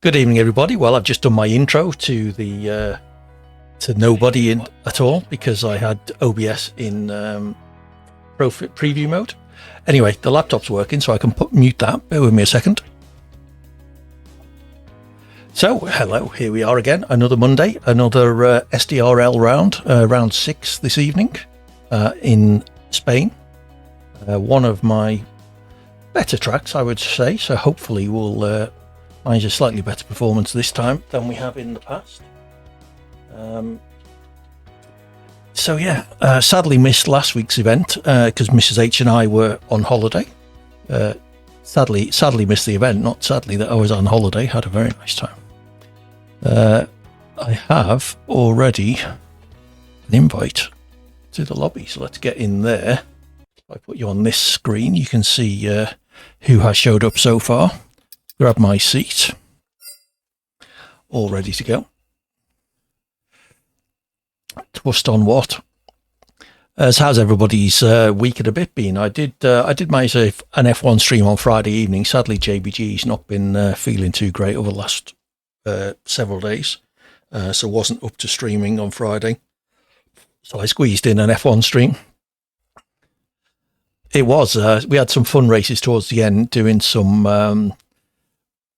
Good evening, everybody. Well, I've just done my intro to the to nobody at all because I had OBS in preview mode. Anyway, the laptop's working, so I can mute that. Bear with me a second. So, hello, here we are again. Another Monday, another SDRL round, round 6 this evening in Spain. One of my better tracks, I would say. So hopefully we'll find a slightly better performance this time than we have in the past. So yeah, sadly missed last week's event because Mrs. H and I were on holiday. Sadly missed the event, not sadly that I was on holiday. Had a very nice time. I have already an invite to the lobby, so let's get in there. If I put you on this screen, you can see who has showed up so far. Grab my seat, all ready to go. Twist on what? How's everybody's week and a bit been? I did manage an F1 stream on Friday evening. Sadly, JBG's not been feeling too great over the last several days, so wasn't up to streaming on Friday. So I squeezed in an F1 stream. It was we had some fun races towards the end, doing some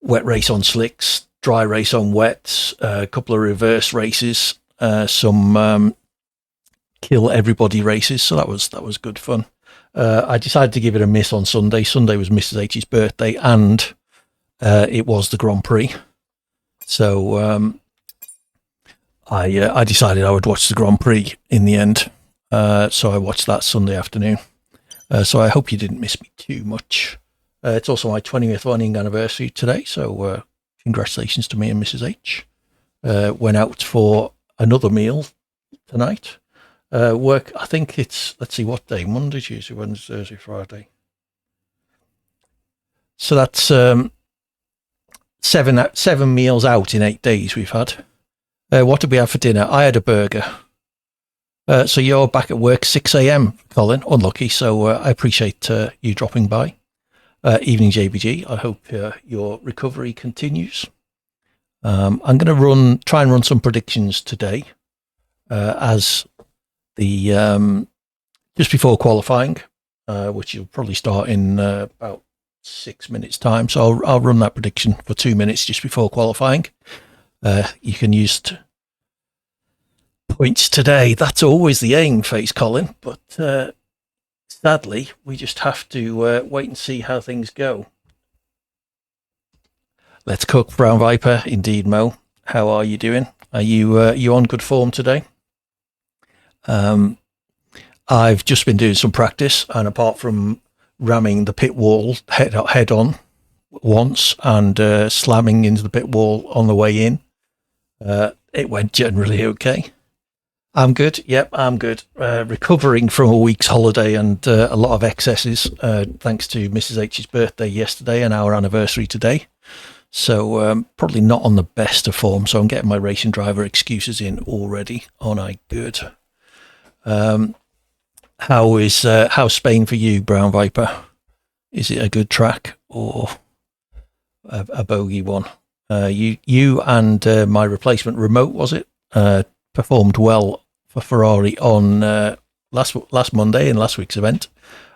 wet race on slicks, dry race on wets, a couple of reverse races, some kill everybody races. So that was good fun. I decided to give it a miss on Sunday. Sunday was Mrs. H's birthday, and it was the Grand Prix. So I decided I would watch the Grand Prix in the end. So I watched that Sunday afternoon. So I hope you didn't miss me too much. It's also my 20th wedding anniversary today, so congratulations to me and Mrs. H. Went out for another meal tonight. Work, I think it's, let's see what day, Monday, Tuesday, Wednesday, Thursday, Friday. So that's seven meals out in 8 days we've had. What did we have for dinner? I had a burger. So you're back at work 6 a.m, Colin. Unlucky, so I appreciate you dropping by. Evening, JBG. I hope your recovery continues. I'm going to try and run some predictions today, as the just before qualifying, which will probably start in about 6 minutes' time. So I'll run that prediction for 2 minutes just before qualifying. You can use points today. That's always the aim, Face Colin, but sadly, we just have to wait and see how things go. Let's cook, Brown Viper. Indeed, Mo. How are you doing? Are you on good form today? I've just been doing some practice, and apart from ramming the pit wall head on once and slamming into the pit wall on the way in, it went generally okay. I'm good. Yep, I'm good. Recovering from a week's holiday and a lot of excesses, thanks to Mrs. H's birthday yesterday and our anniversary today. So probably not on the best of form. So I'm getting my racing driver excuses in already. Aren't I good? How's Spain for you, Brown Viper? Is it a good track or a bogey one? You and my replacement remote, was it? Performed well for Ferrari on last Monday in last week's event.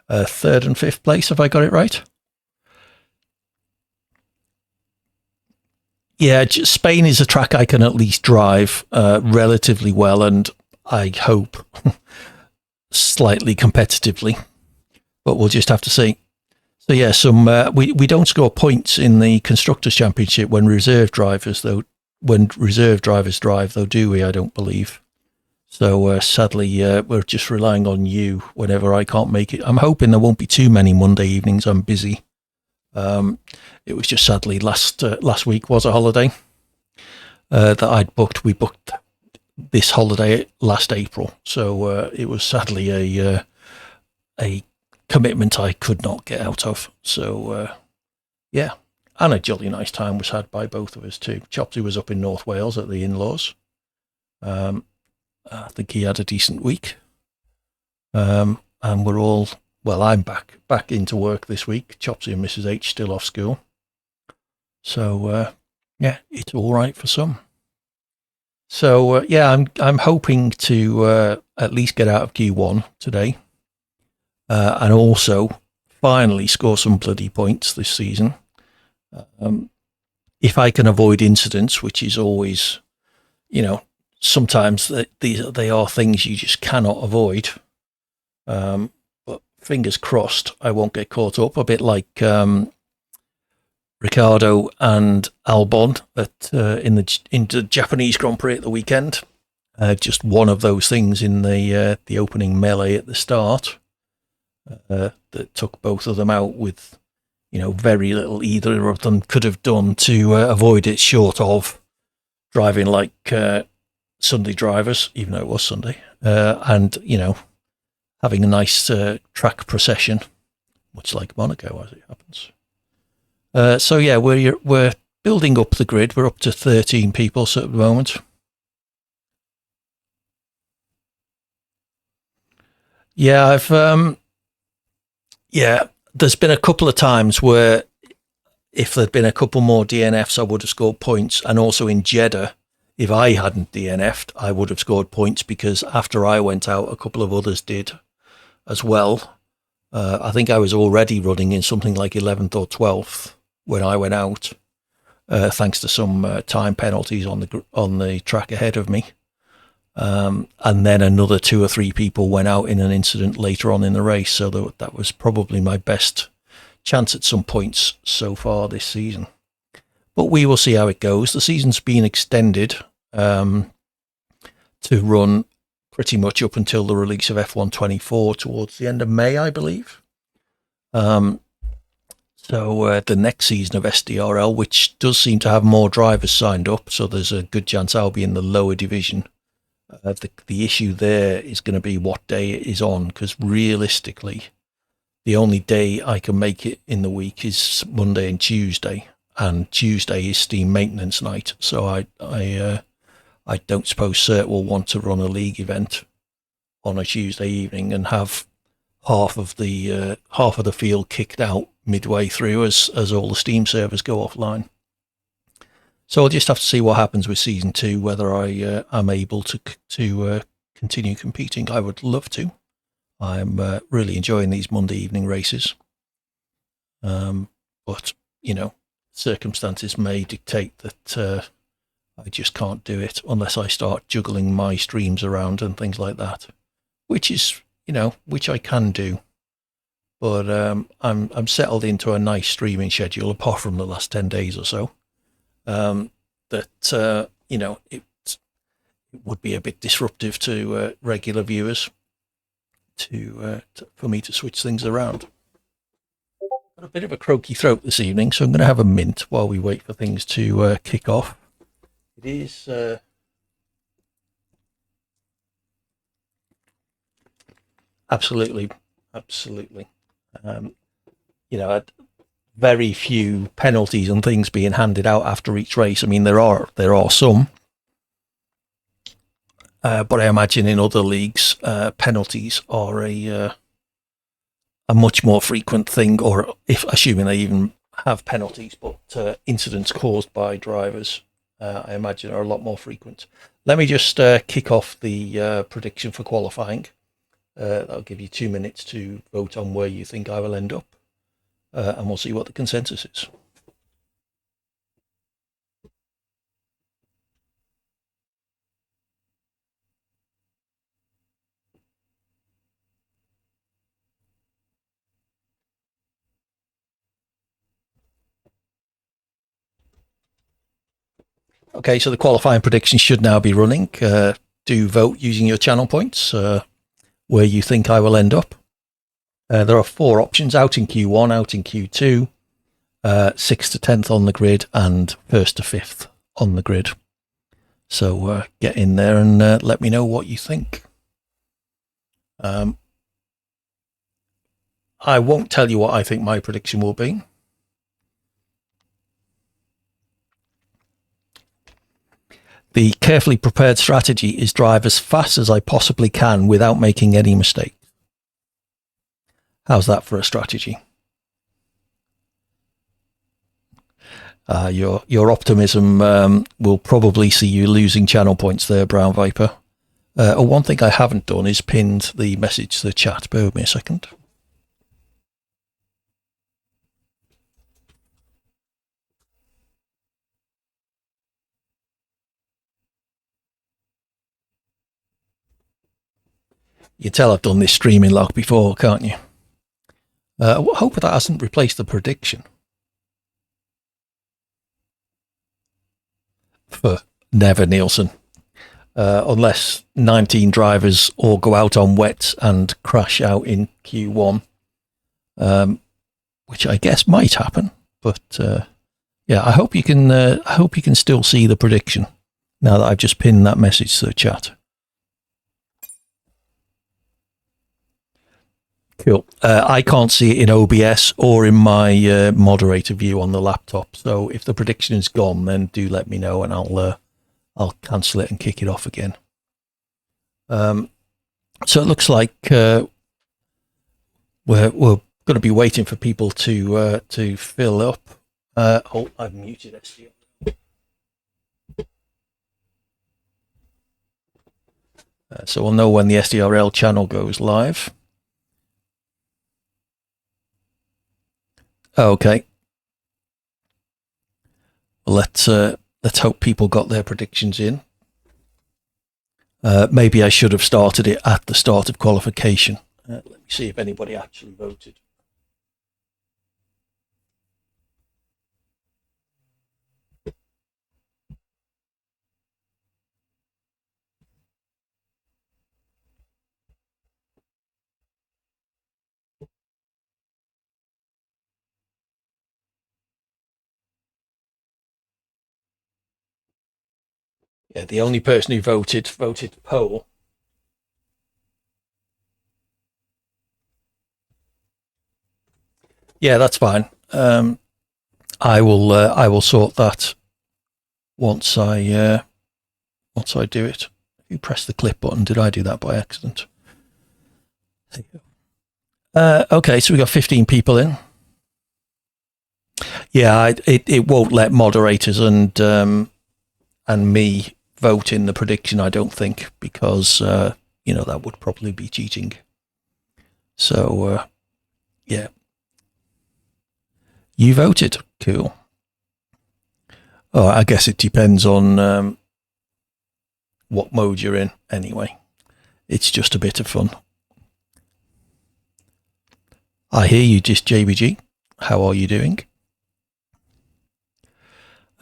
3rd and 5th place, have I got it right? Yeah, Spain is a track I can at least drive relatively well, and I hope slightly competitively, but we'll just have to see. So yeah, we don't score points in the Constructors' Championship when reserve drivers drive, though, do we? I don't believe. So sadly, we're just relying on you whenever I can't make it. I'm hoping there won't be too many Monday evenings. I'm busy. It was just sadly last week was a holiday that I'd booked. We booked this holiday last April, so it was sadly a commitment I could not get out of. So yeah. And a jolly nice time was had by both of us too. Chopsy was up in North Wales at the in-laws. I think he had a decent week. And we're all, well, I'm back into work this week. Chopsy and Mrs. H still off school. So Yeah, it's all right for some. So yeah, I'm hoping to at least get out of Q1 today, and also finally score some bloody points this season. Um, if I can avoid incidents, which is always, sometimes they are things you just cannot avoid. But fingers crossed, I won't get caught up. A bit like Ricardo and Albon in the Japanese Grand Prix at the weekend. Just one of those things in the opening melee at the start that took both of them out with very little either of them could have done to avoid it, short of driving like Sunday drivers, even though it was Sunday, and having a nice track procession, much like Monaco as it happens. So yeah, we're building up the grid. We're up to 13 people so at the moment. Yeah, there's been a couple of times where if there'd been a couple more DNFs, I would have scored points. And also in Jeddah, if I hadn't DNF'd, I would have scored points because after I went out, a couple of others did as well. I think I was already running in something like 11th or 12th when I went out, thanks to some time penalties on the track ahead of me. And then another 2 or 3 people went out in an incident later on in the race. So that was probably my best chance at some points so far this season. But we will see how it goes. The season's been extended to run pretty much up until the release of F124 towards the end of May, I believe. So the next season of SDRL, which does seem to have more drivers signed up, so there's a good chance I'll be in the lower division. The issue there is going to be what day it is on, because realistically, the only day I can make it in the week is Monday and Tuesday, and Tuesday is Steam maintenance night. So I don't suppose Cert will want to run a league event on a Tuesday evening and have half of the field kicked out midway through as all the Steam servers go offline. So I'll just have to see what happens with season 2, whether I am able to continue competing. I would love to. I'm really enjoying these Monday evening races. But, circumstances may dictate that I just can't do it unless I start juggling my streams around and things like that, which is, which I can do. But I'm settled into a nice streaming schedule, apart from the last 10 days or so. It would be a bit disruptive to regular viewers for me to switch things around. Got a bit of a croaky throat this evening, so I'm going to have a mint while we wait for things to kick off. It is absolutely. Very few penalties and things being handed out after each race. I mean, there are some, but I imagine in other leagues, penalties are a much more frequent thing, or if assuming they even have penalties, but incidents caused by drivers, I imagine are a lot more frequent. Let me just kick off the prediction for qualifying. That'll give you 2 minutes to vote on where you think I will end up. And we'll see what the consensus is. Okay, so the qualifying predictions should now be running. Do vote using your channel points where you think I will end up. There are 4 options: out in Q1, out in Q2, 6th to 10th on the grid, and 1st to 5th on the grid. So get in there and let me know what you think. I won't tell you what I think my prediction will be. The carefully prepared strategy is drive as fast as I possibly can without making any mistakes. How's that for a strategy? Your optimism will probably see you losing channel points there, Brown Viper. One thing I haven't done is pinned the message to the chat. Bear with me a second. You can tell I've done this streaming log before, can't you? I hope that hasn't replaced the prediction for never Nielsen. Unless 19 drivers all go out on wet and crash out in Q1, which I guess might happen. But yeah, I hope you can still see the prediction now that I've just pinned that message to the chat. Cool. I can't see it in OBS or in my moderator view on the laptop. So if the prediction is gone, then do let me know and I'll cancel it and kick it off again. So it looks like we're going to be waiting for people to fill up. Oh, I've muted SDRL. So we'll know when the SDRL channel goes live. Okay. Let's hope people got their predictions in. Maybe I should have started it at the start of qualification. Let me see if anybody actually voted. Yeah, the only person who voted poll. Yeah, that's fine. I will sort that once I do it. You press the clip button. Did I do that by accident? There you go. Okay, so we got 15 people in. Yeah, it won't let moderators and me vote in the prediction, I don't think, because that would probably be cheating. So yeah, you voted. Cool. Oh, I guess it depends on what mode you're in. Anyway, it's just a bit of fun. I hear you, just JBG. How are you doing?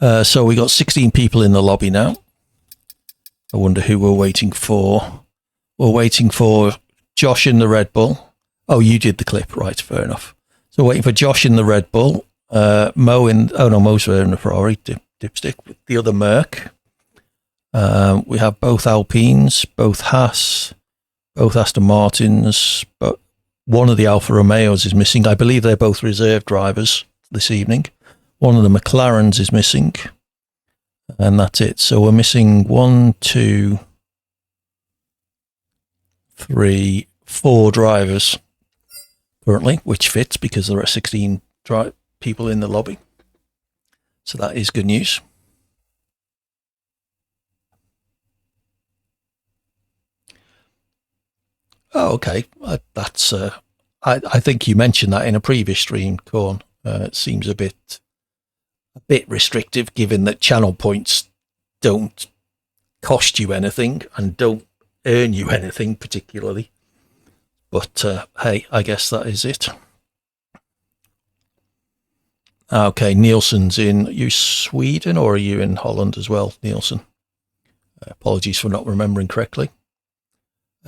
So we got 16 people in the lobby now. I wonder who we're waiting for. We're waiting for Josh in the Red Bull. Oh, you did the clip, right? Fair enough. So waiting for Josh in the Red Bull. Mo in. Oh no, Mo's in the Ferrari. Dipstick with the other Merc. We have both Alpines, both Haas, both Aston Martins, but one of the Alfa Romeos is missing. I believe they're both reserve drivers this evening. One of the McLarens is missing. And that's it. So we're missing 1, 2, 3, 4 drivers currently, which fits because there are 16 people in the lobby. So that is good news. Oh, okay. That's. I think you mentioned that in a previous stream, Corn. It seems a bit restrictive, given that channel points don't cost you anything and don't earn you anything particularly. But hey, I guess that is it. Okay, Nielsen's in. Are you Sweden or are you in Holland as well, Nielsen? Apologies for not remembering correctly.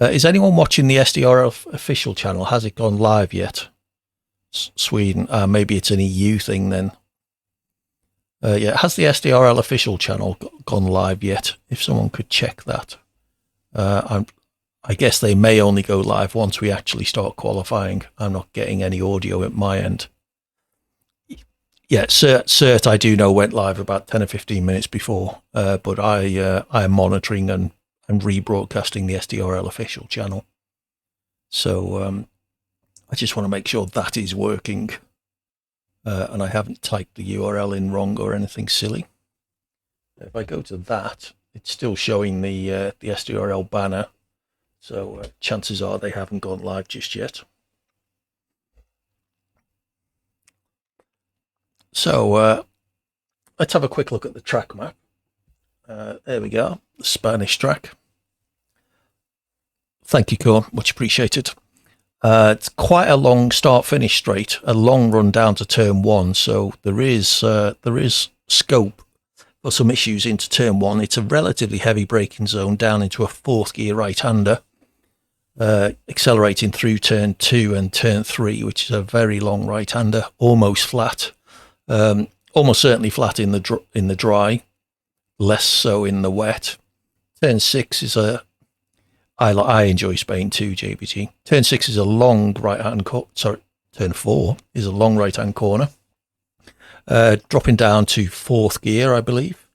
Is anyone watching the SDRL official channel? Has it gone live yet? Sweden. Maybe it's an EU thing then. Yeah, has the SDRL official channel gone live yet? If someone could check that. I guess they may only go live once we actually start qualifying. I'm not getting any audio at my end. Yeah, Cert I do know went live about 10 or 15 minutes before, but I am monitoring and rebroadcasting the SDRL official channel. So I just want to make sure that is working. and I haven't typed the URL in wrong or anything silly. If I go to that, it's still showing the SDRL banner, so chances are they haven't gone live just yet. So let's have a quick look at the track map. There we go, the Spanish track. Thank you, Corn, much appreciated. It's quite a long start-finish straight, a long run down to turn one, so there is scope for some issues into turn one. It's a relatively heavy braking zone down into a fourth gear right-hander, accelerating through turn two and turn three, which is a very long right-hander, almost flat, almost certainly flat in the dry, less so in the wet. Turn six is I enjoy Spain too, JBG. Turn 6 is a long right-hand corner. Sorry, turn 4 is a long right-hand corner. Dropping down to fourth gear, I believe.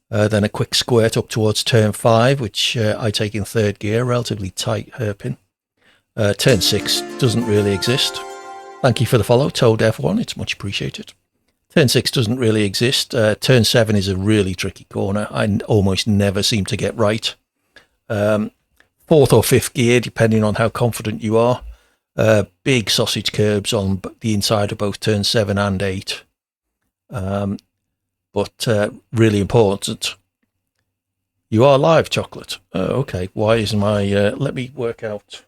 Then a quick squirt up towards turn 5, which I take in third gear, relatively tight hairpin. Turn 6 doesn't really exist. Thank you for the follow, Toad F1. It's much appreciated. Turn 6 doesn't really exist. Turn 7 is a really tricky corner. I almost never seem to get right. Fourth or fifth gear, depending on how confident you are. Big sausage curbs on the inside of both turn 7 and 8. But really important. You are live, Chocolate. Okay, why isn't my... let me work out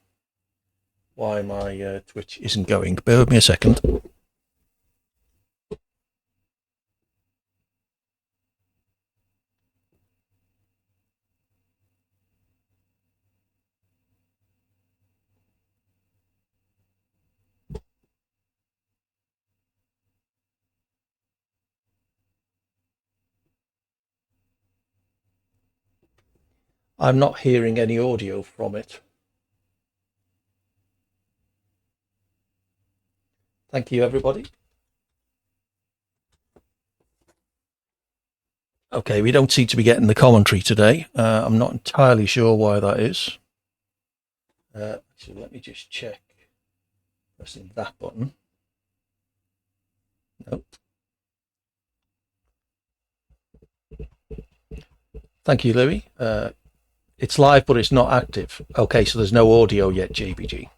why my Twitch isn't going. Bear with me a second. I'm not hearing any audio from it. Thank you, everybody. Okay, we don't seem to be getting the commentary today. I'm not entirely sure why that is. So let me just check. Pressing that button. Nope. Thank you, Louis. It's live, but it's not active. Okay, so there's no audio yet, JBG.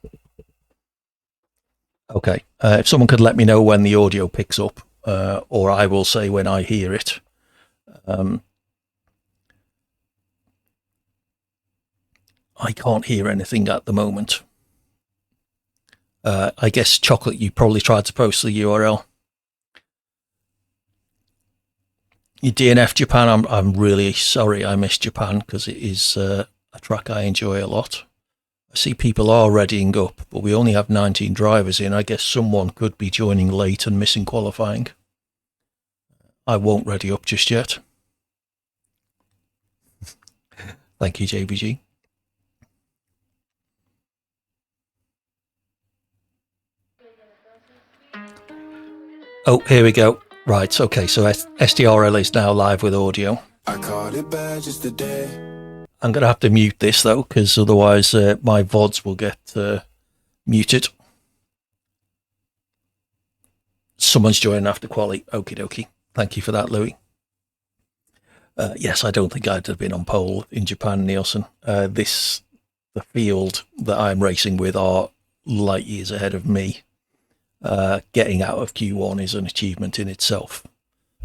Okay, if someone could let me know when the audio picks up, or I will say when I hear it. I can't hear anything at the moment. I guess, Chocolate, you probably tried to post the URL. You DNF Japan, I'm really sorry I missed Japan, because it is a track I enjoy a lot. I see people are readying up, but we only have 19 drivers in. I guess someone could be joining late and missing qualifying. I won't ready up just yet. Thank you, JBG. Oh, here we go. Right, okay, so SDRL is now live with audio. I caught it bad just today. I'm going to have to mute this, though, because otherwise my VODs will get muted. Someone's joining after quali. Okie dokie. Thank you for that, Louis. Yes, I don't think I'd have been on pole in Japan, Nielsen. The field that I'm racing with are light years ahead of me. Getting out of Q1 is an achievement in itself.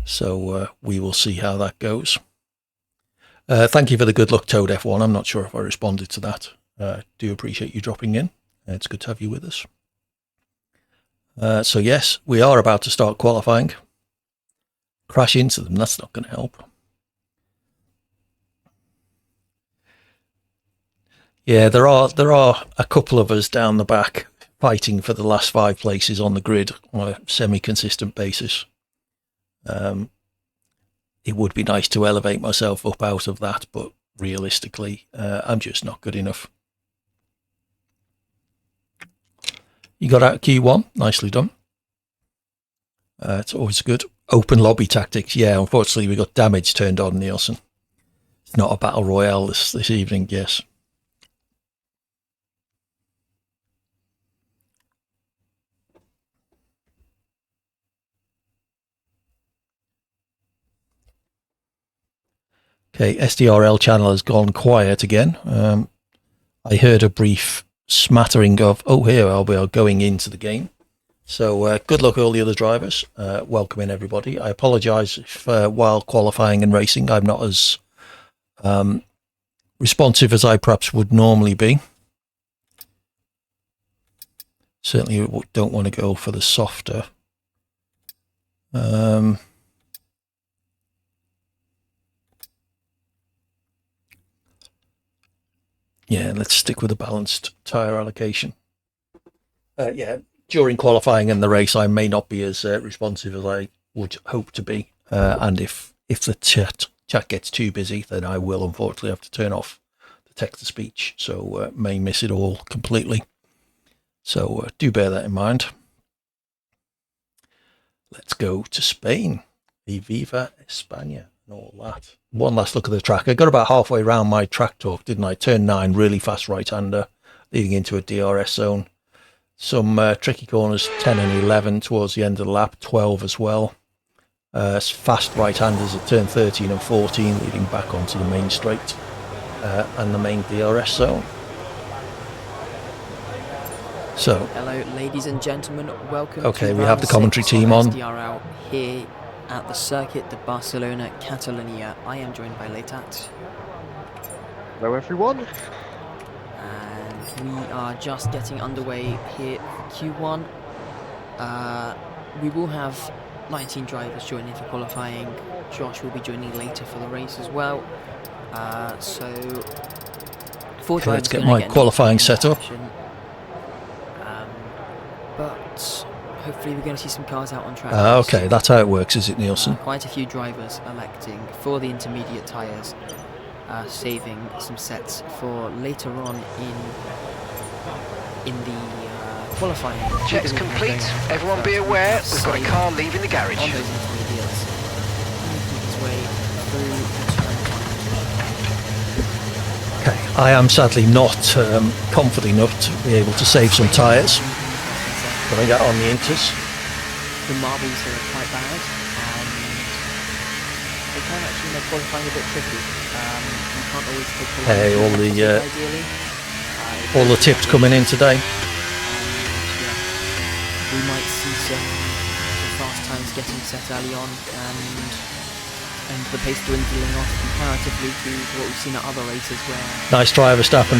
So we will see how that goes. Thank you for the good luck, Toad F1. I'm not sure if I responded to that. Do appreciate you dropping in. It's good to have you with us. So yes, we are about to start qualifying. Crash into them, that's not going to help. Yeah, there are a couple of us down the back fighting for the last 5 places on the grid on a semi-consistent basis. It would be nice to elevate myself up out of that, but realistically, I'm just not good enough. You got out Q1, nicely done. It's always good. Open lobby tactics. Yeah, unfortunately, we got damage turned on, Nielsen. It's not a battle royale this evening, yes. Okay, SDRL channel has gone quiet again. I heard a brief smattering of, oh, here we are going into the game. So good luck all the other drivers. Welcome in, everybody. I apologise if while qualifying and racing I'm not as responsive as I perhaps would normally be. Certainly don't want to go for the softer. Yeah, let's stick with a balanced tyre allocation. Yeah, during qualifying and the race, I may not be as responsive as I would hope to be. And if the chat gets too busy, then I will unfortunately have to turn off the text-to-speech. So may miss it all completely. So do bear that in mind. Let's go to Spain. Y Viva España and all that. One last look at the track. I got about halfway around my track talk, didn't I? Turn 9, really fast right-hander, leading into a DRS zone. Some tricky corners, 10 and 11 towards the end of the lap, 12 as well. Fast right-handers at turn 13 and 14, leading back onto the main straight and the main DRS zone. So, hello, ladies and gentlemen. Welcome. Okay, to we have the commentary round 6 team on. SDRL here at the Circuit de Barcelona, Catalonia. I am joined by Leitat. Hello, everyone. And we are just getting underway here for Q1. We will have 19 drivers joining for qualifying. Josh will be joining later for the race as well. So, 4 drivers. Let's get my qualifying set up. But hopefully we're going to see some cars out on track. Okay, that's how it works, is it, Nielsen? Quite a few drivers electing for the intermediate tyres, saving some sets for later on in the qualifying. Checks complete. Everyone be aware, we've got a car leaving the garage. On those intermediates, making his way through turn 1. Okay, I am sadly not confident enough to be able to save some tyres. Going out on the inters. The marbles are quite bad, and they can actually make qualifying a bit tricky. You can't always take the Hey, ideally. All the tips coming in today. And, yeah, we might see some fast times getting set early on, and the pace dwindling off comparatively to what we've seen at other races where. Nice drive, Verstappen.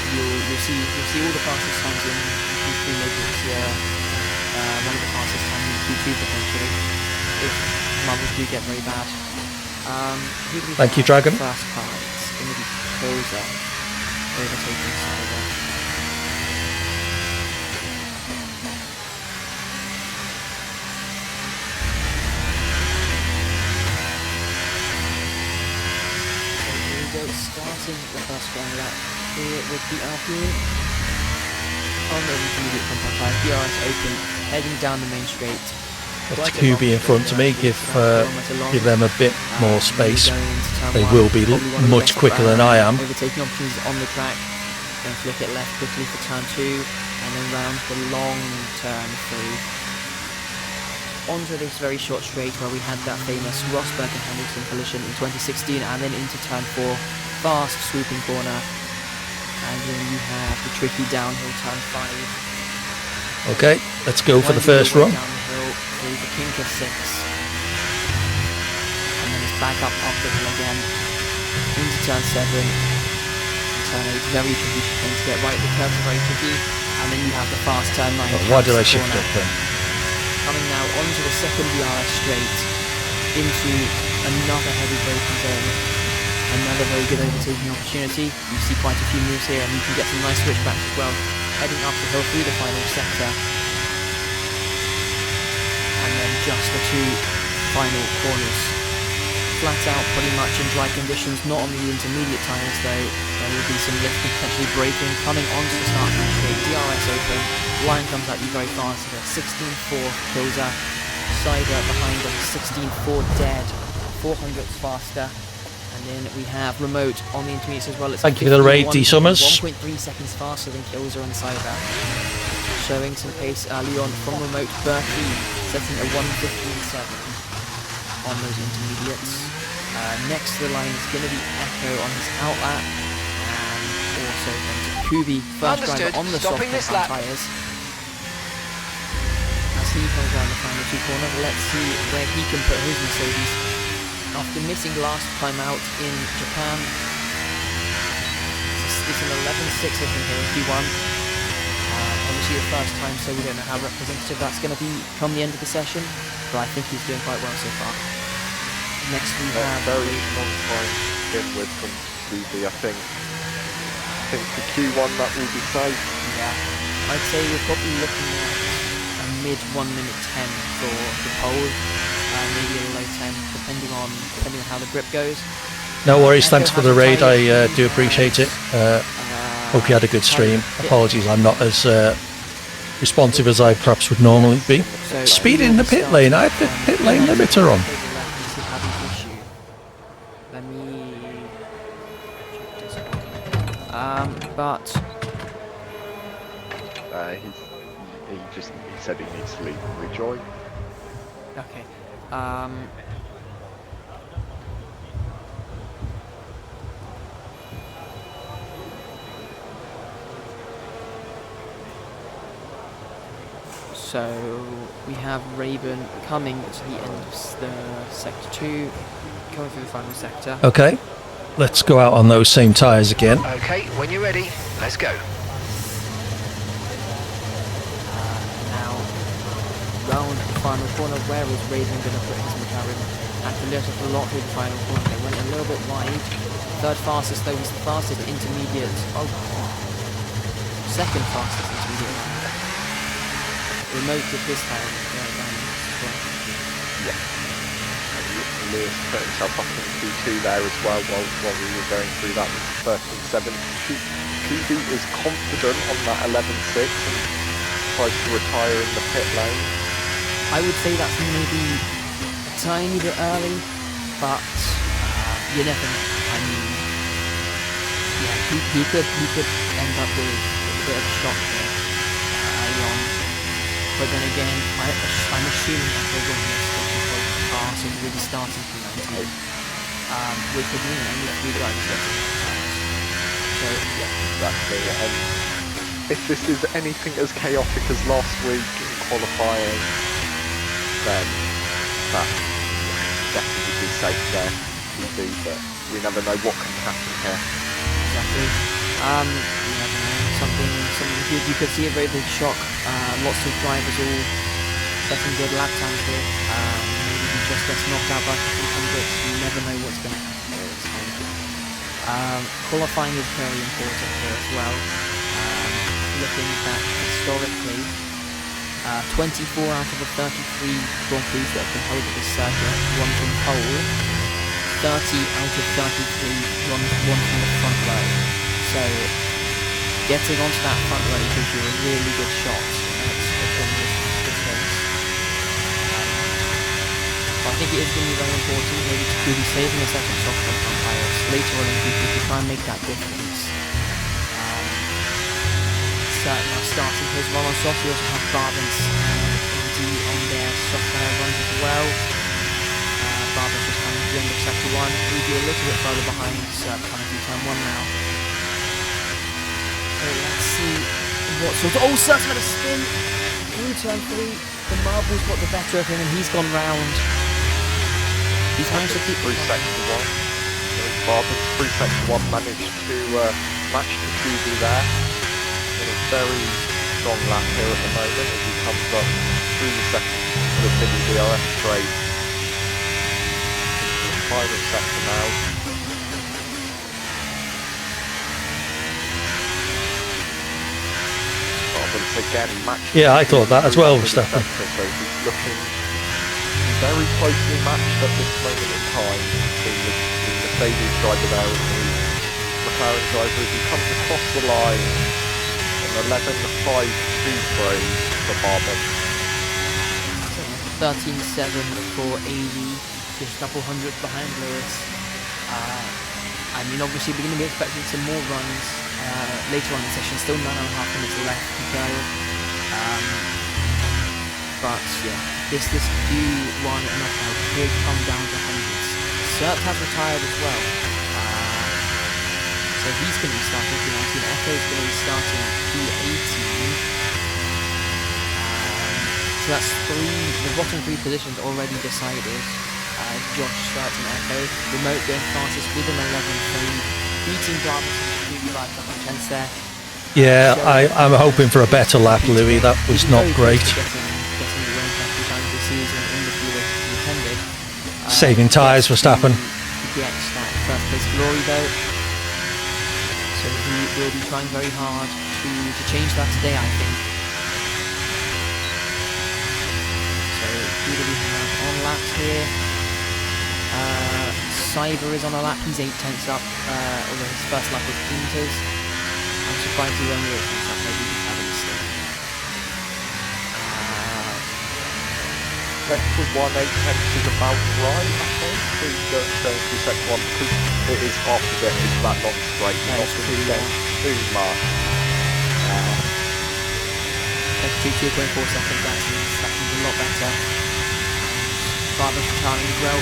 You'll see all the fastest times in Q3, maybe it's one of the fastest times in Q2 potentially, if marbles do get very bad. Thank you, Dragon. First car, it's going to be Closer overtaking Cyber. So here we go, starting the first round lap here with the Alpine on the intermediate compound tyre, DRS open, heading down the main straight. That's QB in front to me. Give them a bit more space. They will be much quicker than I am. Overtaking opportunities on the track. Then flick it left quickly for turn 2, and then round the long turn 3. Onto this very short straight where we had that famous Rosberg and Hamilton collision in 2016, and then into turn 4, fast swooping corner. And then you have the tricky downhill turn 5. Okay, let's go for the first run. Downhill through the kink of 6. And then it's back up the hill again. Into turn 7. And turn 8, very tricky to get right. The curves are very tricky. And then you have the fast turn 9. Oh, why did I shift up then? Coming now onto the second DRS straight. Into another heavy braking zone. Another very good overtaking opportunity. You see quite a few moves here, and you can get some nice switchbacks as well. Heading up the hill through the final sector. And then just the 2 final corners. Flat out pretty much in dry conditions, not on the intermediate tyres though. There will be some lift and potentially braking coming onto the start line straight. DRS open. Line comes at you very fast. 16.4 Kilser. Cyber behind them. 16.4 dead. 400ths faster. And then we have Remote on the intermediates as well. It's Thank you for the raid, D Summers. 1.3 seconds faster than Kilser and Cyber. Showing some pace early on from Remote. Berkey setting a 1:15.7 on those intermediates. Next to the line is going to be Echo on his outlap, and also then to Kubi, first Understood. driver on the Stopping soft this lap. tyres. As he comes around the final two corners, let's see where he can put his Mercedes. After missing last time out in Japan, it's an 11.6 I think here in Q1. Obviously the first time, so we don't know how representative that's going to be come the end of the session, but I think he's doing quite well so far. Next we have very long time in with from Kubi, I think for Q1 that will be safe. Yeah, I'd say we're probably looking at a mid 1 minute 10 for the pole, maybe a low 10 depending on how the grip goes. No worries. Echo Thanks for has the a raid. tyre I do appreciate it. Hope you had a good stream. Apologies, I'm not as responsive as I perhaps would normally be. So Speed in the pit lane. I have the pit lane limiter on. Let me check this. But He said he needs to leave and rejoin. okay. So we have Raven coming to the end of the sector 2, coming through the final sector. Okay, let's go out on those same tyres again. Okay, when you're ready, let's go. Now, round the final corner, where is Raven going to put his McLaren? Actually, let us a lot through the final corner. They went a little bit wide. Third fastest, though, he's the fastest intermediate. Oh, second fastest intermediate. Remote at this time. Yeah. Lewis put himself up in Q2 there as well while we were going through that with 13.7. Kubi is confident on that 11.6 and tries to retire in the pit lane. I would say that's maybe a tiny bit early, but you never know. I mean, yeah, he could end up with a bit of a shock there early on. But then again, I'm assuming that they're going to be a car, so really starting from 98, which would mean only 3 drivers getting that. So yeah, Exactly. And if this is anything as chaotic as last week in qualifying, then that definitely be safe there, Kubi, but we never know what can happen here. exactly. You never know. Something good. You could see a very big shock. Lots of drivers all setting good lap times here. Maybe he just gets knocked out by a couple of hundreds. You never know what's going to happen. Qualifying is very important here as well. Looking back historically, 24 out of the 33 Grand Prix that have been held at this circuit won from pole. 30 out of 33 won from the front row. So getting onto that front row gives you a really good shot at one of the good things. I think it is going to be very important maybe to be saving a set of soft front tyres later on in the future to try and make that difference. Certainly starting his run on soft, we also have Barbens and AD on their soft tyre runs as well. Barbens just coming to the end of sector 1, we'll be a little bit further behind, coming through turn 1 now. So let's see what sort of... Oh, Sirk had a spin through turn 3. The marbles got the better of him and he's gone round. He's managed to keep... Through sector 1. Barbens through sector 1 managed to match the Kubi there. In a very strong lap here at the moment as he comes up through the second to the middle DRS straight. Into the final sector now. Again, yeah, I thought that as well, Stefan. So he's looking very closely matched at this moment in time between the Mercedes driver there and the McLaren driver as he comes across the line on 11.5 free for Barber. 13.7 for AD, just a couple hundred behind Lewis. I mean, obviously we're going to be expecting some more runs later on in the session, still 9.5 minutes left to go. But yeah, this Q1 knockout could come down to hundreds. Sert has retired as well. So he's going to be starting P19. Echo's going to be starting P18. So that's the bottom 3 positions already decided. Josh starting Echo. Remote going fastest with an 11.3. Beating Bravo completely by a couple of tenths there. Yeah, I'm hoping for a better lap, Louis. That was not great. Getting the win couple times this season in the field as he intended. Saving tyres for Verstappen. He gets that first place glory though. So he will be trying very hard to change that today, I think. So who do we have on laps here? Cyber is on a lap, he's 8 tenths up, although his first lap was Peters. I'm surprised he's only 8 tenths up, maybe he's having a mistake. Sector 1, 8 tenths is about right, I think. Please don't go to sector 1 because it is half a bit, it's that long straight, Yeah, not it's too much. Sector 2, 2.4 seconds, that's a lot better. Barber's retiring as well.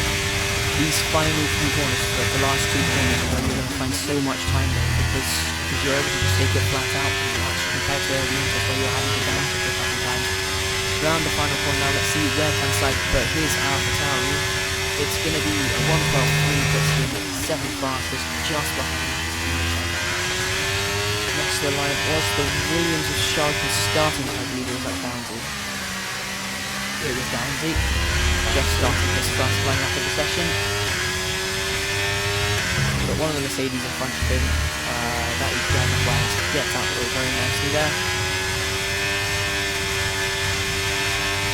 These final few corners, the last 2 corners, are where you're going to find so much time there because you're able to just take it flat out pretty much compared to the Inter where you're having to down for a couple of times. Round the final corner now, let's see where can side, but here's AlphaTauri. It's going to be a 1.12.3, puts him 7th fastest, just behind. Next to the line was the Williams of Sharkin starting, I believe it was at Downsy. It was Downsy. Just starting his first line up of the session. But one of the Mercedes in front of him, that is Gavin Wells, gets out the way very nicely there.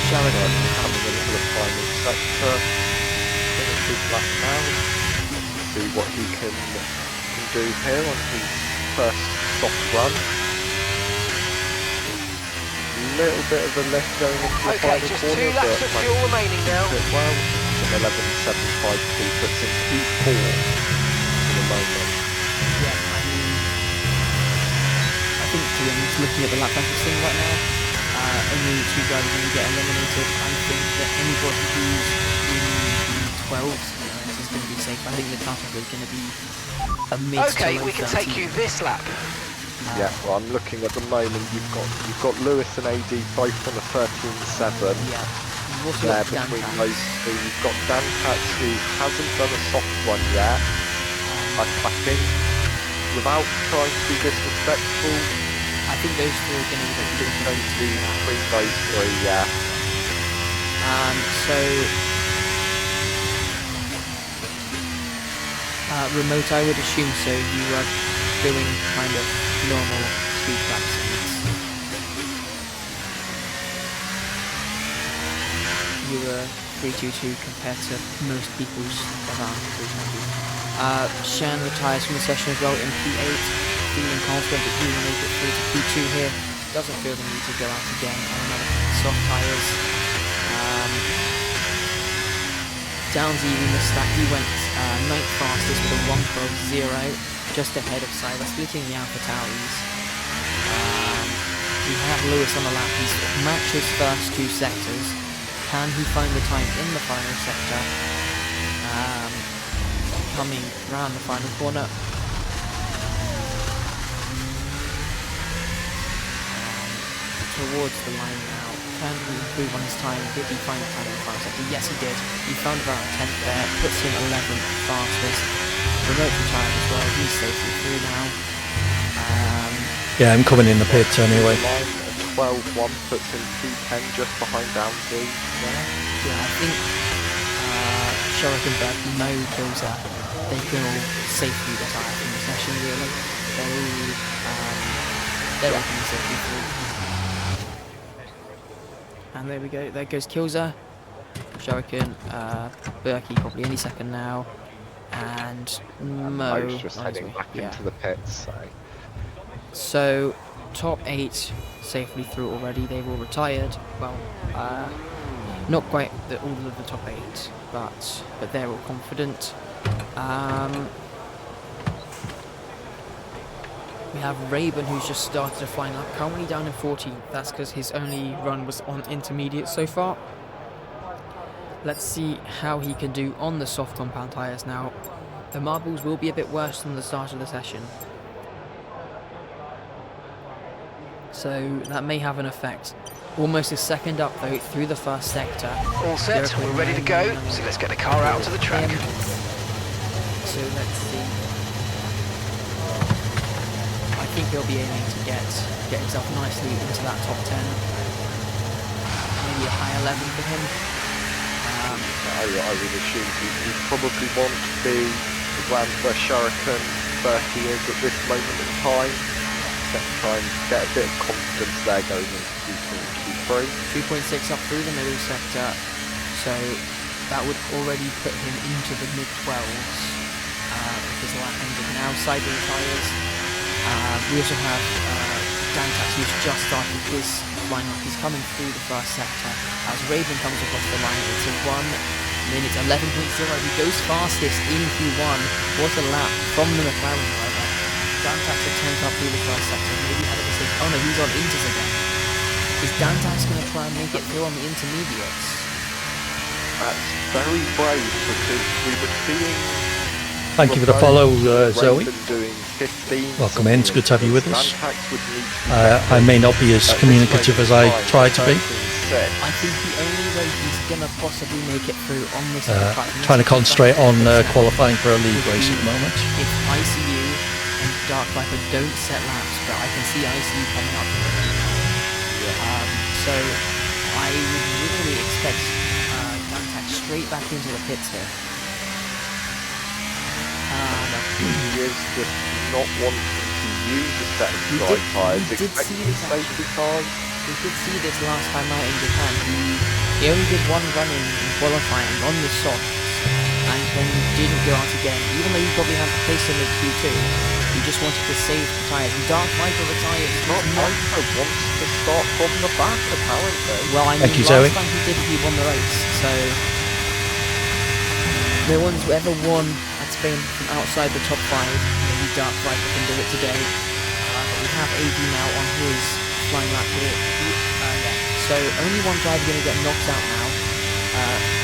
Sheridan Coming into the final sector. Finish his lap now. See what he can do here on his first soft run. Little bit of a lift going into the Okay, final just corner, 2 laps of fuel remaining now. Well, an 11.75p puts in P4 for the moment. Yeah, I think to be honest, looking at the lap record thing right now, only 2 drivers are going to get eliminated. I think that anybody who's in the 12s is going to be safe. I think the cutoff is going to be a mid Okay, to low we can 30s. take you this lap. Yeah, well, I'm looking at the moment. You've got Lewis and AD both on a 13.7. Yeah. You've also There got Dan between Katz. those two, you've got Dan Katz who hasn't done a soft one yet. I think, without trying to be disrespectful, I think those 2 are going to be doing those two, between those 3, yeah. So remote, I would assume so. You are doing kind of normal speed trap speeds. You were 322 compared to most people's around 320. Shan retires from the session as well in P8, feeling confident that he will make it through to P2 here. Doesn't feel the need to go out again on another soft tyres. Downsy, we missed that. He went 9th fastest with a 1.12.0, just ahead of Cyber, splitting the AlphaTauris. We have Lewis on the lap. He's matched his first 2 sectors. Can he find the time in the final sector? Coming round the final corner. Towards the line now. Can he improve on his time? Did he find the time in the final sector? Yes, he did. He found about 10th there, puts him 11th fastest. Remote retired as well. He's safely through now. Yeah, I'm coming in the pits anyway. Line at 12.1 puts in P10 just behind Downsy. Yeah, I think Shurikenberg know those they can all safely retire from the session really. They're all safely through. And there we go, there goes Kilzer. Shuriken, Berkey probably any second now. And Mo. Mo's just heading back into the pits, So, top 8 safely through already. They've all retired. Well, not quite all of the top 8, but they're all confident. We have Raven, who's just started a flying lap, currently down in 14th. That's because his only run was on intermediate so far. Let's see how he can do on the soft compound tyres now. The marbles will be a bit worse than the start of the session, so that may have an effect. Almost a second up though through the first sector. All set, we're ready to go, so let's get the car out to the track. So let's see. I think he'll be aiming to get himself nicely into that top 10. Maybe a high 11 for him. I would assume he probably want to be around where Shuriken 30 is at this moment in time. Try and get a bit of confidence there going into Q3. 2.6 up through the middle sector, so that would already put him into the mid-12s with his lap ended now. Side of the tyres. We also have Dantax, who's just started his lineup. He's coming through the first sector as Raven comes across the line. It's a 1 minute 11.0. He goes fastest in Q1. What a lap from the McLaren driver. Dantax had 10th up through the first sector. Maybe had a mistake. Oh no, he's on inters again. Is Dantax going to try and make it through on the intermediates? That's very brave because we were seeing. Thank you for the follow, Zoe. Doing 15 Welcome in. It's good to have you with us. Dantax would need to I may not be as communicative as I try to be. I think the only way he's going to possibly make it through on this Trying to concentrate on qualifying for a league race at the moment. If ICU and Dark Viper don't set laps, but I can see ICU coming up. So I would really expect Dantax straight back into the pits here. He is just not wanting to use a set of dry tyres, expecting safety cars. We did see this last time out in Japan. He only did one run in qualifying on the softs and then didn't go out again. Even though he probably had to place him at Q2, he just wanted to save the tyres. And Dark Viper retires. Dark Viper wants to start from the back, apparently. Well, I mean, Thank you, Zoe. last time he did, he won the race. So no one's ever won at Spain from outside the top 5. Maybe Dark Viper can do it today. But we have AD now on his flying lap here. So only one driver going to get knocked out now.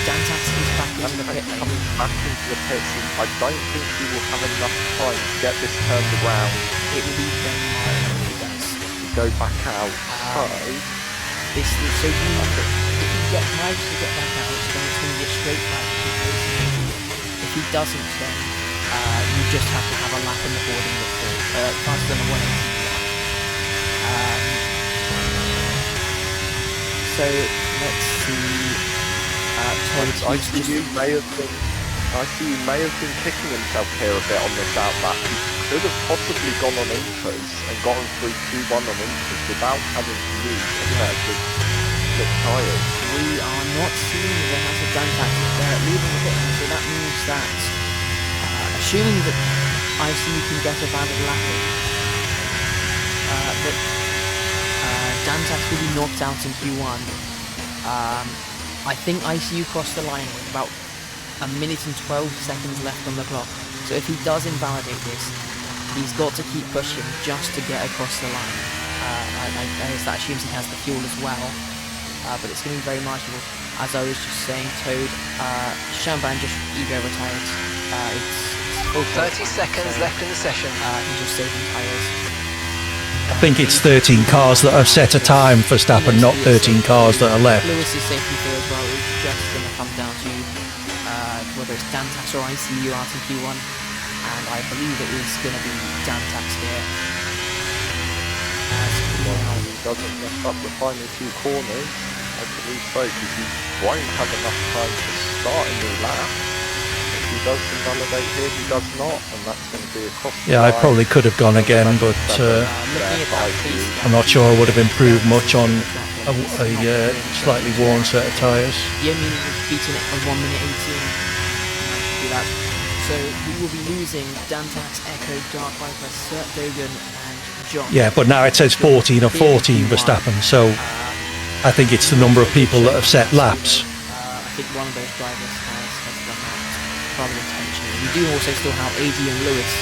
Dantax is back into the pit lane. Coming back into the pits, and I don't think he will have enough time to get this turned around. It will be Ben Meyer if he does. To go back out. If he manages to get back out, then it's going to be a straight lap. If he doesn't, then you just have to have a lap in the boarding with faster than a 180. So let's see. ICU may have been kicking himself here a bit on this outlap. He could have possibly gone on inters and gotten through Q1 on inters without having to use a set of slick tyres. We are not seeing the house of Dantax leaving the pit lane, so that means that assuming that ICU can get a valid lap in, that Dantax will be knocked out in Q1. I think ICU crossed the line with about 1 minute and 12 seconds left on the clock. So if he does invalidate this, he's got to keep pushing just to get across the line. I guess that assumes he has the fuel as well, but it's going to be very marginal. As I was just saying, Toad, Shamban just ego retired. It's 30 seconds left in the session. He's just saving tyres. I think it's 13 cars that have set a time for Verstappen, not 13 cars that are left. Lewis's safety car as well is just going to come down to whether it's Dantax or ICU out in Q1, and I believe it is going to be Dantax here. He doesn't mess up the final 2 corners, I believe so, because he won't have enough time to start a new lap. If he does invalidate here, he does not, and that's going to be across the Yeah, I line. probably could have gone again, but I'm not sure I would have improved much on a slightly worn set of tyres. Yeah, I mean, we've beaten it on 1 minute 18. Do that. So we will be losing Dantax, Echo, Dark Viper, Sert Dogan, and John. Yeah, but now it says 14 or 14 Verstappen, so I think it's the number of people that have set laps. I think one of those drivers has done that rather intentionally. We do also still have AD and Lewis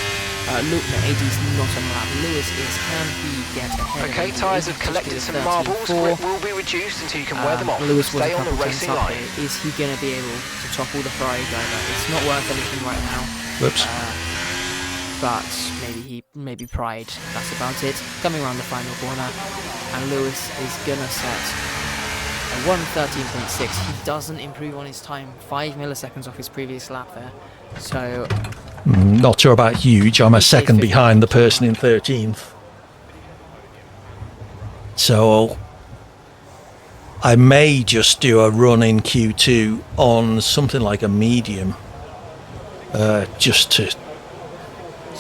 Luke, no, AD's not on the lap. Lewis is, can he get ahead? Okay, tyres have collected some marbles. Grip will be reduced until you can wear them off. Lewis was Stay a on the couple racing tenths up line. here. Is he going to be able to topple the Ferrari driver? It's not worth anything right now. Whoops. But maybe pride. That's about it. Coming around the final corner, and Lewis is gonna set a 1:13.6. He doesn't improve on his time. 5 milliseconds off his previous lap there. So Not sure about huge. I'm a second behind the person in 13th. So I may just do a run in Q2 on something like a medium, just to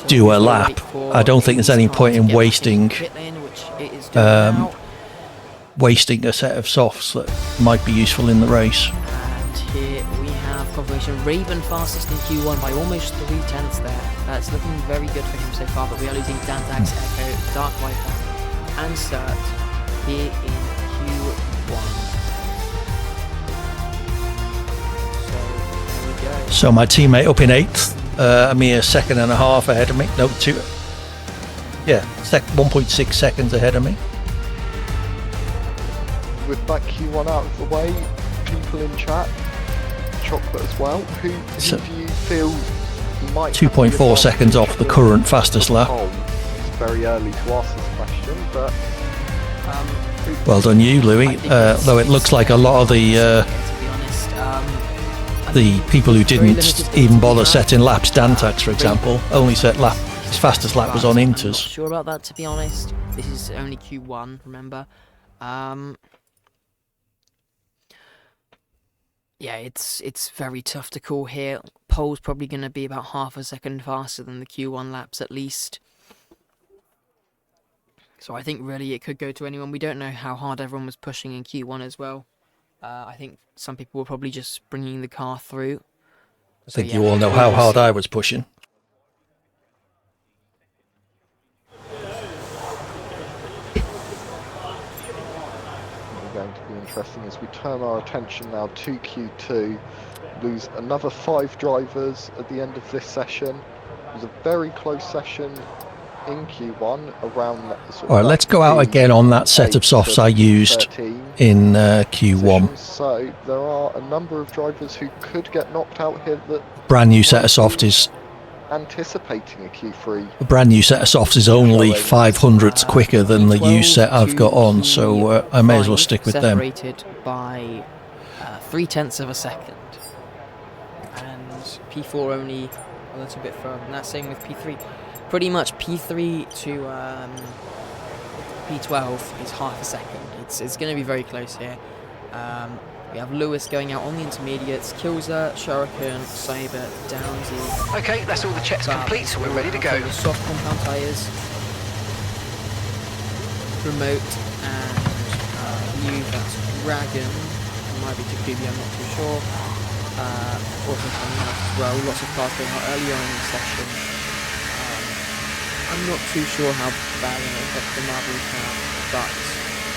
do a lap. I don't think there's any point in wasting a set of softs that might be useful in the race. And here we have confirmation. Raven fastest in Q1 by almost 0.3 there. It's looking very good for him so far, but we are losing Dantax, Echo, Dark Viper, and Cert here in Q1. So there we go. So my teammate up in 8th, a mere second and a half ahead of me. No, 1.6 seconds ahead of me. With that Q1 out of the way, people in chat, Chocolate as well, who do you feel might 2.4 seconds off the current fastest lap. It's very early to ask this question, but well done you, Louis. Though it looks like a lot of the people who didn't even bother setting laps, Dantax for example, only set lap. His fastest lap was on Inters. I'm not sure about that, to be honest. This is only Q1, remember. Yeah, it's very tough to call here. Pole's probably going to be about half a second faster than the Q1 laps at least. So I think really it could go to anyone. We don't know how hard everyone was pushing in Q1 as well. I think some people were probably just bringing the car through. I think you all know how hard I was pushing. Going to be interesting as we turn our attention now to Q2. Lose another 5 drivers at the end of this session. It was a very close session in Q1 around that sort of. All right, let's go out again on that set of softs I used in Q1. So there are a number of drivers who could get knocked out here. That brand new set of softs is anticipating a Q3. A brand new set of softs is only 500ths quicker than the used set I've got on, so I may as well stick with them. Separated by 0.3 of a second, and P4 only a little bit further. And that's same with P3. Pretty much P3 to P12 is half a second. It's going to be very close here. We have Lewis going out on the intermediates, Kilser, Shuriken, Saber, Downsy. Okay, that's all the checks complete, so we're ready to go. The soft compound tyres, Remote, and new, that's Dragon. Might be Takubi, I'm not too sure. Also coming out as well, lots of cars going out earlier on in the session. I'm not too sure how bad it will affect the marble count, but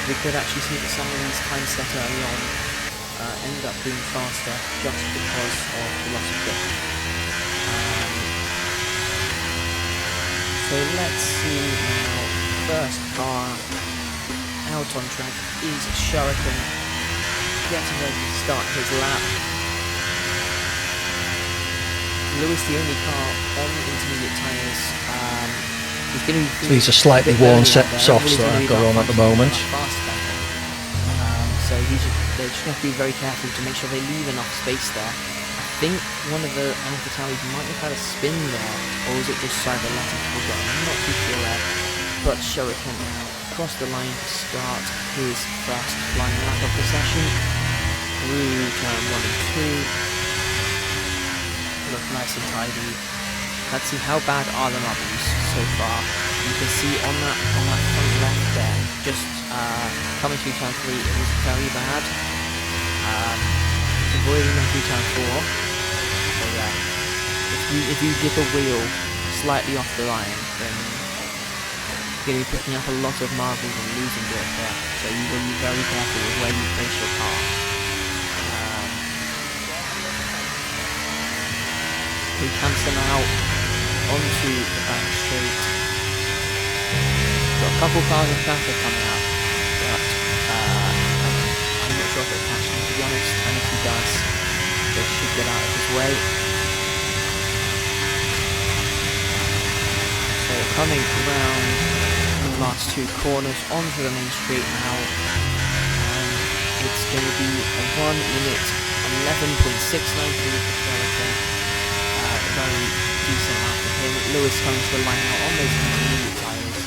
we could actually see that some of these times set early on end up being faster just because of the loss of grip. So let's see now. First car out on track is Shuriken, getting ready to start his lap. Lewis, the only car on the intermediate tyres. He's going to be these are slightly worn set softs that I've got on at the moment. So they just have to be very careful to make sure they leave enough space there. I think one of the AlphaTalis might have had a spin there, or was it just Cyber letting people go? I'm not too sure there. But Shuriken now across the line to start his first flying lap of the session. Through turn 1 and 2. Look nice and tidy. Let's see how bad are the marbles so far. You can see on that front left there, just coming through turn 3, it was very bad. Avoiding them through turn 4. So yeah, if you dip a wheel slightly off the line, then you're going to be picking up a lot of marbles and losing grip there. So you will be very careful with where you place your car. We cancel out onto the back straight. Got a couple cars in traffic coming up, but I'm not sure if it'll catch him, to be honest, and if he does, they should get out of his way. So coming around the last two corners onto the main street now, and it's going to be a 1 minute 11.693 for Skeleton. Very decent out for him. Lewis comes to the line now on those intermediate tyres.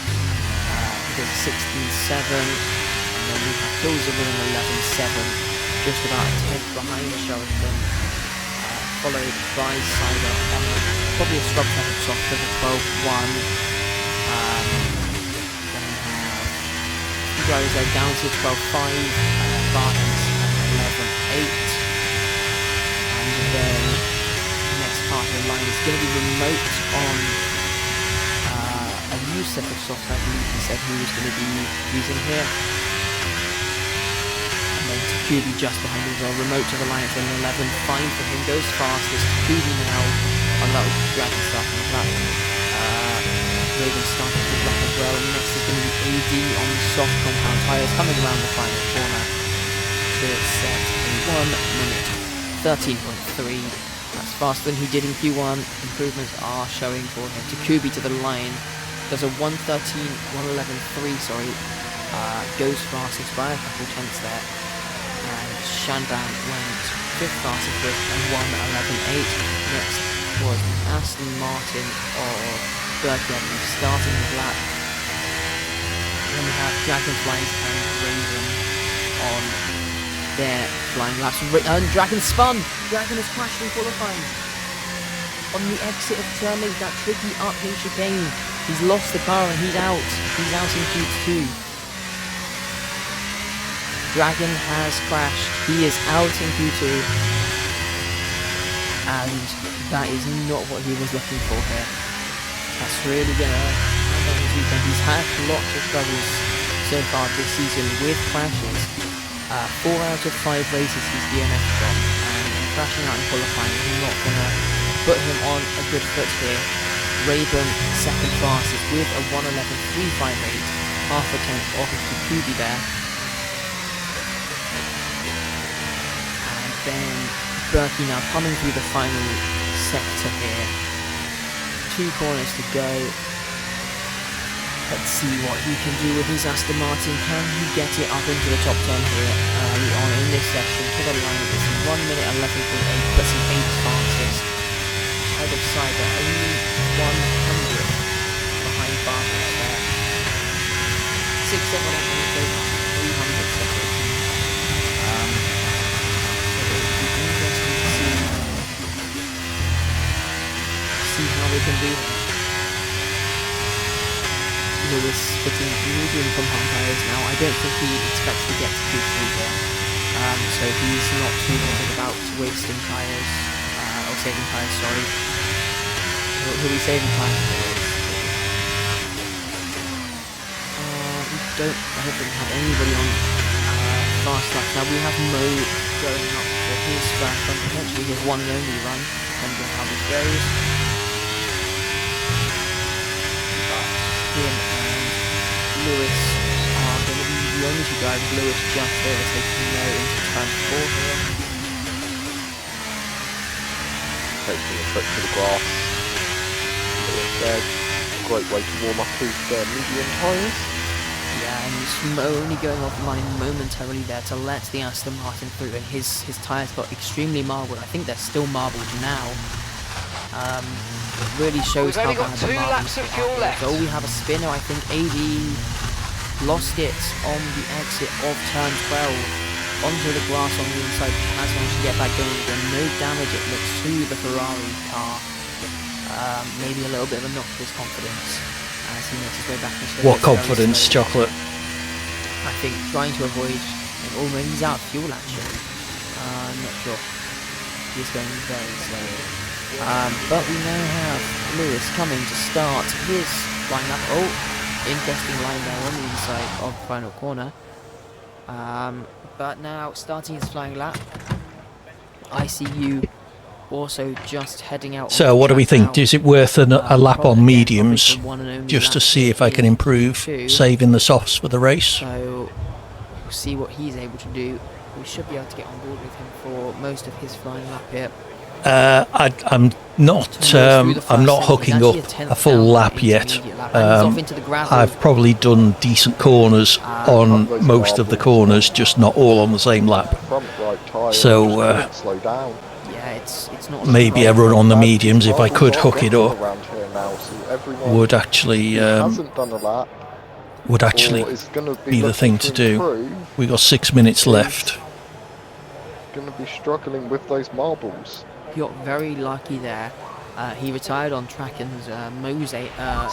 He does a 16.7, and then we have Hills with an 11.7, just about a tenth behind Sheraton, followed by Cider on probably a scrub traffic soft with a 12.1. Then we have two drivers there down to 12.5, Barton's 11.8, and then part of the line is going to be remote on a new set of software. I believe he said he was going to be using here. And then Takubi just behind him as well. Remote to the line at an 11. Fine for him. Goes fastest. Takubi now. Oh, that was Dragon starting with that. Raven starting with that as well. Next is going to be AD on the soft compound tyres coming around the final corner to set a 1 minute 13.3. That's faster than he did in Q1. Improvements are showing for him. Takubi to the line. Does a 1:11.3, sorry. Goes fastest by a couple tenths there. And Shanban went 5th fastest with a 1:11.8. Next was the Aston Martin of Berkeley starting the lap. Then we have Dragonflies and Raven on their flying laps. And Dragon spun! Dragon has crashed in qualifying. On the exit of turn 8, that tricky uphill chicane. He's lost the car and he's out. He's out in Q2. Dragon has crashed. He is out in Q2. And that is not what he was looking for here. That's really gonna hand on his weekend. He's had lots of struggles so far this season with crashes. 4 out of 5 races he's DNF from, and crashing out in qualifying is not going to put him on a good foot here. Raven second fastest with a 1:11.35 rate, half a tenth off of Takubi there. And then Berkey now coming through the final sector here. 2 corners to go. Let's see what he can do with his Aston Martin. Can he get it up into the top 10 here early on in this session? To the line, it's 1 minute 11.8, but some 8th fastest. Ahead of Cider, only 100 behind Bartos there. 6, 7, 8, 300 seconds. So it will be interesting to see how they can do. Lewis putting medium compound tyres now. I don't think he expects to get to Q3 here, so he's not too bothered about wasting tyres, or saving tyres, sorry. He'll be saving tyres for the race. I don't think we have anybody on fast laps. Now we have Mo going up for his first run, potentially his one and only run, depending on how this goes. Him and Lewis are going to be the only 2 drivers. Lewis just overtaking Mo into turn 4 here. Taking a trip to the grass. Lewis said, great way to warm up his medium tyres. Yeah, and he's only going off the line momentarily there to let the Aston Martin through, and his tyres got extremely marbled. I think they're still marbled now. It really shows how bad the marbles are. So we have a spinner. I think AD lost it on the exit of turn 12 onto the grass on the inside. Has managed to get back going again. No damage, it looks, to the Ferrari car. Maybe a little bit of a knock to his confidence as he makes his way back into the What confidence, Chocolate? I think trying to avoid, oh, maybe he's out of fuel actually. I'm not sure. He's going very slowly. But we now have Lewis coming to start his flying lap. Oh, interesting line there on the inside of the final corner. But now starting his flying lap, ICU also just heading out. So onto what do we track think? now. Is it worth a lap Probably, on yeah, mediums probably the one and only just to lap see if I can in improve Q2. saving the softs for the race? So we'll see what he's able to do. We should be able to get on board with him for most of his flying lap here. I'm not I'm not hooking up a full lap yet. I've probably done decent corners on most of the corners, just not all on the same lap. Front right tyre So, just couldn't slow down. Yeah, it's not Maybe a run on the mediums, if I could hook it up, Around here now, so everyone would actually who hasn't done a lap would or actually is gonna be the looking thing to do. improve, We got 6 minutes left. going to be struggling with those marbles. Got very lucky there. He retired on track and Mose. So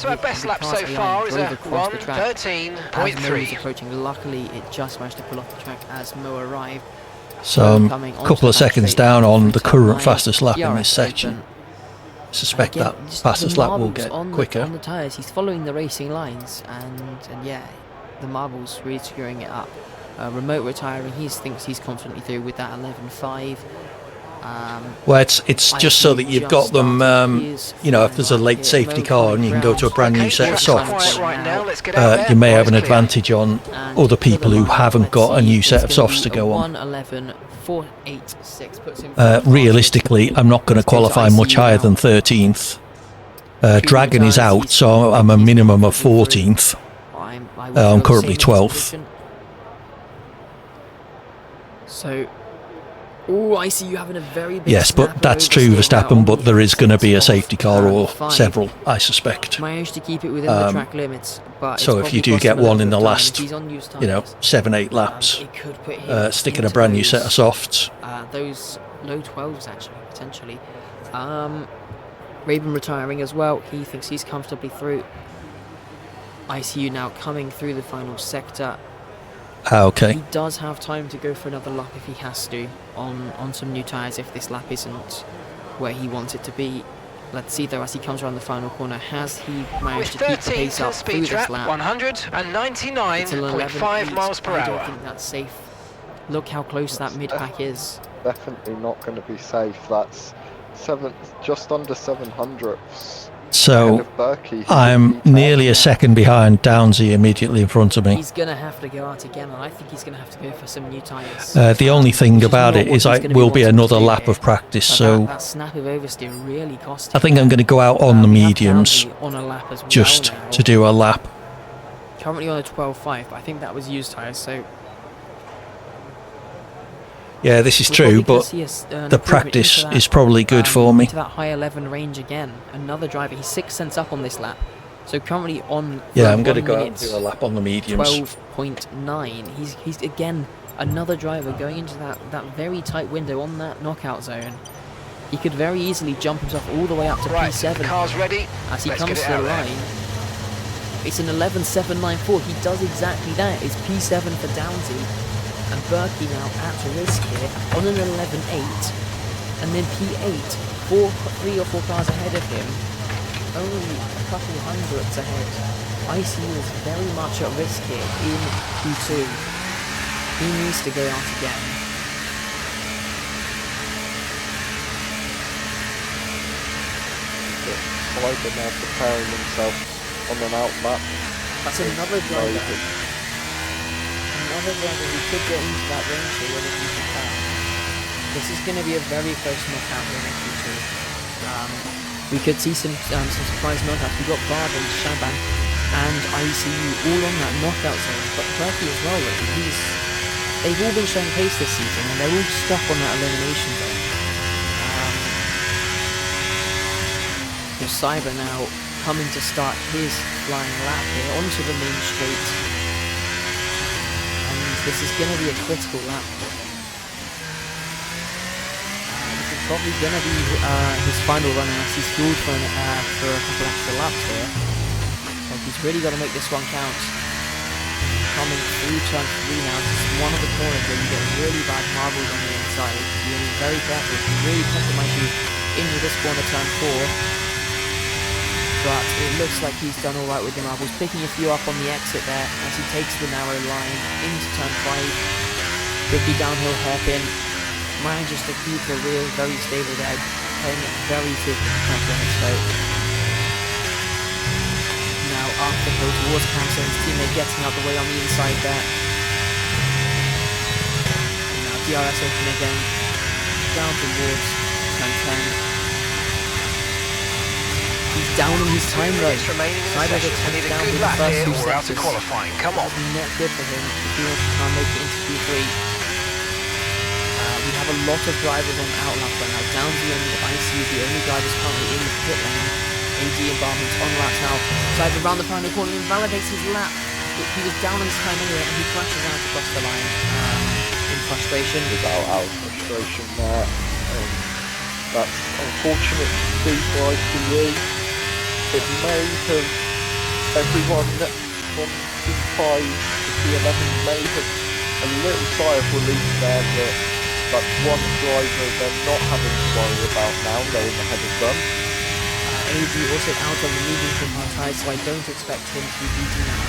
our best lap so far is a As Mo was 1:13.3. approaching, luckily it just managed to pull off the track as Mo arrived. So I'm Coming a onto couple of the seconds straight down on the through current line, fastest lap in DRS this section. open. Suspect Again, that just fastest the lap will marbles get on quicker. on the tyres. He's following the racing lines, and yeah, the marbles really screwing it up. Remote retiring, he thinks he's confidently through with that 11.5. Well, it's just so that you've got them, you know, if there's a late safety car and you can go to a brand new set of softs, Right now, let's get out there. you may have an Boys clear. advantage on other people who haven't got a new set of softs to go on. 1:11.486 puts him Realistically, I'm not going to qualify much higher than 13th. Dragon is out, so I'm a minimum of 14th. I'm currently 12th. So, oh, I see you having a very big Yes, but snap that's over true, still Verstappen, now but on there is going to be a the safety car or five. several, I suspect. Managed to keep it within the track limits, but So it's if you probably do get cost him a one little in bit the of time. last, If he's on used you know, tyres, 7-8 laps, it could put him sticking a into brand new set of those, softs. those low 12s actually, potentially. Raven retiring as well. He thinks he's comfortably through. ICU now coming through the final sector. Okay. He does have time to go for another lap if he has to on some new tyres if this lap isn't where he wants it to be. Let's see though as he comes around the final corner. Has he managed With to keep the 13 pace to up the through speed this trap, lap? 199.5 miles per I don't hour. think that's safe. Look how close that mid-pack is. Definitely not going to be safe. That's just under 700ths. So I'm nearly a second behind Downsy immediately in front of me. He's going to have to go out again, and I think he's going to have to go for some new tyres. The only thing Which about not it what is he's it gonna will be wanting to another do lap here. of practice, But so that snap of oversteer really cost him. I think I'm going to go out on the We have mediums Downsy on a lap as well just now. to do a lap. Currently on a 12.5, but I think that was used tyres, so Yeah, this is we're true, probably gonna but see an the improvement practice into that, is probably good for me. into that high 11 range again. Another driver, he's 6 cents up on this lap. So currently on Yeah, I'm going to 1 go out minute and do a lap on the mediums. 12.9. He's again another driver going into that very tight window on that knockout zone. He could very easily jump himself all the way up to Right, P7 car's ready. as he Let's comes get it to the out there. line. It's an 11.794. He does exactly that. It's P7 for Downsy. And Berkey now at risk here on an 11.8. And then P8, 3 or 4 cars ahead of him. Only a couple hundredths ahead. ICU is very much at risk here in Q2. He needs to go out again. Slider now preparing himself on an out lap. That's another driver. Another driver who could get into that range here with a decent car. This is going to be a very close knockout here in Q2. We could see some surprise knockouts. We've got Barden, Shaban, and ICU all on that knockout zone. But Berkey as well, they've all been showing pace this season, and they're all stuck on that elimination zone. So Cyber now coming to start his flying lap here onto the main straight. And this is going to be a critical lap. This is probably going to be his final run unless he's fueled for a couple extra laps here. So he's really got to make this one count. Coming through turn 3 now, this is one of the corners where you get really bad marbles on the inside. You're very careful, it can really compromise you into this corner turn 4. But it looks like he's done alright with the marbles, picking a few up on the exit there as he takes the narrow line into turn 5. Tricky downhill hairpin, manages to keep a real very stable there, playing very safe with the track limits though. Now after go towards Camso, his teammate getting out the way on the inside there. And now DRS open again, down towards turn 10. He's down on his time though. Sideways attempt down with the first 2 sectors. qualifying. Come on. That's not good for him if he wants to try and make it into Q3. We have a lot of drivers on outlap right now. Downsy and ICU, the only drivers currently in the pit lane. AD and Barman's on laps now. Cyber around the final corner and invalidates his lap. He was down on his time anyway and he crashes out across the line in frustration. Without our frustration there. That's unfortunate to see for ICU. It may have, everyone from P5 to P11 may have a little sigh of relief there that that's one driver they're not having to worry about now, they're in ahead of them. AD also out on the medium from hard tyres, so I don't expect him to be beating that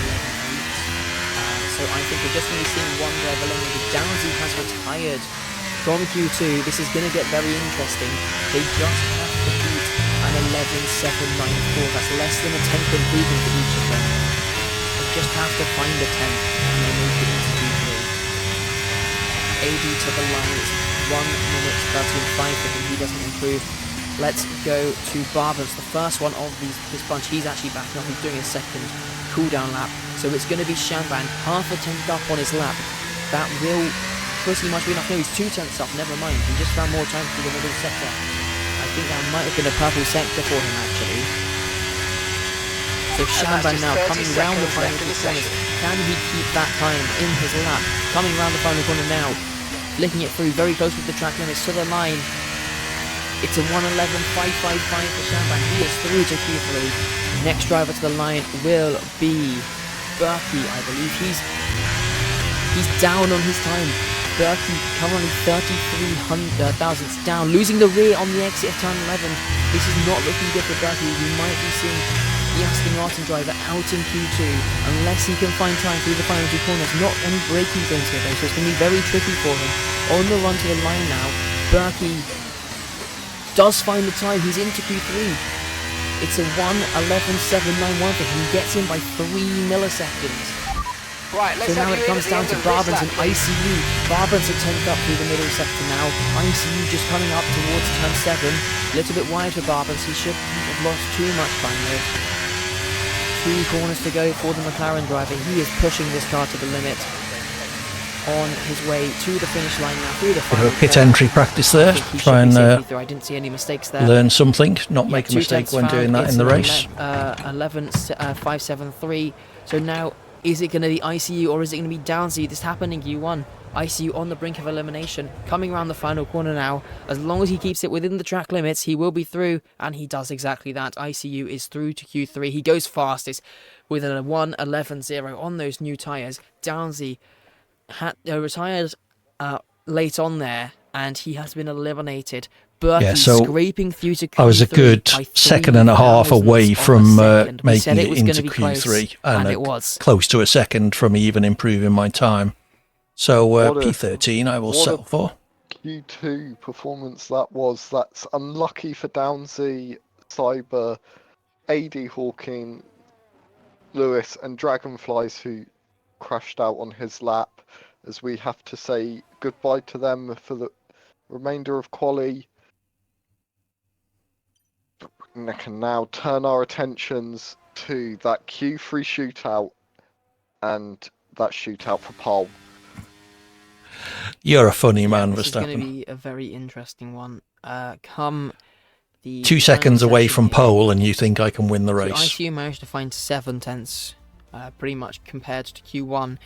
11.8. So I think we're just going to be seeing one driver eliminated. Downsy has retired from Q2. This is going to get very interesting. They just have to beat an 11.794. That's less than a 10th improvement for each of them. They just have to find a 10th and they make it into Q3. AD took a line, it's 1 minute 13.5 for him, he doesn't improve. Let's go to Barbers, the first one of this bunch. He's actually back now, he's doing a second cooldown lap. So it's going to be Shamban, half a tenth up on his lap. That will pretty much be enough. No, he's 2 tenths up, never mind. He just found more time through the middle sector. I think that might have been a purple sector for him actually. So Shamban now coming round the final two corners. Can he keep that time in his lap? Coming round the final corner now. Flicking it through, very close with the track limits to the line. It's a 1:11.555 for Shamban. He is through to Q3. Next driver to the line will be Berkey, I believe. He's down on his time. Berkey currently 33 thousandths down, losing the rear on the exit of turn 11. This is not looking good for Berkey. We might be seeing the Aston Martin driver out in Q2 unless he can find time through the final 2 corners. Not any braking zones here though, so it's going to be very tricky for him. On the run to the line now, Berkey does find the time. He's into Q3. It's a 1:11.791 for him. He gets in by 3 milliseconds. Right, So now it comes down to Barbans and ICU. Barbans are 10th up through the middle sector now. ICU just coming up towards turn 7. A little bit wide for Barbans. He shouldn't have lost too much time though. 2 corners to go for the McLaren driver. He is pushing this car to the limit. On his way to the finish line now through the Bit final of a pit corner. entry practice there. I think he should Try be and safely through. I didn't see any mistakes there. learn something, not Yeah, make a 2 mistake tenths when found. doing that It's in the an race. 11.573. So now, is it going to be ICU or is it going to be Downsy? This happened in Q1. ICU on the brink of elimination, coming around the final corner now. As long as he keeps it within the track limits, he will be through, and he does exactly that. ICU is through to Q3. He goes fastest with a 1:11.0 on those new tyres. Downsy retired late on there, and he has been eliminated. Berkey Yeah, so scraping through to Q3 I was a good by 2.5 away thousandths from of a second. We said making it was gonna into be close, Q3 and and it was. close to a second from even improving my time. So What a- P13 I will what a- settle for. Q2 performance that was. That's unlucky for Downsy, Cyber, AD Hawking, Lewis and Dragonflies who crashed out on his lap, as we have to say goodbye to them for the remainder of quali. We can now turn our attentions to that Q3 shootout and that shootout for pole. You're a funny man, This is going to Verstappen. be a very interesting one. Come the 2 final seconds away session from here. pole and you think I can win the So race. ICU managed to find 7 tenths, pretty much compared to Q1.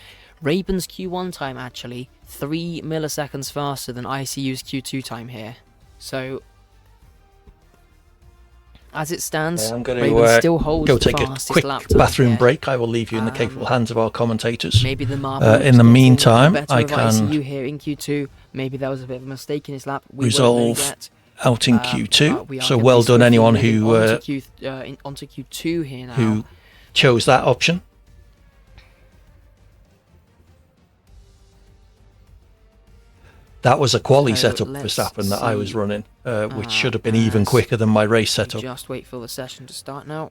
Raven's Q1 time actually 3 milliseconds faster than ICU's Q2 time here. So as it stands, I'm going Raven to still holds go the take a fastest quick lap time bathroom here. break. I will leave you in the capable hands of our commentators. Maybe the marble In the meantime, better I of can ICU here in Q2. Maybe there was a bit of a mistake in his lap. We won't resolve know yet. out in We Q2. are So gonna well be done swiftly anyone moving who onto Q2 here now. who chose that option. That was a quali So setup for let's Verstappen that I was see. running, which should have been even quicker than my race setup. Just wait for the session to start now.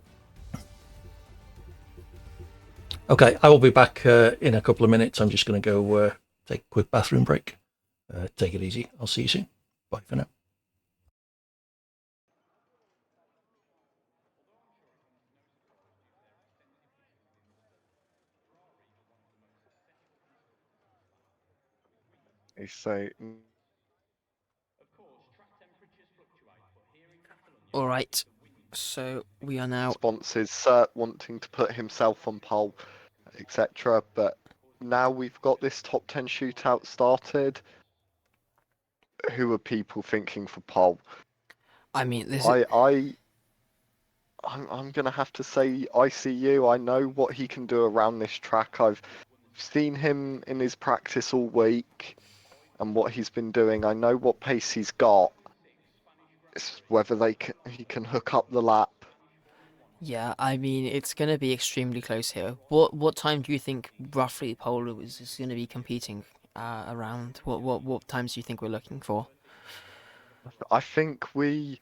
Okay, I will be back in a couple of minutes. I'm just going to go take a quick bathroom break. Take it easy. I'll see you soon. Bye for now. So All right. So we are now. responses, wanting to put himself on pole, etc. But now we've got this top 10 shootout started. Who are people thinking for pole? I mean, this. I'm gonna have to say ICU. I know what he can do around this track. I've seen him in his practice all week and what he's been doing. I know what pace he's got. It's whether he can hook up the lap. Yeah, I mean, it's going to be extremely close here. What time do you think roughly Polo is going to be competing around? What times do you think we're looking for? I think we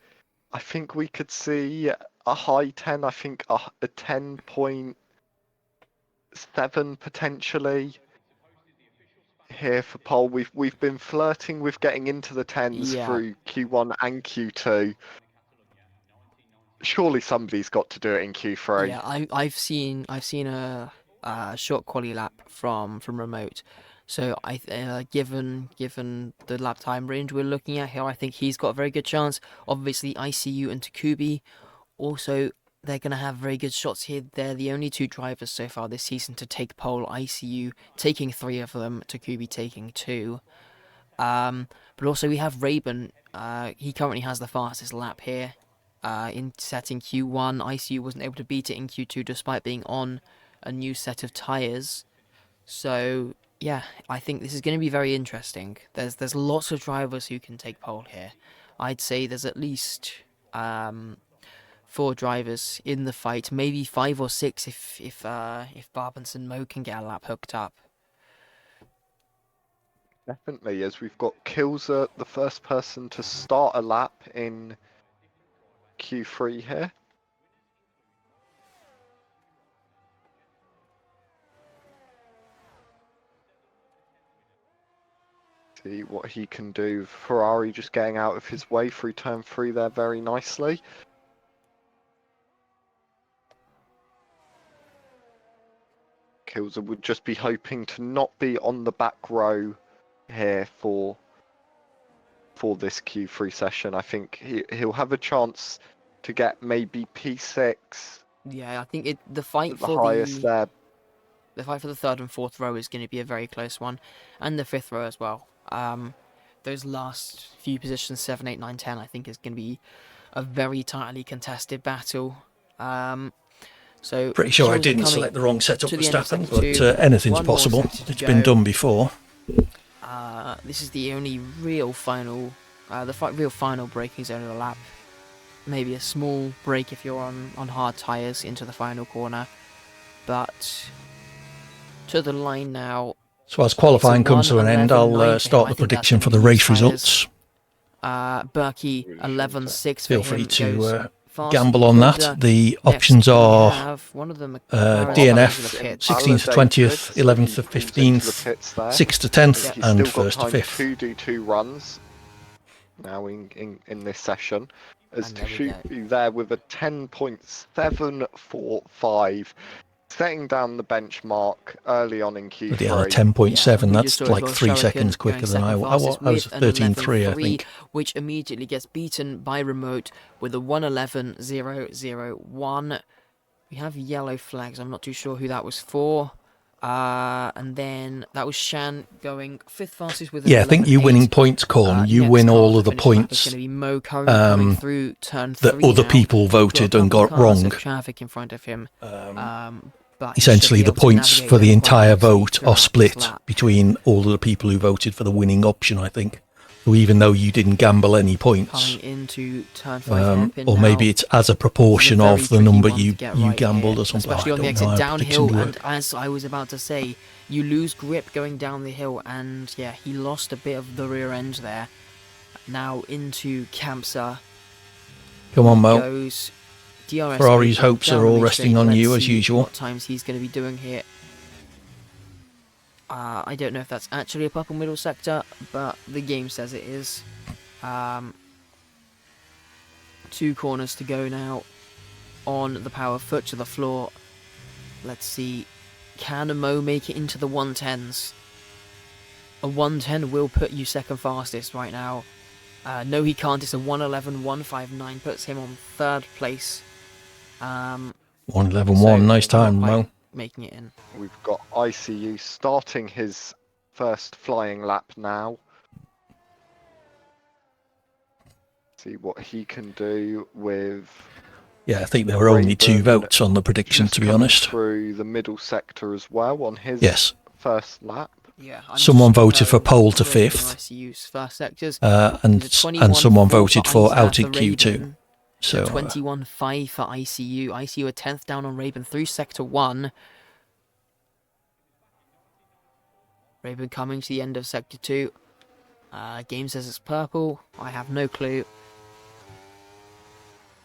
could see a high 10. I think a 10.7 potentially here for pole. We've been flirting with getting into the 10s Yeah. through Q1 and Q2. Surely somebody's got to do it in Q3. Yeah, I've seen a short quali lap from remote. So given the lap time range we're looking at here, I think he's got a very good chance. Obviously, ICU and Takubi also, they're going to have very good shots here. They're the only two drivers so far this season to take pole. ICU taking 3 of them, Takubi taking 2. But also we have Raben. He currently has the fastest lap here. In setting Q1, ICU wasn't able to beat it in Q2 despite being on a new set of tyres. So yeah, I think this is going to be very interesting. There's lots of drivers who can take pole here. I'd say there's at least 4 drivers in the fight, maybe 5 or 6 if Barbens and Mo can get a lap hooked up. Definitely, as we've got Kilser, the first person to start a lap in Q3 here. See what he can do. Ferrari just getting out of his way through turn 3 there very nicely. Kilser would just be hoping to not be on the back row here for this Q3 session. I think he'll have a chance to get maybe P6. Yeah, I think the fight the for highest there. The fight for the 3rd and 4th row is going to be a very close one, and the 5th row as well. Those last few positions, 7, 8, 9, 10, I think is going to be a very tightly contested battle. So Pretty sure I Kilser didn't coming select the wrong setup to for the end of Stappen, sector but 2. anything's One more possible. sector to It's been go. done before. This is the only real final, real final braking zone of the lap. Maybe a small break if you're on hard tyres into the final corner, but to the line now. So as qualifying It's a comes to an end, 1:11.9 I'll for him. start I the think that's prediction gonna for be the race loose tyres. results. Berkey Really 11.6 Feel for free him. to Goes fast gamble and on closer. that. The Next, options we are have one of them coming into DNF, the pits. 16th to 20th, 11th to 15th, 6th to 10th, He's and still got 1st to time 5th. to do 2 runs now in this session. As And to there we shoot go. you there with a 10.745, setting down the benchmark early on in Q3. Bloody hell, 10.7, we that's just saw like as well 3 Shuriken seconds going quicker than I second was. fastest I was with an 13.3, I 11.3, think. which immediately gets beaten by remote with a 1:11.001. We have yellow flags. I'm not too sure who that was for. And then that was Shan going 5th fastest with an Yeah, I think you 11.8. winning points, Corn. You Next win car all to of the finish lap is points going to be Mo Curran coming through turn 3 that other now. people Got a voted and couple got cars of wrong. traffic in front of him. But he Essentially, should be the able to points navigate for the them quite entire nicely vote throughout are this split lap. between all of the people who voted for the winning option, I think. So even though you didn't gamble any points, Coming into turn 5 hairpin or now. maybe it's as a proportion This is a of very the tricky number one to you get you right gambled here, or something. especially I on the don't exit know how downhill. predictions And work. as I was about to say, you lose grip going down the hill, and yeah, he lost a bit of the rear end there. Now into Kamsa Come on, Mo. goes DRS. Ferrari's open, hopes are down all the resting straight. on Let's you as see usual. what times he's going to be doing here. I don't know if that's actually a purple middle sector, but the game says it is. 2 corners to go now on the power, foot to the floor. Let's see, can Mo make it into the 110s? A 110 will put you second fastest right now. No, he can't. It's a 111.159, puts him on 3rd place. 1:11.1, nice time, not Mo. quite making it in. We've got ICU starting his first flying lap now. See what he can do with. Yeah, I think there were only 2 Rayburn votes on the prediction, just to be coming honest. through the middle sector as well on his Yes. first lap. Yeah, Someone voted for pole to 5th, ICU's first sectors. and someone voted for out in Q2. So 21.5 for ICU. ICU a 10th down on Rayburn through sector 1. Rayburn coming to the end of sector 2. Game says it's purple. I have no clue.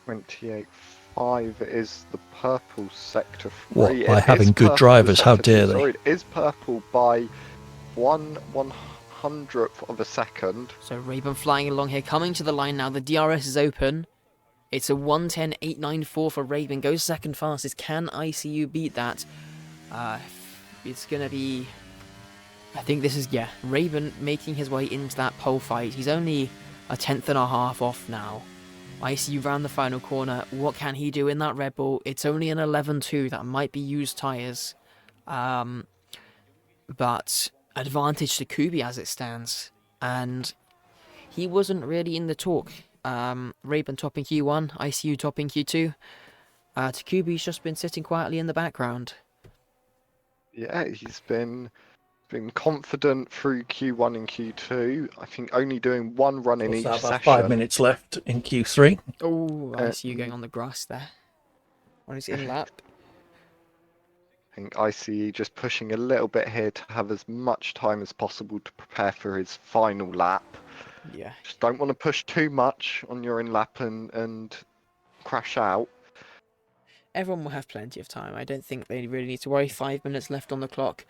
28.5 is the purple sector. what, by having good drivers? How dare they? Sorry, it is purple by 1/100th of a second. So Rayburn flying along here, coming to the line now. The DRS is open. It's a 110.894 for Rayburn. Goes second fastest. Can ICU beat that? It's going to be... I think this is, yeah, Rayburn making his way into that pole fight. He's only a 10th and a half off now. ICU round the final corner. What can he do in that Red Bull? It's only an 11.2. That might be used tyres. But advantage to Kubi as it stands. And he wasn't really in the talk. Rayburn topping Q1, ICU topping Q2. Takubi's just been sitting quietly in the background. Yeah, he's been confident through Q1 and Q2. I think only doing 1 run in each session. 5 minutes left in Q3. Oh, ICU going on the grass there. On his in lap. I think ICE just pushing a little bit here to have as much time as possible to prepare for his final lap. Yeah. Just don't want to push too much on your in lap and crash out. Everyone will have plenty of time. I don't think they really need to worry. 5 minutes left on the clock.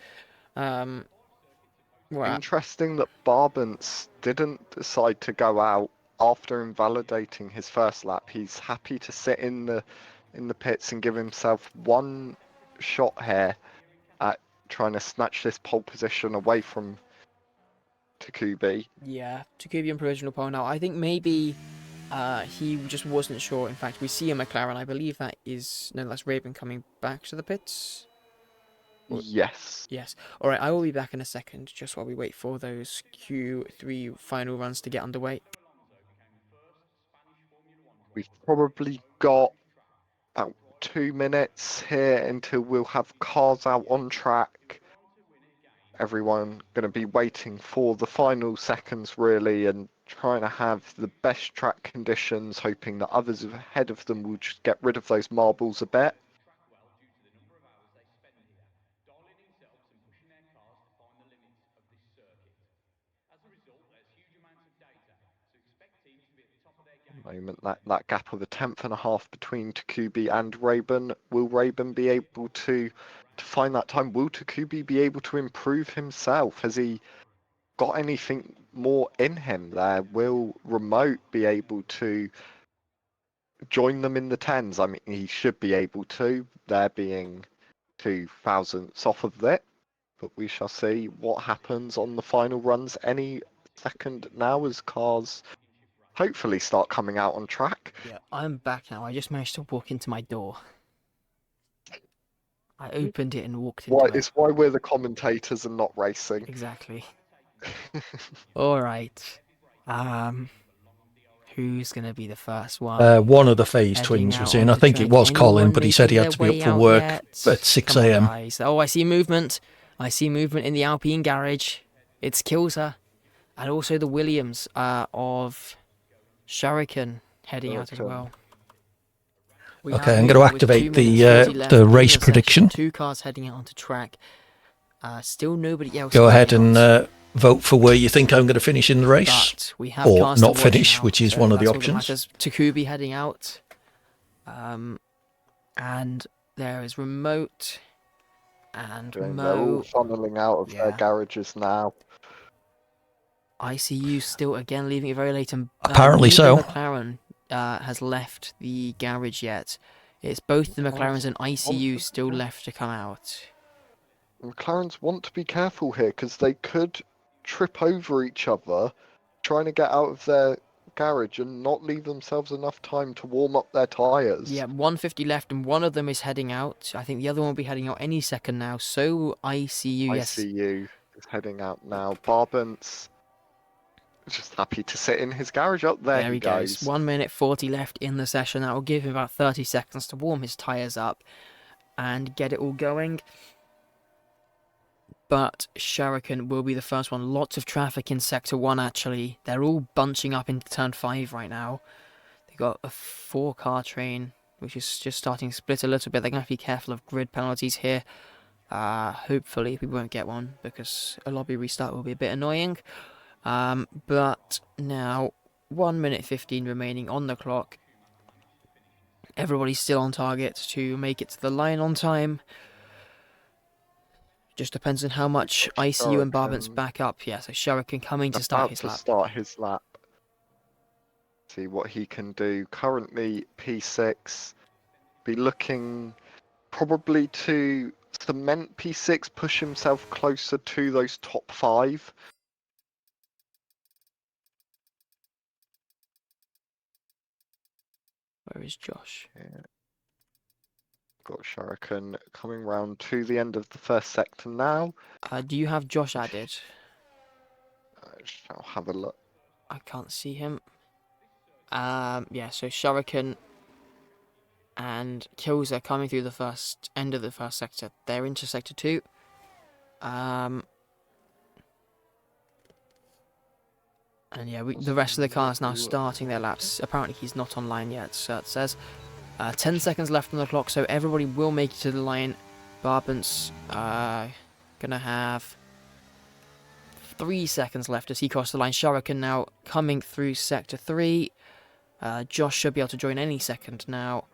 Interesting that Barbance didn't decide to go out after invalidating his first lap. He's happy to sit in the pits and give himself 1 shot here at trying to snatch this pole position away from Takubi. Yeah, Takubi in provisional pole now. I think maybe he just wasn't sure. In fact, we see a McLaren. I believe that is... No, that's Rayburn coming back to the pits. Yes. Yes. All right, I will be back in a second, just while we wait for those Q3 final runs to get underway. We've probably got about 2 minutes here until we'll have cars out on track. Everyone going to be waiting for the final seconds, really, and trying to have the best track conditions, hoping that others ahead of them will just get rid of those marbles a bit. Moment that gap of a 10th and a half between Takubi and Rayburn. Will Rayburn be able to find that time? Will Takubi be able to improve himself? Has he got anything more in him there? Will Remote be able to join them in the 10s? I mean, he should be able to. They're being 2 thousandths off of it, but we shall see what happens on the final runs any second now as cars hopefully start coming out on track. Yeah, I'm back now. I just managed to walk into my door. I opened it and walked into it. It's why we're the commentators and not racing. Exactly. All right. Who's going to be the first one? One of the Phase twins was in. I think it was Colin, but he said he had to be up for work at 6 a.m. Oh, I see movement. I see movement in the Alpine garage. It's Kilser. And also the Williams of Shuriken heading out as Shuriken. well. Okay, I'm going to activate the race prediction. 2 cars heading out onto track. Still nobody else. Go ahead coming and out, vote for where you think I'm going to finish in the race, but we have or cars to not watch finish, now, which is so one of the that's all that options. matters. Takubi heading out. And there is Remote and They're all Mo. funneling out of their Yeah. garages now. ICU still again leaving it very late, and Apparently neither so. McLaren has left the garage yet. It's both the McLarens and ICU still left to come out. McLarens want to be careful here because they could trip over each other trying to get out of their garage and not leave themselves enough time to warm up their tyres. Yeah, 150 left, and one of them is heading out. I think the other one will be heading out any second now. So ICU, yes. ICU is heading out now. Barbance just happy to sit in his garage. Up there he goes. 1 minute 40 left in the session. That will give him about 30 seconds to warm his tyres up and get it all going. But Shuriken will be the first one. Lots of traffic in Sector 1, actually. They're all bunching up into Turn 5 right now. They've got a 4-car train, which is just starting to split a little bit. They're going to have to be careful of grid penalties here. Hopefully we won't get one, because a lobby restart will be a bit annoying. But now, 1 minute 15 remaining on the clock. Everybody's still on target to make it to the line on time. Just depends on how much ICU and Barbance back up. Yeah, so Shuriken coming to start his lap. See what he can do. Currently P6. Be looking probably to cement P6, push himself closer to those top 5. Where is Josh? Yeah. Got Shuriken coming round to the end of the first sector now. Do you have Josh added? I'll have a look. I can't see him. Yeah, so Shuriken and Kills are coming through the end of the first sector. They're into sector 2. And yeah, the rest of the cars now starting their laps. Apparently he's not online yet, so it says. 10 seconds left on the clock, so everybody will make it to the line. Barbance gonna have 3 seconds left as he crosses the line. Shuriken now coming through sector 3. Josh should be able to join any second now.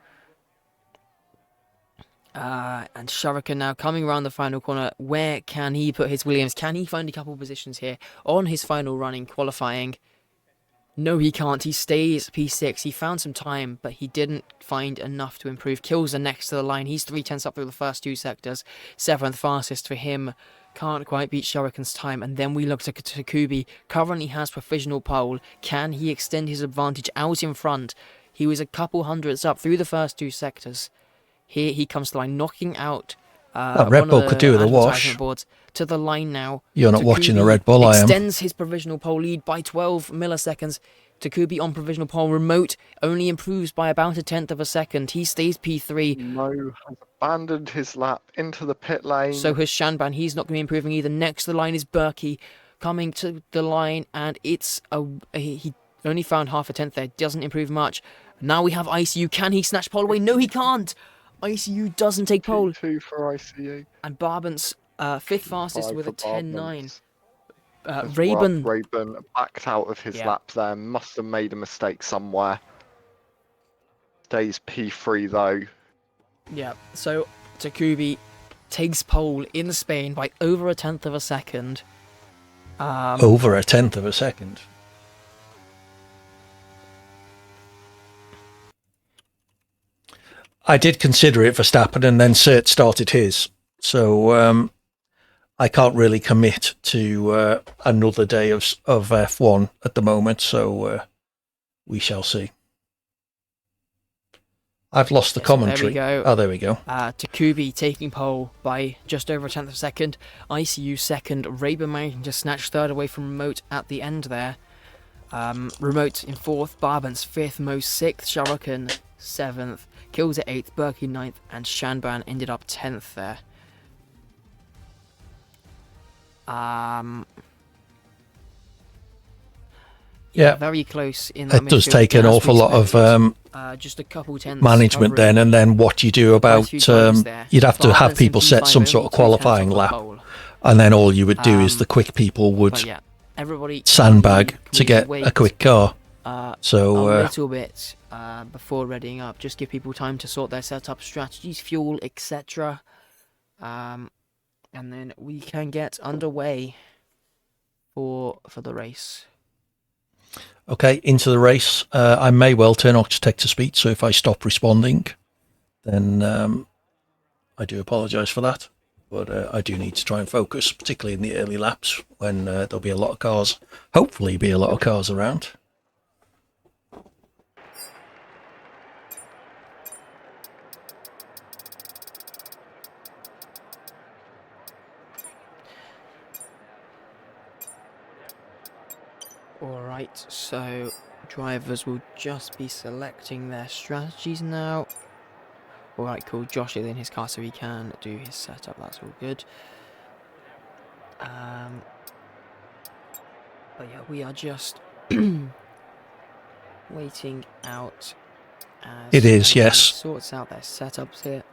And Shuriken now coming around the final corner. Where can he put his Williams? Can he find a couple positions here on his final run in qualifying? No, he can't. He stays P6. He found some time, but he didn't find enough to improve. Kills are next to the line. He's 3/10 up through the first 2 sectors. 7th fastest for him. Can't quite beat Shuriken's time. And then we look to Takubi. Currently has provisional pole. Can he extend his advantage out in front? He was a couple hundredths up through the first 2 sectors. Here he comes to the line, knocking out Red Bull could do with a wash. boards to the line now. You're not watching the Red Bull, I am. Extends his provisional pole lead by 12 milliseconds. Takubi on provisional pole. Remote only improves by about 1/10 of a second. He stays P3. Mo has abandoned his lap into the pit lane. So has Shanban. He's not going to be improving either. Next to the line is Berkey coming to the line, and it's he only found half a tenth there. Doesn't improve much. Now we have ICU. Can he snatch pole away? No, he can't. ICU doesn't take pole. 2 for ICU. And Barbance, 5th fastest with a 10.9. Raven backed out of his lap there. Must have made a mistake somewhere. Stays P3 though. Yeah, so Takubi takes pole in Spain by over 1/10 of a second. Over 1/10 of a second. I did consider it Verstappen, and then Cert started his. So I can't really commit to another day of F1 at the moment. So we shall see. I've lost the commentary. There we go. Oh, there we go. Takubi taking pole by just over 1/10 of a second. ICU second. Raven managing to snatch 3rd away from Remote at the end there. Remote in 4th. Barbance 5th. Mo 6th. Shuriken 7th. Kills at 8th. Berkey 9th. And Shanban ended up 10th there. Yeah. very close in that It does midfield take an as we awful lot of expected. Just a couple tenths management covering then, and then what you do quite a about few times there. you'd have to Barnes have and people set P5 some only sort of 2 tenths qualifying off the lap, pole. and then all you would do is the quick people would But yeah, everybody sandbag can to we get wait a quick car. a So little bit before readying up. Just give people time to sort their setup strategies, fuel, etc. And then we can get underway for the race. okay, into the race. I may well turn Octotech to speed, so if I stop responding, then I do apologise for that. But I do need to try and focus, particularly in the early laps when there'll be a lot of cars, hopefully be a lot of cars around. Alright, so drivers will just be selecting their strategies now. Alright, cool. Josh is in his car so he can do his setup, that's all good. But yeah, we are just waiting out as It is, everybody yes. sorts out their setups here.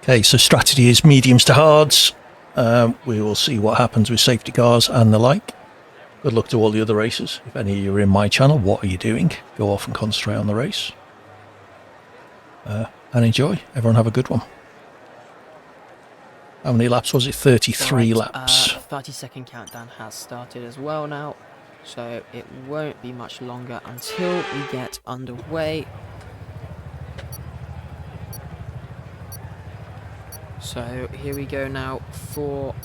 Okay, so strategy is mediums to hards. We will see what happens with safety cars and the like. Good luck to all the other racers. If any of you are in my channel, what are you doing? Go off and concentrate on the race. And enjoy. Everyone have a good one. How many laps was it? 33 Right, laps. 30-second countdown has started as well now. So it won't be much longer until we get underway. So here we go now for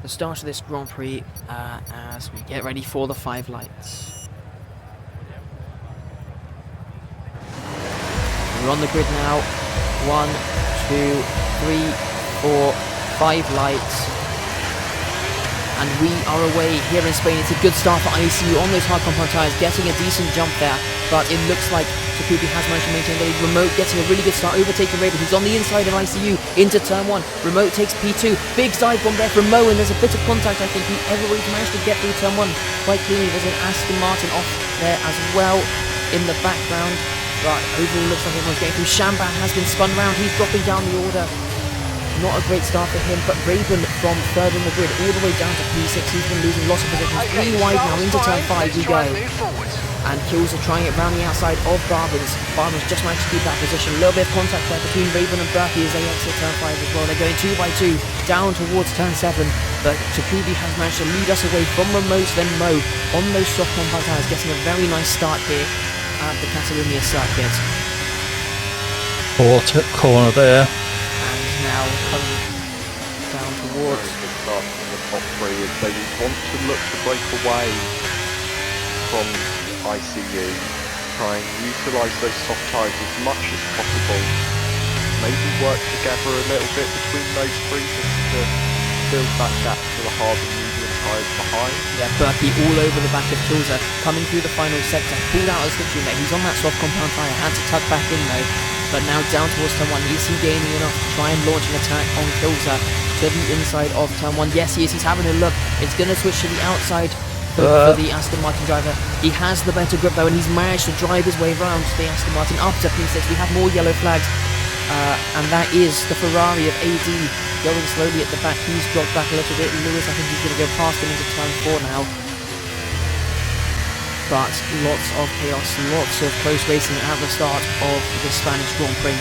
the start of this Grand Prix as we get ready for the 5 lights. We're on the grid now. 1, 2, 3, 4, 5 lights. And we are away here in Spain. It's a good start for ICU on those hard compound tyres, getting a decent jump there. But it looks like Takubi has managed to maintain the lead. Remote getting a really good start, overtaking Raven, who's on the inside of ICU into turn 1. Remote takes P2. Big dive bomb there from Mo, and there's a bit of contact, I think. Everybody's managed to get through turn 1 quite cleanly. There's an Aston Martin off there as well in the background. But overall looks like everyone's getting through. Shamban has been spun round. He's dropping down the order. Not a great start for him, but Raven from 3rd on the grid all the way down to P6. He's been losing lots of positions. 3 wide now into turn 5 we go. And Kills are trying it round the outside of Barbans. Barbans just managed to keep that position. A little bit of contact there between Raven and Berkey as they exit turn 5 as well. They're going 2 by 2 down towards turn 7. But Takubi has managed to lead us away from Remote, then Mo on those soft compound tyres, getting a very nice start here at the Catalonia circuit. Corner there. And now coming down towards Good start from the top 3 as they want to look to break away from ICU, try and utilise those soft tyres as much as possible, maybe work together a little bit between those 3 just to build that gap to the hard and medium tyres behind. Yeah, Berkey all over the back of Kilza, coming through the final sector, pulled out of slipstream there. He's on that soft compound tyre, had to tuck back in though, but now down towards turn 1. Is he gaining enough to try and launch an attack on Kilza to the inside of turn 1? Yes, he is. He's having a look. It's going to switch to the outside for the Aston Martin driver. He has the better grip though, and he's managed to drive his way around the Aston Martin up to P6. We have more yellow flags, and that is the Ferrari of AD going slowly at the back. He's dropped back a little bit. Lewis, I think he's going to go past him into turn 4 now. But lots of chaos, lots of close racing at the start of the Spanish Grand Prix.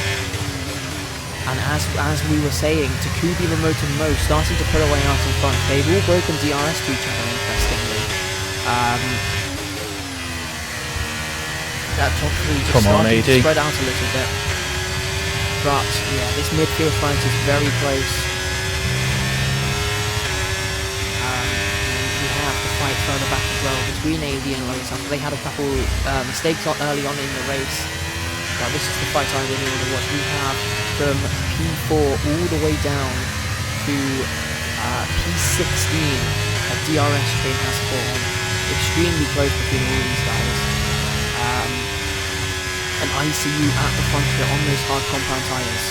And as we were saying, Takubi, Remote and Mo starting to pull away out in front. They've all broken DRS to each other, interestingly. That top 3 just starting to spread out a little bit. But yeah, this midfield fight is very close. We have the fight further back as well between AD and Lewis. They had a couple mistakes early on in the race. But this is the fight I really want to watch. We have from P4 all the way down to P16 a DRS train has formed. Extremely close between all these guys. and ICU at the front here on those hard compound tyres.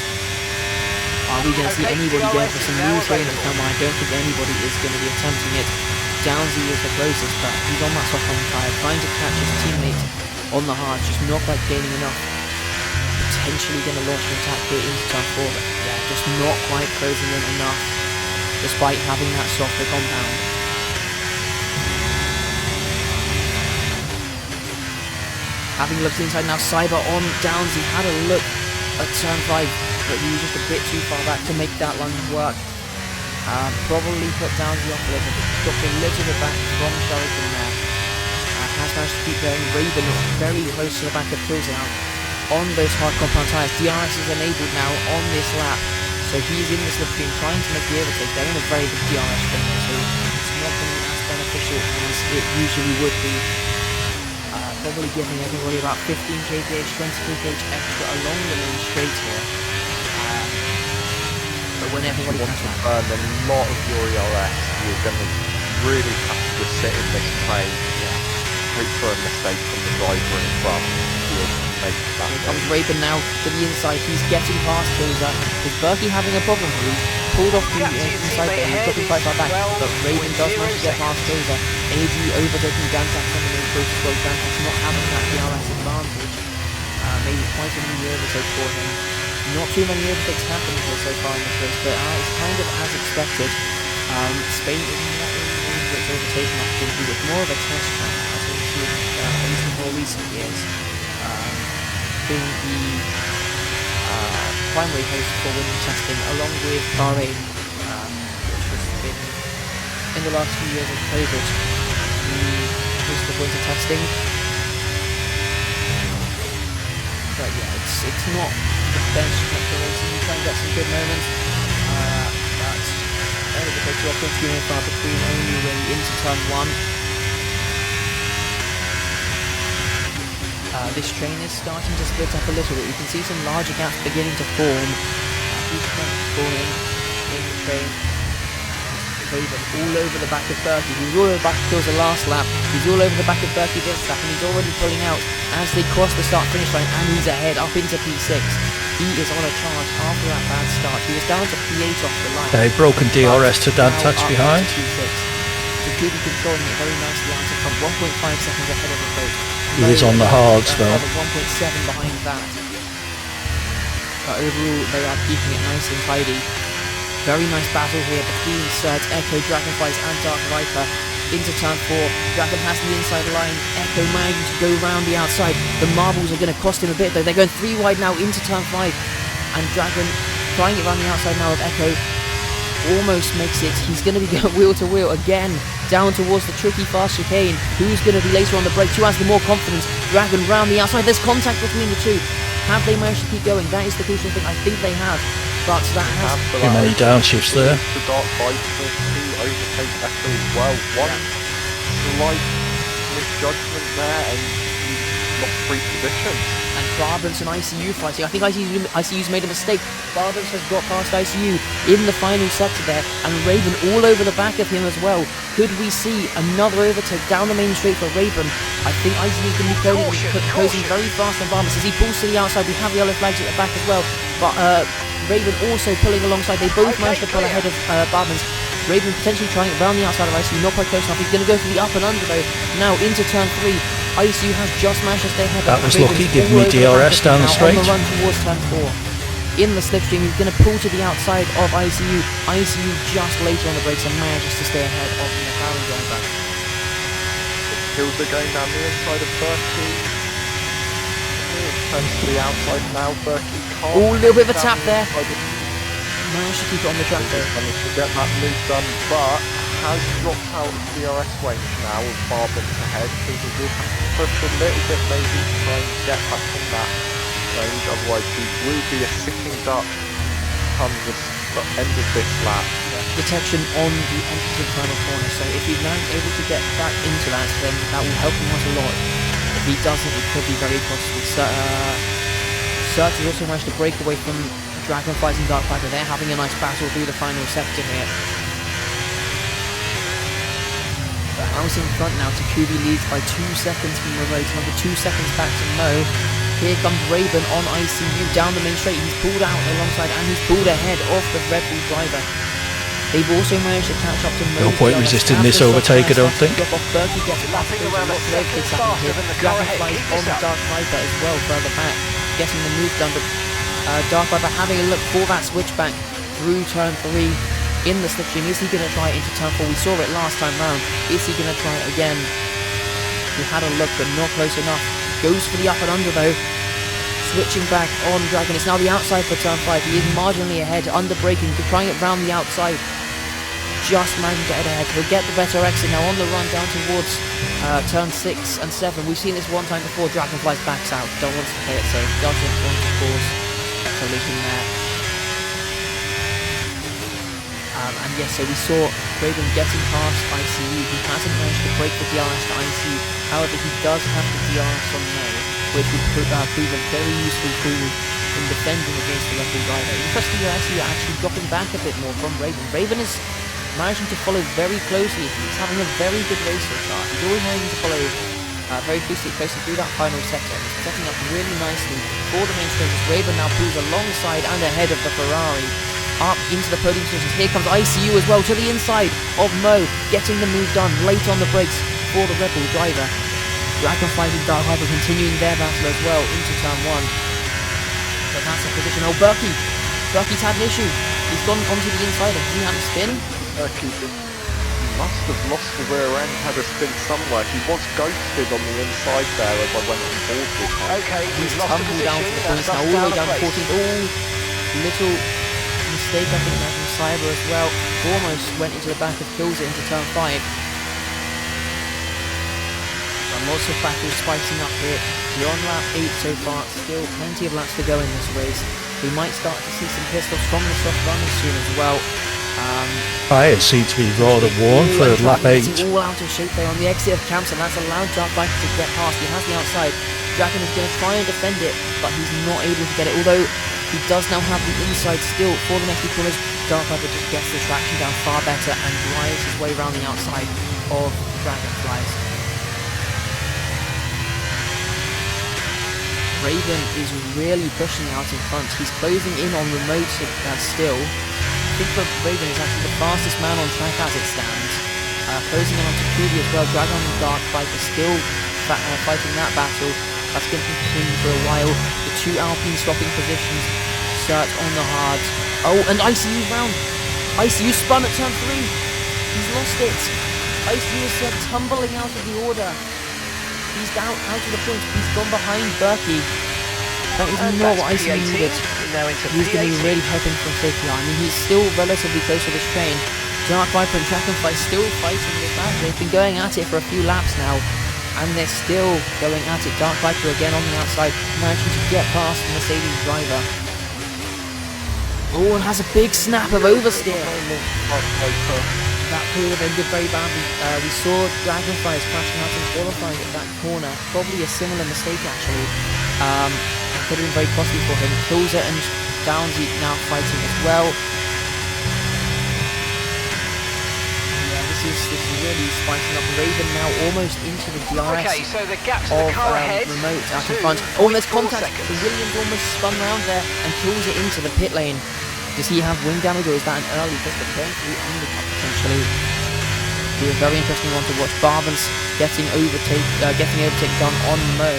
Are we going to see anybody going for some moves here in the come on? I don't think anybody is going to be attempting it. Downsy is the closest, but he's on that soft compound tyre, trying to catch his teammate on the hard, just not quite gaining enough. Potentially going to launch an attack here into turn 4, but yeah, just not quite closing in enough, despite having that softer compound. Having looked inside now, Cyber on Downsy had a look at turn 5, but he was just a bit too far back to make that line work. Probably put Downsy off a little bit, dropped a little bit back from Shuriken there. Has managed to keep going. Raven very close to the back of Pills now on those hard compound tyres. DRS is enabled now on this lap, so he's in the slipstream trying to make the overtake. They're in a very good DRS thing, so it's not going to be as beneficial as it usually would be. Probably giving everybody about 15 kph, 20 kph extra along the main straight here. But when everybody comes back, burn a lot of your ERS, you're going to really have to just sit in this train. Hope for a mistake from the driver in front. Make that. Here comes Raven now to the inside. He's getting past Kilza. Is Berkey having a problem? He's pulled off the inside there. He's dropping quite far back. But Raven does manage to get past Kilza. AG overtaking Dantax on the main approach as well. Dantax not having that DRS advantage. Maybe quite a mini overtake for him. Not too many overtakes happening here so far in this race, but it's kind of as expected. Spain is not really for its overtaking opportunity. It's more of a test track, as we've seen at least in more recent years. Being the primary host for winter testing, along with Bahrain, which has been, in the last few years of COVID, the host of winter testing. But yeah, it's not the best structure racing. You try and get some good moments, but overtake to options giving far between only really into turn 1. This train is starting to split up a little bit. You can see some larger gaps beginning to form. Huge gaps forming in the train. Raven all over the back of Berkey. He was all over the back of the last lap. He's all over the back of Berkey this lap, and he's already pulling out as they cross the start-finish line, and he's ahead up into P6. He is on a charge after that bad start. He was down to P8 off the line. Okay, broken DRS to Dantax behind. So Kubi controlling it very nicely out of front, 1.5 seconds ahead of the boat. He is on the hards though. 1.7 behind that. But overall, they are keeping it nice and tidy. Very nice battle here between Surge, Echo, Dragonflies and Dark Viper. Into turn 4, Dragon has the inside line, Echo managing to go round the outside. The marbles are going to cost him a bit though. They're going 3 wide now into turn 5. And Dragon trying it around the outside now with Echo. Almost makes it. He's going to be going wheel to wheel again, down towards the tricky fast chicane. Who's going to be later on the brakes? Who has the more confidence? Dragon round the outside. There's contact between the two. Have they managed to keep going? That is the crucial thing. I think they have. But that has too many downshifts there. The Dark Viper to overtake Echo as well. One slight misjudgment there, and you lost 3 positions. And Barbans and ICU fighting. I think ICU's made a mistake. Barbans has got past ICU in the final sector there, and Raven all over the back of him as well. Could we see another overtake down the main straight for Raven? I think ICU's going to be closing very fast on Barbans. As he pulls to the outside, we have the yellow flags at the back as well. But Raven also pulling alongside. They both managed to pull ahead of Barbans. Raven potentially trying it round the outside of ICU, not quite close enough. He's going to go for the up and under though. Now into turn 3. ICU has just managed to stay ahead. That was lucky, giving me DRS down the straight. On the run towards turn 4. In the slipstream, he's going to pull to the outside of ICU. ICU just later on the brakes and manages to stay ahead of the McLaren driver. Kills are going down the inside of Berkey. Turns to the outside now. Berkey can't. Oh, a little bit of a tap there. Managed to keep it on the track though. Managed to get that move done, but has dropped out of DRS range now with Barbans ahead, so he will have to push a little bit maybe to try and get back on that range, otherwise he will be a sitting duck come the end of this lap. Detection on the entrance of the final corner, so if he's now able to get back into that, then that will help him out a lot. If he doesn't, it could be very costly. Search has also managed to break away from Dragonflies and Dark Viper. They're having a nice battle through the final sector here. But House in front now. Takubi leads by 2 seconds from Remote, another 2 seconds back to Mo. Here comes Raven on ICU down the main straight. He's pulled out alongside and he's pulled ahead of the Red Bull driver. They've also managed to catch up to No point resisting this overtake, I don't think. Berkey gets it back. There's a lot of road clicks happening here. Dragonfly's on the Dark Viper as well, further back, getting the move done. But Dark Viper having a look for that switchback through turn 3 in the slipstream. Is he going to try it into turn 4? We saw it last time round. Is he going to try it again? He had a look, but not close enough. Goes for the up and under though. Switching back on Dragon. It's now the outside for turn 5. He is marginally ahead, under braking, trying it round the outside. Just managing to get ahead. He'll get the better exit now on the run down towards turn 6 and 7. We've seen this one time before. Dragonfly's backs out. Don't want to play it safe. Doesn't want to cause a collision there. And yes, so we saw Raven getting past ICU. He hasn't managed to break the DRS to ICU. However, he does have the DRS on May, which would prove a very useful tool in defending against the Red Bull driver. Interesting that ICU are actually dropping back a bit more from Raven. Raven is managing to follow very closely. He's having a very good race so far. He's always managing to follow very closely through that final sector. He's setting up really nicely for the main straight. Raven now pulls alongside and ahead of the Ferrari. Up into the podium positions. Here comes ICU as well to the inside of Mo, getting the move done late on the brakes for the Red Bull driver. Dragonflies and Dark Viper continuing their battle as well into turn 1. But that's a position. Oh, Berkey's had an issue. He's gone onto the inside. Has he had a spin? Berkey must have lost the rear end, had a spin somewhere. He was ghosted on the inside there as I went on board with him. Okay, He's lost the tumbled down to the position. points now, all the way down to 14th. Oh, little mistake I think now from Cyber as well. Almost went into the back of Kills it into turn 5. And lots of battles spicing up here. We're on lap 8 so far. Still plenty of laps to go in this race. We might start to see some pistols from the soft runners soon as well. Tyres seem to be rather worn for lap 8. All out of shape there on the exit of Camps, and that's allowed Dark Viper to get past. He has the outside. Dragon is going to try and defend it, but he's not able to get it. Although he does now have the inside still for the next few corners. Dark Viper just gets the traction down far better and drives his way around the outside of Dragonflies. Raven is really pushing out in front. He's closing in on remote still. I think that Raven is actually the fastest man on track as it stands. Closing in on Takudi as well. Dragon and Dark Viper still fighting that battle. That's going to continue for a while. The two Alpine swapping positions. Search on the hards. Oh, and ICU's round. ICU spun at turn 3. He's lost it. ICU is tumbling out of the order. He's down out of the points. He's gone behind Berkey. That is not what ICU needed. He's going to be really hoping for a safety line. I mean, he's still relatively close to this train. Dark Viper and Dragonfly still fighting this battle. They've been going at it for a few laps now. And they're still going at it. Dark Viper again on the outside, managing to get past the Mercedes driver. Oh, and has a big snap of oversteer. That could have ended very badly. We saw Dragonflies crashing out in qualifying at that corner. Probably a similar mistake actually. Could have been very costly for him. Kills it and Downsy now fighting as well. This is really spicing up. Raven now almost into the DRS. Okay, so the gap to the car ahead. Remote out in front. Oh, and there's contact. The Williams almost spun round there and kills it into the pit lane. Does he have wing damage or is that an early pit stop going through undercut potentially? Be a very interesting one to watch. Barban's getting overtake done on Mo.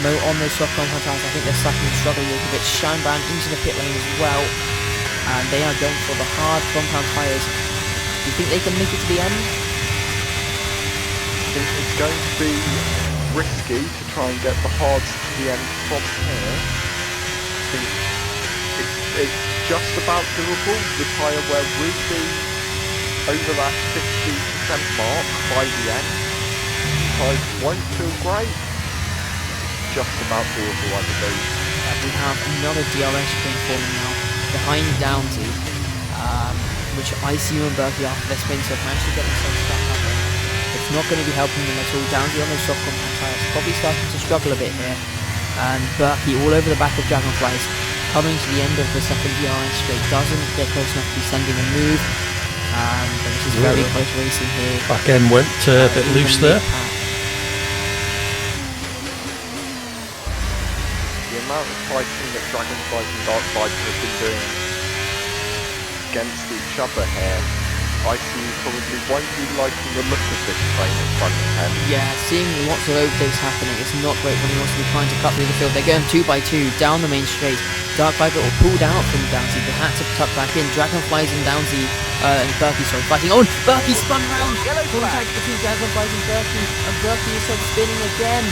Mo on those soft compound tires. I think they're starting to struggle a little bit. Shinebrand into the pit lane as well. And they are going for the hard compound tires. Do you think they can make it to the end? I think it's going to be risky to try and get the hards to the end from here. I think it's just about doable. The tyre wear will be over that 50% mark by the end. The tyres won't feel great. Just about doable, I believe. We have another DRS train forming now behind Downsy. Which ICU and Berkey after their spins have managed to get themselves stuck up in. It's not going to be helping them at all. Downsy on those soft compound tyres, probably starting to struggle a bit here. And Berkey all over the back of Dragonflies, coming to the end of the second DRS straight, doesn't get close enough to be sending a move. But this is very close racing here. Back end went a bit loose there. amount of fighting that Dragonflies and Dark Viper have been doing against each other here, ICU probably won't be liking the look of this train in front of him. Yeah, seeing lots of overtakes happening, it's not great when he wants to be trying to cut through the field. They're going 2 by 2 down the main straight. Dark Viper will pulled out from Downsy, but had to tuck back in. Dragonflies and Downsy, and Berkey, sorry, fighting. Oh, Berkey spun round! Contact between Dragonflies and Berkey is spinning again.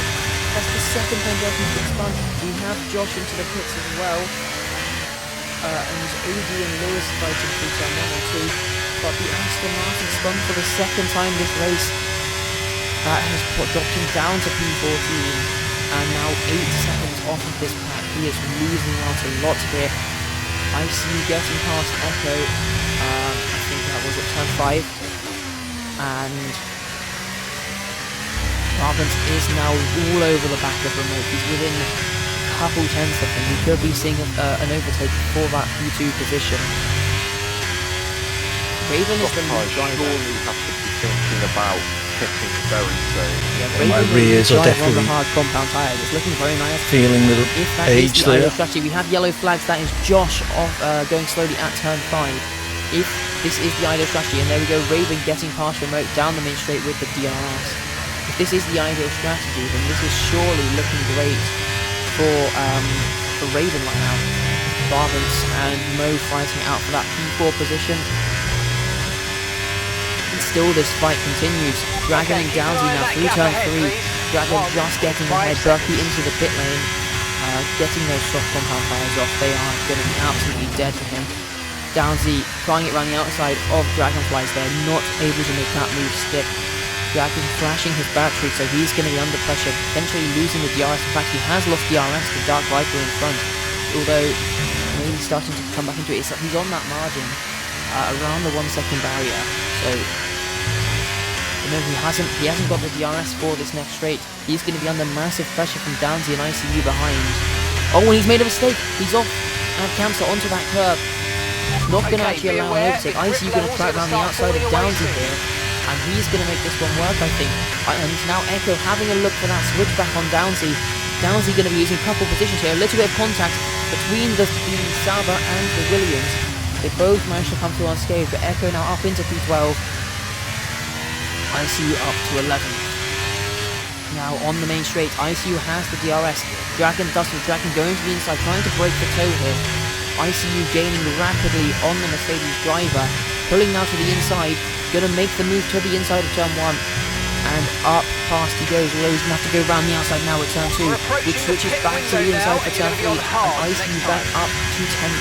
That's the second time Berkey's been spun. We have Josh into the pits as well. And OD and Lewis fighting through turn 1 or 2. But the Aston Martin spun for the second time this race. That has dropped him down to P14. And now 8 seconds off of this pack. He is losing out a lot here. ICU getting past Echo. I think that was at turn 5. And Ravens is now all over the back of Remote. He's within a couple tenths of him. We could be seeing an overtake for that P2 position. Raven is the lead driver. Surely have to be thinking about hitting very soon. Yeah, My Raven rears are on the definitely hard compound tyres. It's looking very nice. feeling the If that is age the there. ideal strategy, we have yellow flags. That is Josh off, going slowly at turn 5. If this is the ideal strategy, and there we go, Raven getting past Remote down the main straight with the DRS. If this is the ideal strategy, then this is surely looking great for Raven right now. Barvance and Mo fighting out for that P4 position. And still this fight continues. Dragon and Downsy now through turn 3. Dragon just getting ahead. Berkey into the pit lane. Getting those soft compound tyres off. They are going to be absolutely dead for him. Downsy trying it around the outside of Dragonflies there. Not able to make that move stick. Dragon flashing his battery, so he's going to be under pressure, potentially losing the DRS. In fact, he has lost DRS to Dark Viper in front, although maybe starting to come back into it. He's on that margin around the 1 second barrier, so remember he hasn't got the DRS for this next straight. He's going to be under massive pressure from Downsy and ICU behind. Oh, and he's made a mistake. He's off and Camster onto that curb. Not going to actually allow an overtake. ICU going to track around the outside of Downsy here. And he's going to make this one work, I think. And now Echo having a look for that switchback on Downsy. Downsy going to be using a couple positions here. A little bit of contact between the Sauber and the Williams. They both managed to come through unscathed, but Echo now up into P12. ICU up to 11. Now on the main straight, ICU has the DRS. Dragon going to the inside, trying to break the toe here. ICU gaining rapidly on the Mercedes driver. Pulling now to the inside. Going to make the move to the inside of turn 1, and up past he goes. Although he's going to have to go around the outside now at turn 2, which switches back to the inside for turn 3, and ICU back up to 10th.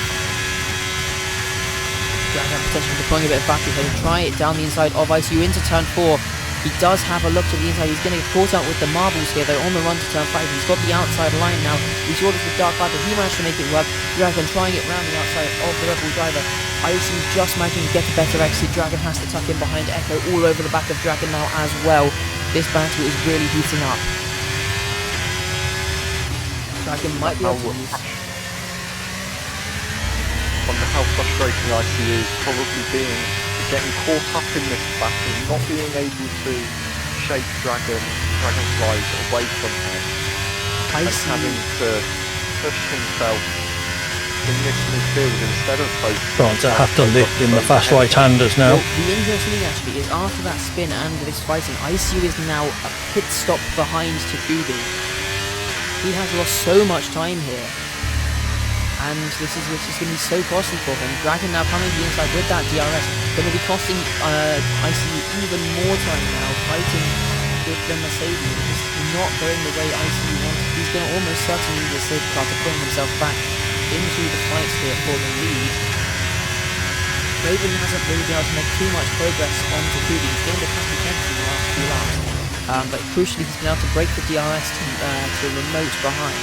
Dragon potentially deploying a bit of battery here to try it down the inside of ICU into turn 4. He does have a look to the inside. He's going to get caught out with the marbles here though on the run to turn 5. He's got the outside line now. We saw this with Dark Viper. He managed to make it work. Dragon trying it round the outside of the Rebel driver. ICU just managing to get a better exit. Dragon has to tuck in behind Echo all over the back of Dragon now as well. This battle is really heating up. Dragon might be able to use. Wonder how frustrating ICU is probably getting caught up in this battle, not being able to shake Dragonflies away from him, and having to push himself in this midfield instead of focusing. Going to have to lift in the fast right-handers now. Well, the interesting thing actually is after that spin and this fighting, ICU is now a pit stop behind Takubi. He has lost so much time here. And this is going to be so costly for him. Dragon now coming to the inside with that DRS. Going to be costing ICU even more time now, fighting with the Mercedes. It's not going the way ICU wants. He's going to almost certainly use a safety car to bring himself back into the fight here for the lead. Raven hasn't really been able to make too much progress on Takubi. He's gained a couple of tenths in the last few laps. But crucially, he's been able to break the DRS to Remote behind.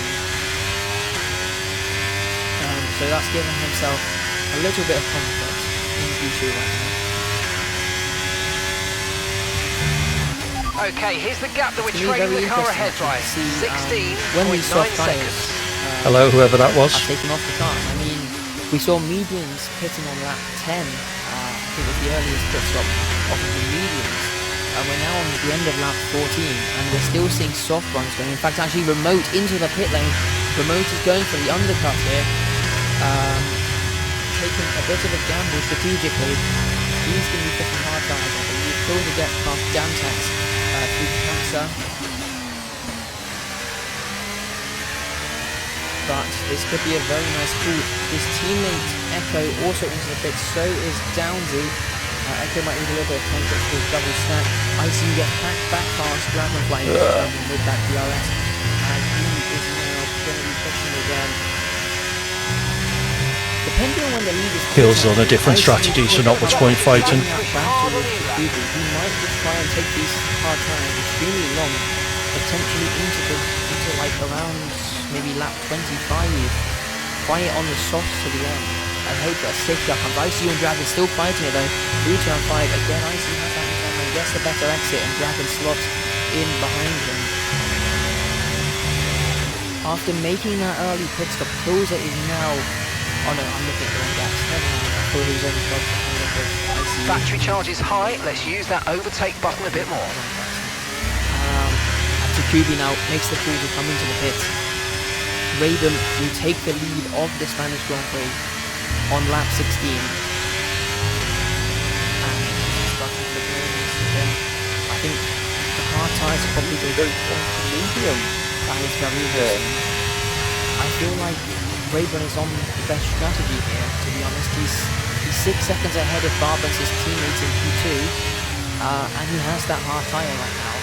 So that's given himself a little bit of comfort in Q2 right now. Okay, here's the gap that we're trailing the car ahead by. 16.9 seconds. Hello, whoever that was. Are taken off the car. I mean, we saw mediums pitting on lap 10. I think it was the earliest pit stop of the mediums. we're now on the end of lap 14, and we're still seeing soft runs going. In fact, actually, Remote into the pit lane. Remote is going for the undercut here, taking a bit of a gamble strategically. He's going to be pushing hard tyres, I believe. Closer gets past Dantex through Cancer. But this could be a very nice pull. His teammate Echo also into the pit, so is Downsy. Echo might need a little bit of time to his double stack. ICU gets back past Dragonfly with that DRS. And he is now going to be pushing again. Depending on when the lead is Kills on a different strategy, so not much point fighting. He might just try and take these hard times extremely long, potentially into like around maybe lap 25. Fight it on the softs to the end. I hope that safety comes. ICU and Dragon still fighting it though. Through turn 5 again. ICU has that in and gets the better exit, and Dragon slots in behind him. After making that early pit stop, Closer is now. Oh no, I'm looking at the wrong gas. Never mind. I thought he was only ICU. Battery charge is high. Let's use that overtake button a bit more. Takubi now makes the call to come into the pit. Raven will take the lead of the Spanish Grand Prix on lap 16. And he's starting to look again. I think the hard tyres are probably going to go medium. That is very interesting. I feel like Raven is on the best strategy here, to be honest. He's 6 seconds ahead of Barban's teammates in Q2, and he has that hard tyre right now.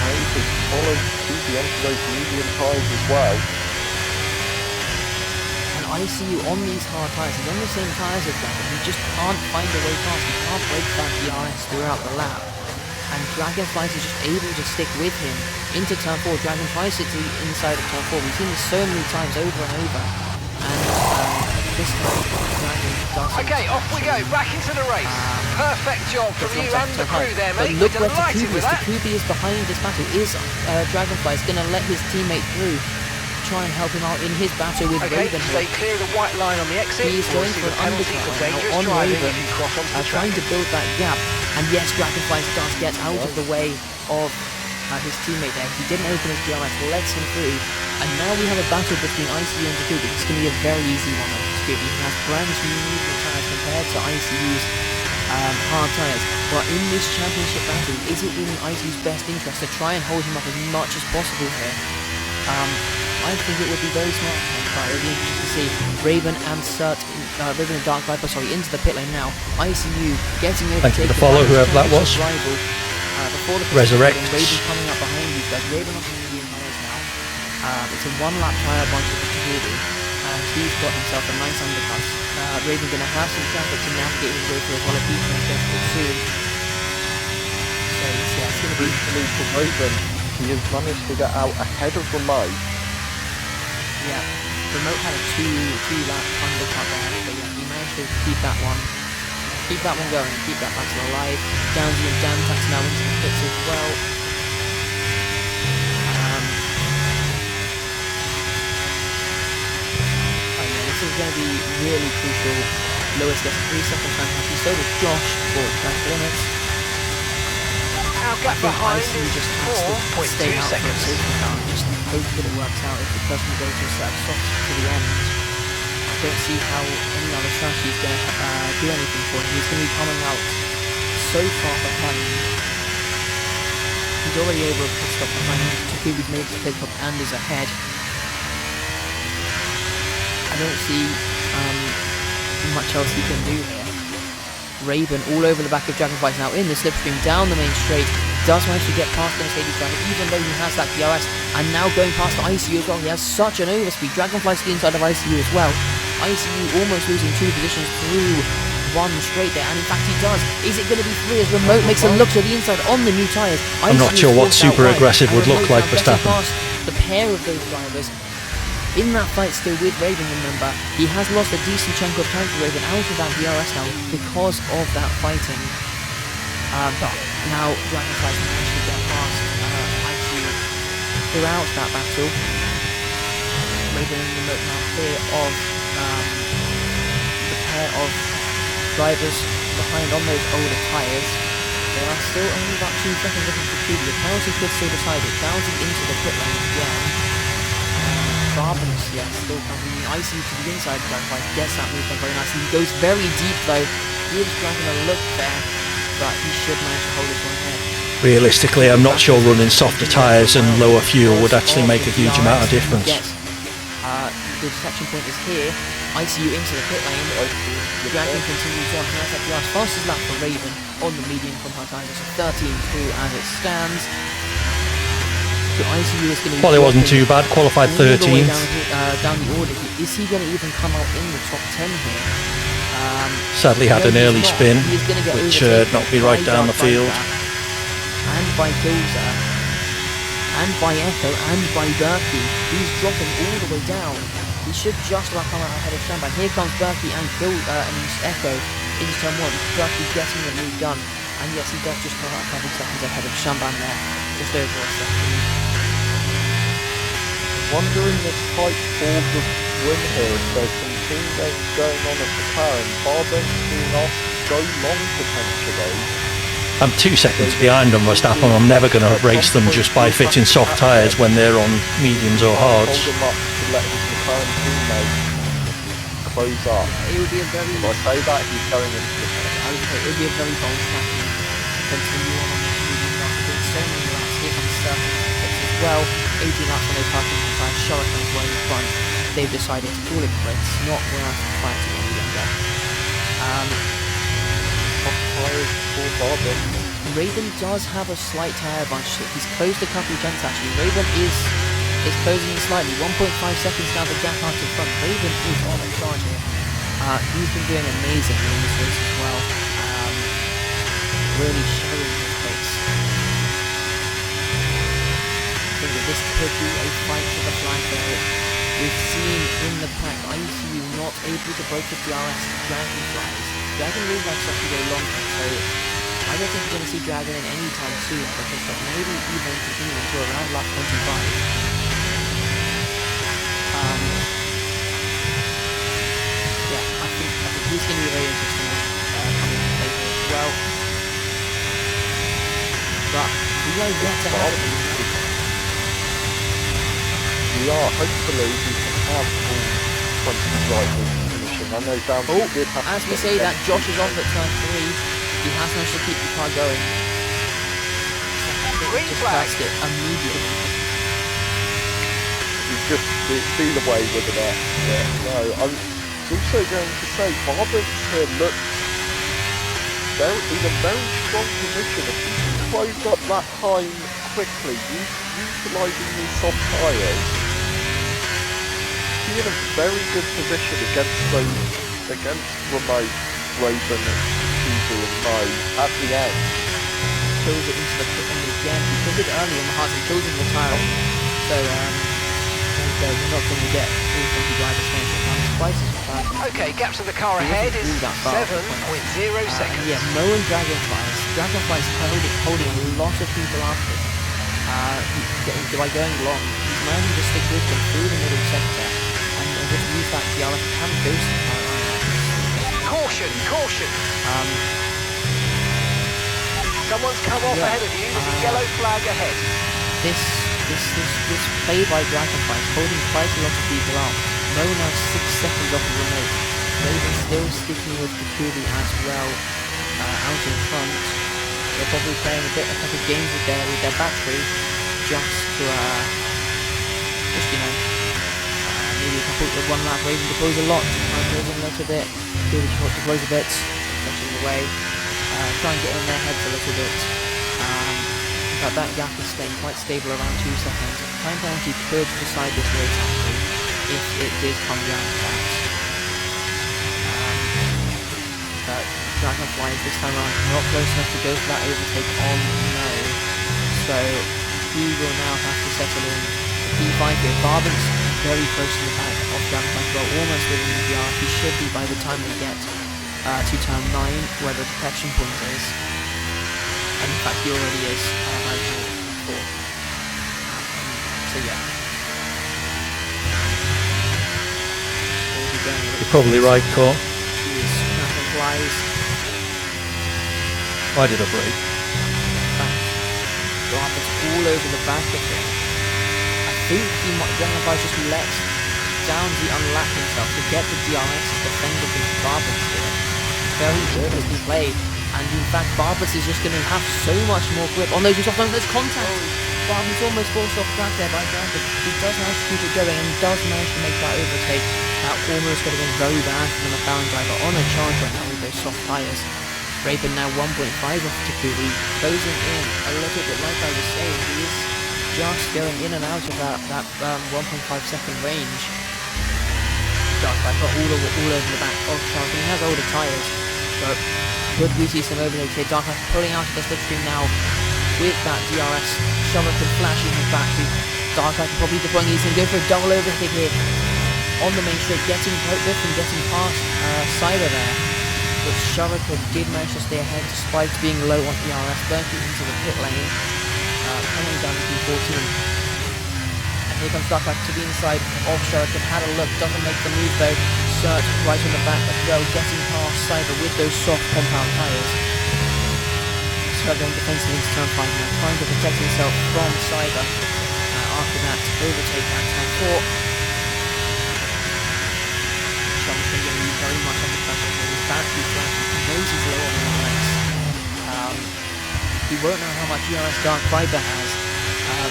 And he could follow TBM to those medium tyres as well. And ICU on these hard tyres, he's on the same tyres as Dragon. He just can't find a way past. He can't break that DRS throughout the lap. And Dragonfly is just able to stick with him into turn 4. Dragonfly sits inside of turn 4. We've seen this so many times over and over. And this time, Dragon does. Okay, off we go, back into the race. Perfect job from you and the crew there, but mate. look We're where delighted Takubi with is. that. Takubi is behind this battle. Is Dragonfly is going to let his teammate through, try and help him out in his battle with Okay, Raven stay here. clear of the white line on the exit. He is We'll going see for the an penalty undercut for now dangerous on driving Raven, if you cross onto the trying track. to build that gap. And yes, Dragonfly does get out of the way of his teammate there. He didn't open his DRS, lets him through. And now we have a battle between ICU and Takubi. It's going to be a very easy one on Takubi. He has brand new medium tyres compared to ICU's hard tyres. But in this championship battle, is it in ICU's best interest to try and hold him up as much as possible here? I think it would be very smart. But it would be interesting to see Raven and Raven and Dark Viper, into the pit lane now. ICU getting overtaken. Thank you for the follow, whoever that was. Rival, before the Resurrect. Raven coming up behind these guys. Raven on the medium tyres now. It's a 1 lap tyre bunch of Takubi, and he's got himself a nice undercut. Raven's going to have some traffic to navigate his way through as well if he's going to get through soon. So yeah, it's going to be. Recently for Raven, he has managed to get out ahead of Remote. Yeah, Remote had a 2 lap undercut there, but yeah, he managed to keep that one going, keep that battle alive. Downsy and Dantax now into the pits as well. This is going to be really crucial. Lewis gets 3 seconds fantastic, so does Josh for track limits. Our gap behind is just has to 4.2 stay out seconds. for a safety car and just hope that it works out if the person goes to a set of softs to the end. I don't see how any other strategy is going to do anything for him. He's going to be coming out so far behind. He's already over a pit stop behind. Takubi's made the pit stop and is ahead. I don't see much else he can do here. Raven all over the back of Dragonfly is now in the slipstream down the main straight. Does manage to get past the Mercedes driver even though he has that DRS, and now going past the ICU as well. He has such an overspeed. Dragonfly's the inside of ICU as well. ICU almost losing 2 positions through 1 straight there, and in fact he does. Is it going to be 3 as Remote makes a look to the inside on the new tyres? I'm not sure what super aggressive would look like for Verstappen. Past the pair of those drivers. In that fight still with Raven, remember, he has lost a decent chunk of time for Raven out of that DRS now because of that fighting. But now Dragonfly's managed to get past IQ throughout that battle. Raven and Remote now clear of the pair of drivers behind on those older tyres. There are still only about 2 seconds left for Kubi. The penalty could still decide it. Bouncing into the pit lane again. Brabants, yes, still coming. ICU to the inside. Dragonfly gets that move done very nicely. He goes very deep though. Gives Dragon a look there, but he should manage to hold his one head. Realistically, I'm not sure running softer tyres and lower fuel would actually make a huge amount of difference. Yes. The detection point is here. ICU into the pit lane. Dragon continues on. That's at the fastest lap for Raven on the medium from hard tyres. So 13.2 as it stands. So ICU is going to. Well, it wasn't too bad. Qualified 13th. Down the order. Is he going to even come out in the top 10 here? Sadly, had an early spin, which knocked me right down the field. And by Gilza, and by Echo, and by Berkey. He's dropping all the way down. He should just about come out ahead of Shamban. Here comes Berkey and Echo into turn 1. Berkey getting the move done. And yes, he does just come out a couple seconds ahead of Shamban there. Just over a second. Wondering this tight fourth of win here if there's some team games going on at the car and Barben's being asked to go long potentially. I'm 2 seconds behind on Verstappen. I'm never going to race them just by fitting soft tyres when they're on mediums or hards. Hold him up to let his McLaren teammate close up. It would be a very... If I say that, he's going into the I would say it would be a very bold strategy to continue on the medium after doing so many laps here on certain pits as well. 18 laps on those parking tyres, Shuriken is way in front. They've decided to call it quits, not worth fighting any longer. Raven does have a slight tyre advantage. He's closed a couple of dents actually. Raven is closing in slightly. 1.5 seconds now the gap out in front. Raven is on a charge here. He's been doing amazingly in this race as well. Really showing his pace. I think that this could be a fight for the flag there. We've seen in the pack ICU not able to break the DRS Dragonflies. Dragon really likes to go long, so I don't think we're going to see Dragon in any time soon, because but maybe even continue until around lap 25. Yeah, I think he's going to be very interesting coming later as well. But we are yet to have him. We are, hopefully we can have all 20 drivers finishing. I know down did have as we say that, Josh is off at turn 3. He has managed to keep the car going. Green just flag. passed it immediately. You just feel away with it there. Yeah, no, I was also going to say, Barber's here looks in a very strong position. If you can close up that time quickly, utilising these soft tyres, he's in a very good position against Remote, Raven, Kubi and Mo at the end. Kills it into the pit lane again. He took it early in the heart and kills in the tire. So, we're not going to get all 20 drivers finishing on twice as fast. Okay, gap to the car ahead is 7.0 seconds. Yeah, Mo and Dragonflies. Dragonflies holding a lot of people after him. By going long, he's managing to stick with them through the middle sector and just use that DRS to kind of go Caution, caution. Someone's come off ahead of you. There's a yellow flag ahead. This play by Dragonflies holding quite a lot of people out. Mo now 6 seconds off the remote. Raven still sticking with Kubi as well, out in front. They're probably playing a couple of games with their battery, just to maybe a couple of one lap. Raven deploys a lot, deploys a little bit. Kubi deploys a bit, touching the way. Try and get in their heads a little bit. But that gap is staying quite stable around 2 seconds. Time penalty could decide this race actually, if it did come down to that. But Dragonflies this time around not close enough to go for that overtake on No. So he will now have to settle in P5 here. Barben's very close to the back of Dragonflies, well, almost within the DR. He should be by the time we get to turn 9, where the detection point is. And in fact, he already is by turn 4. So yeah. You're probably right, Cole. Dragonfly tyres. Why did I break? Garbage all over the back of him. I think he might just let Downsy unlap himself to get the DRS defender with Barbers here. Very good as he played. And in fact, Barbers is just going to have so much more grip on those who soft. There's contact. Barbers almost forced off track there by Barbers. He does manage to keep it going and does manage to make that overtake. That almost could have been very bad for the McLaren driver on a charge right now with those soft tyres. Raven now 1.5 off Takuli, closing in a little bit like I was saying. He is just going in and out of that 1.5 second range. Dark Viper all over the back of Charles, and he has older tyres, but could we see some overtakes here? Dark Viper pulling out of the slipstream now with that DRS. Shuriken flashing his back to Dark Viper, probably deploying. He's going to go for a double overtake here on the main straight, getting past Cyber there. But Shuriken did manage to stay ahead despite being low on ERS, burning into the pit lane, coming down to P14. And here comes Dark Viper to the inside of Shuriken, had a look, doesn't make the move though. Search right on the back as well, getting past Cyber with those soft compound tyres. Search going defensively into turn 5 now, trying to protect himself from Cyber. After that, overtake at turn 4. Shuriken getting very much under pressure. Battery flash, he knows he's low on ERS. He won't know how much ERS Dark Viper has. And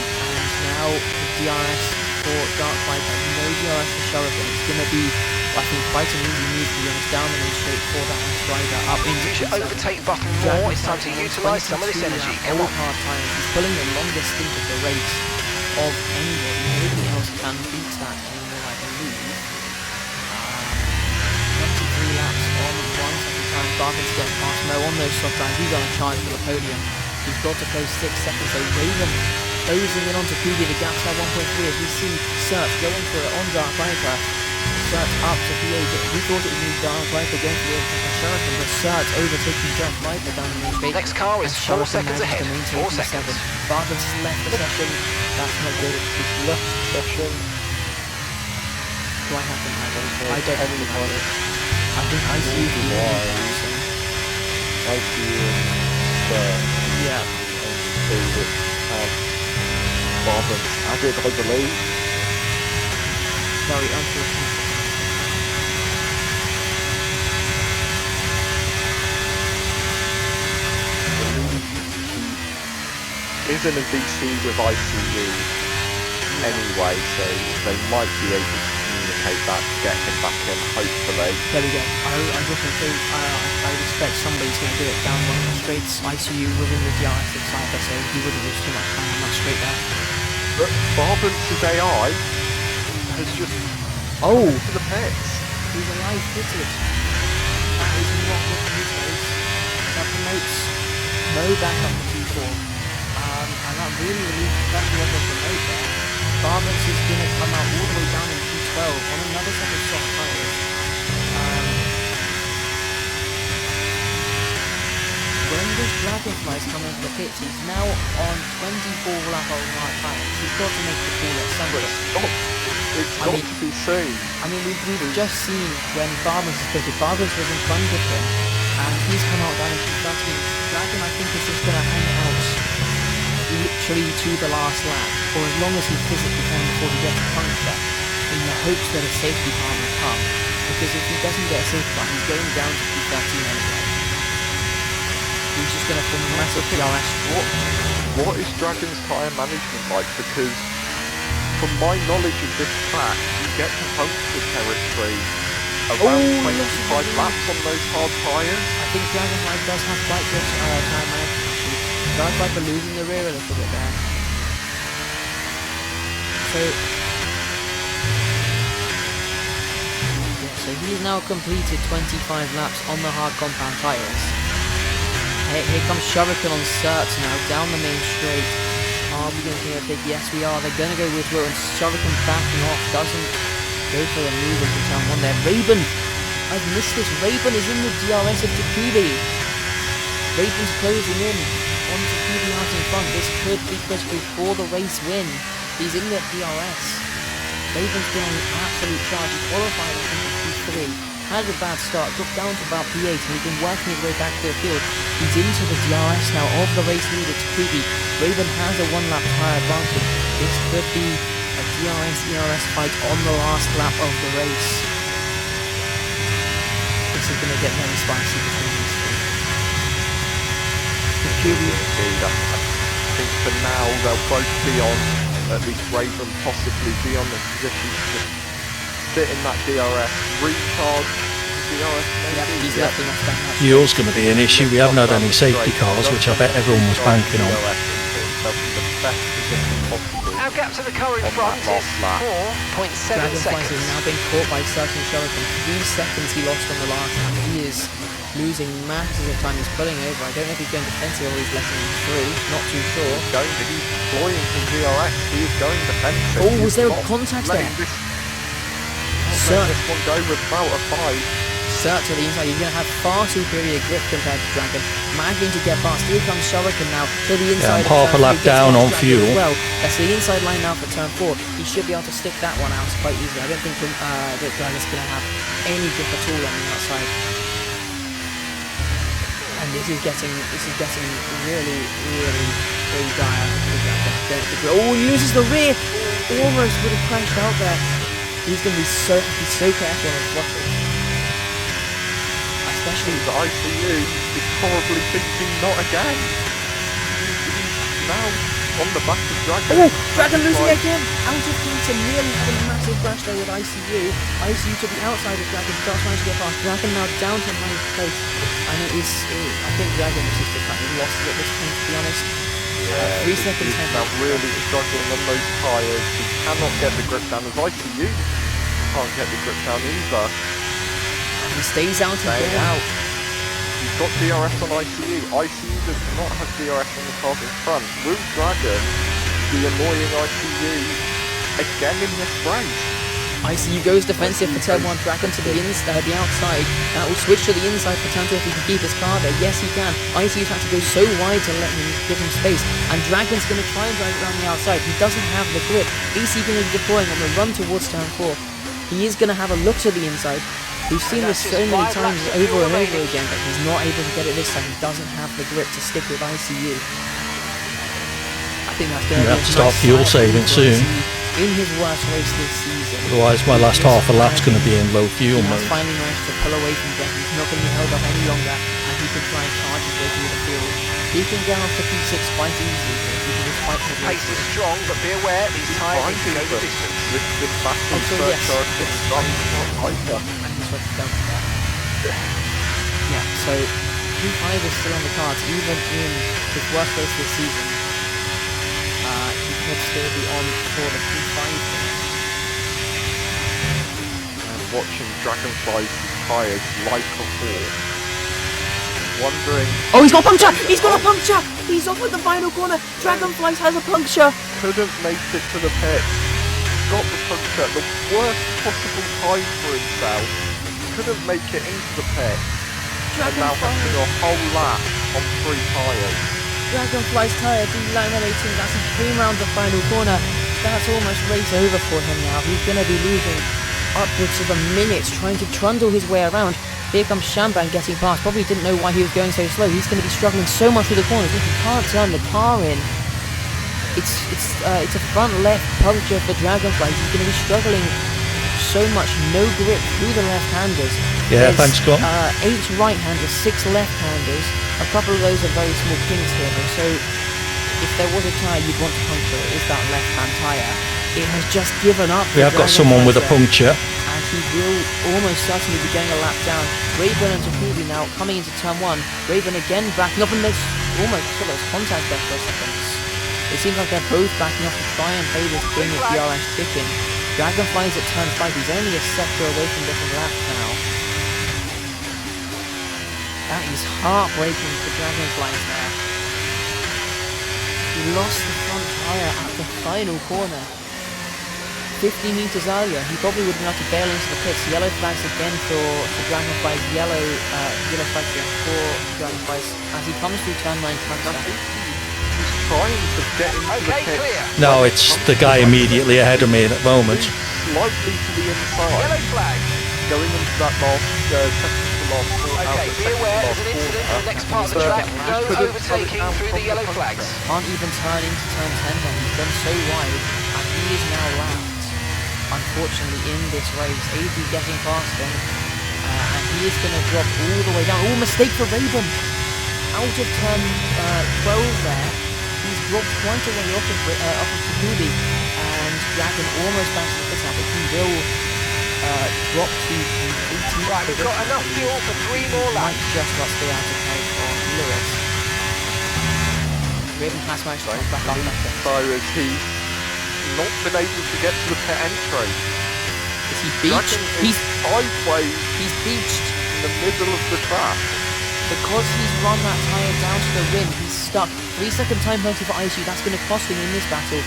now the DRS for Dark Viper, no DRS for Shuriken. It's going to be, I think, quite an easy move to be honest, down the main straight for that strider up into Push your overtake button more, it's time to utilise some of this energy. Come on. Hard tires. He's pulling the longest stint of the race of anybody. Nobody else can beat that anymore, I believe. 23 laps on 1 second time. Bargain's getting past Mo on those soft tires. He's on a charge for the podium. He's got to close 6 seconds. So Raven closing in onto Kubi. The gap's now 1.3 as we see Search going for it on Dark Viper. Search up to P8. We thought it would be Dark Viper going for the overtake on Shuriken, but Search overtaking Dark Viper down the main straight. Next car is 4 seconds ahead. 4 seconds. Bargain's left the session. That's not good. He's left the session. What happened? I don't know. I think I see I see yeah. David Barber added, I believe. Very unfortunate. Isn't a DC with ICU anyway, so they might be able to communicate that to get him back in, hopefully. There we go. I was going to say, I would expect somebody's going to do it down one of the straights. ICU within the DRS of Cyber, so he wouldn't lose too much time on that straight there. But Barban's AI has just Oh! to the pits. He's alive fitted. That is not good for his race. That promotes Mo back up to P4. And that really relieves the pressure of the promote there. Barbans is going to come out all the way down in P12 on another set of soft tyres. When this Dragonfly's come into the pits, he's now on 24 lap on hard tyres. He's got to make the call at some point. It's got to be seen. I mean, we've just seen when Barbans is pitted, Barbans was in front of him, and he's come out down in P13. Dragon, I think, is just going to hang out literally to the last lap, or as long as he physically can before he gets a puncture, in the hopes that a safety car will come. Because if he doesn't get a safety car, he's going down to P13 anyway. He's just going to form a massive DRS. What is Dragon's tyre management like? Because from my knowledge of this track, you get to puncture territory around 25 laps on those hard tyres. I think Dragonfly does have quite good tyre management. Dark Viper losing the rear a little bit there. So he's now completed 25 laps on the hard compound tyres. Here comes Shuriken on certs now, down the main straight. Are we going to hear a big yes? We are. They're going to go with Will, and Shuriken backing off, doesn't go for a move into turn 1 there. Raven! I've missed this. Raven is in the DRS of Takubi. Raven's closing in on Takubi out in front. This could be critical for the race win. He's in the DRS. Raven's been on an absolute charge. He qualified, I think, in P3. had a bad start, dropped down to about P8, and he's been working his way back to the field. He's into the DRS now of the race leader, Takubi. Raven has a 1 lap tyre advantage. This could be a DRS-ERS fight on the last lap of the race. This is going to get very spicy between these two. Takubi. I think for now they'll both be on, at least Raven possibly be on the position to sit in that DRS, recharge DRS maybe. He's left enough down that. Fuel's going to be an issue. We haven't had any safety cars, which I bet everyone was banking on. Our gap to the car in front is 4.7 Dragonflies seconds. has now been caught by certain Shuriken. 3 seconds he lost on the last lap. He is losing masses of time. He's pulling over. I don't know if he's going defensive or he's letting him through. Not too sure. He's deploying from DRS. He is going defensive. Oh, was there a contact there? Let this one go without a fight. Cert to the inside. He's going to have far superior grip compared to Dragon. Managing to get past. Here comes Shuriken now to the inside. I'm half a lap down on fuel. Well, that's the inside line now for turn 4. He should be able to stick that one out quite easily. I don't think that Dragon's going to have any grip at all on the outside. And this is getting really, really, really dire for Dragon. Oh, he loses the rear. Almost would have crashed out there. He's going to be so careful on his throttle. Especially The ICU is probably thinking not again. He's now on the back of Dragon. oh, Dragon losing again. Out of heat and nearly having a massive crash there with ICU. ICU to the outside of Dragon. Starts trying to get past. Dragon now down to 9th place. And I think Dragon is just kind of lost it at this point, to be honest. 3 seconds. He's now really struggling on those tyres. He cannot get the grip down. As ICU can't get the grip down either. He stays out Staying again. out. He's got DRS on ICU. ICU does not have DRS on the cars in front. Will Dragon be annoying ICU again in this race? ICU goes defensive for turn 1, Dragon to the outside. That will switch to the inside for turn 2 if he can keep his car there. Yes, he can. ICU's had to go so wide to give him space. And Dragon's going to try and drive around the outside. He doesn't have the grip. AC going to be deploying on the run towards turn 4. He is going to have a look to the inside. We've seen this so many times over and over again, but he's not able to get it this time. He doesn't have the grip to stick with ICU. I think that's going to have to start fuel saving soon. In his worst race this season. Otherwise, my last half a lap's going to be in low fuel He has mode. finally managed to pull away from Jen. He's not going to be held up any longer, and he can try and charge his way through the field. He can get off to P6 quite easily. If he can just fight for the Pace is strong, but be aware these tyres need to go the distance. This battle Oh, so yes. hyper. And he's supposed to go for that. Yeah, so P5 is still on the cards, even in his worst race this season. He could still be on for the P5 thing. And watching Dragonfly's tyres like a hawk. Wondering, Oh, he's got a puncture! He's got a puncture! He's off at the final corner. Dragonflies has a puncture. couldn't make it to the pit. Got the puncture, the worst possible time for himself. Couldn't make it into the pit. And now has to go a whole lap on 3 tyres. Dragonfly's tyre, line 18, that's he came round the final corner. That's almost race over for him now. He's going to be losing upwards of a minute trying to trundle his way around. Here comes Shamban getting past. Probably didn't know why he was going so slow. He's going to be struggling so much through the corners. He can't turn the car in. It's a front left puncture for Dragonfly. He's going to be struggling so much. No grip through the left-handers. Yeah, There's, thanks, Scott. 8 right-handers, 6 left-handers. A couple of those are very small kinks here, though. So if there was a tyre you'd want to puncture, it is that left-hand tyre. It has just given up. We have got someone with a puncture. And he will almost certainly be going a lap down. Raven and Takubi now coming into turn 1. Raven again backing up, and there's almost sort of contact there for a second. It seems like they're both backing off to try and play this game of DRS chicken. Dragonfly's at turn 5. He's only a sector away from getting lapped now. That is heartbreaking for Dragonflies there. He lost the front tyre at the final corner. 50 metres earlier, he probably would have been able to bail into the pits. Yellow flags again for Dragonflies, yellow flags again for Dragonflies as he comes through turn 9 transfer. He's trying to get into the pit. Clear. No, it's the guy immediately ahead of me at the moment. Slightly to the inside. Yellow flag. Going into that last second to last corner. Okay, be aware there's an incident in the next part of the track. No overtaking through the yellow flags. Can't even turn into turn 10 then. He's gone so wide, and he is now lapped. Unfortunately, in this race, AD getting past him, and he is going to drop all the way down. Oh, mistake for Raven. Out of turn 12 there. He's dropped quite a way off of Takubi, and Dragon almost bounced the pit out, but he will drop to the 18th. Right, we've got enough fuel for 3 more laps. Might just about stay out of count on Lewis. Raven has managed to come back up that pit. So as he's not been able to get to the pit entry. Is he beached? He's sideways. He's beached. In the middle of the track. Because he's run that tyre down to the rim, he's stuck. 3-second time penalty for ISU, that's going to cost him in this battle.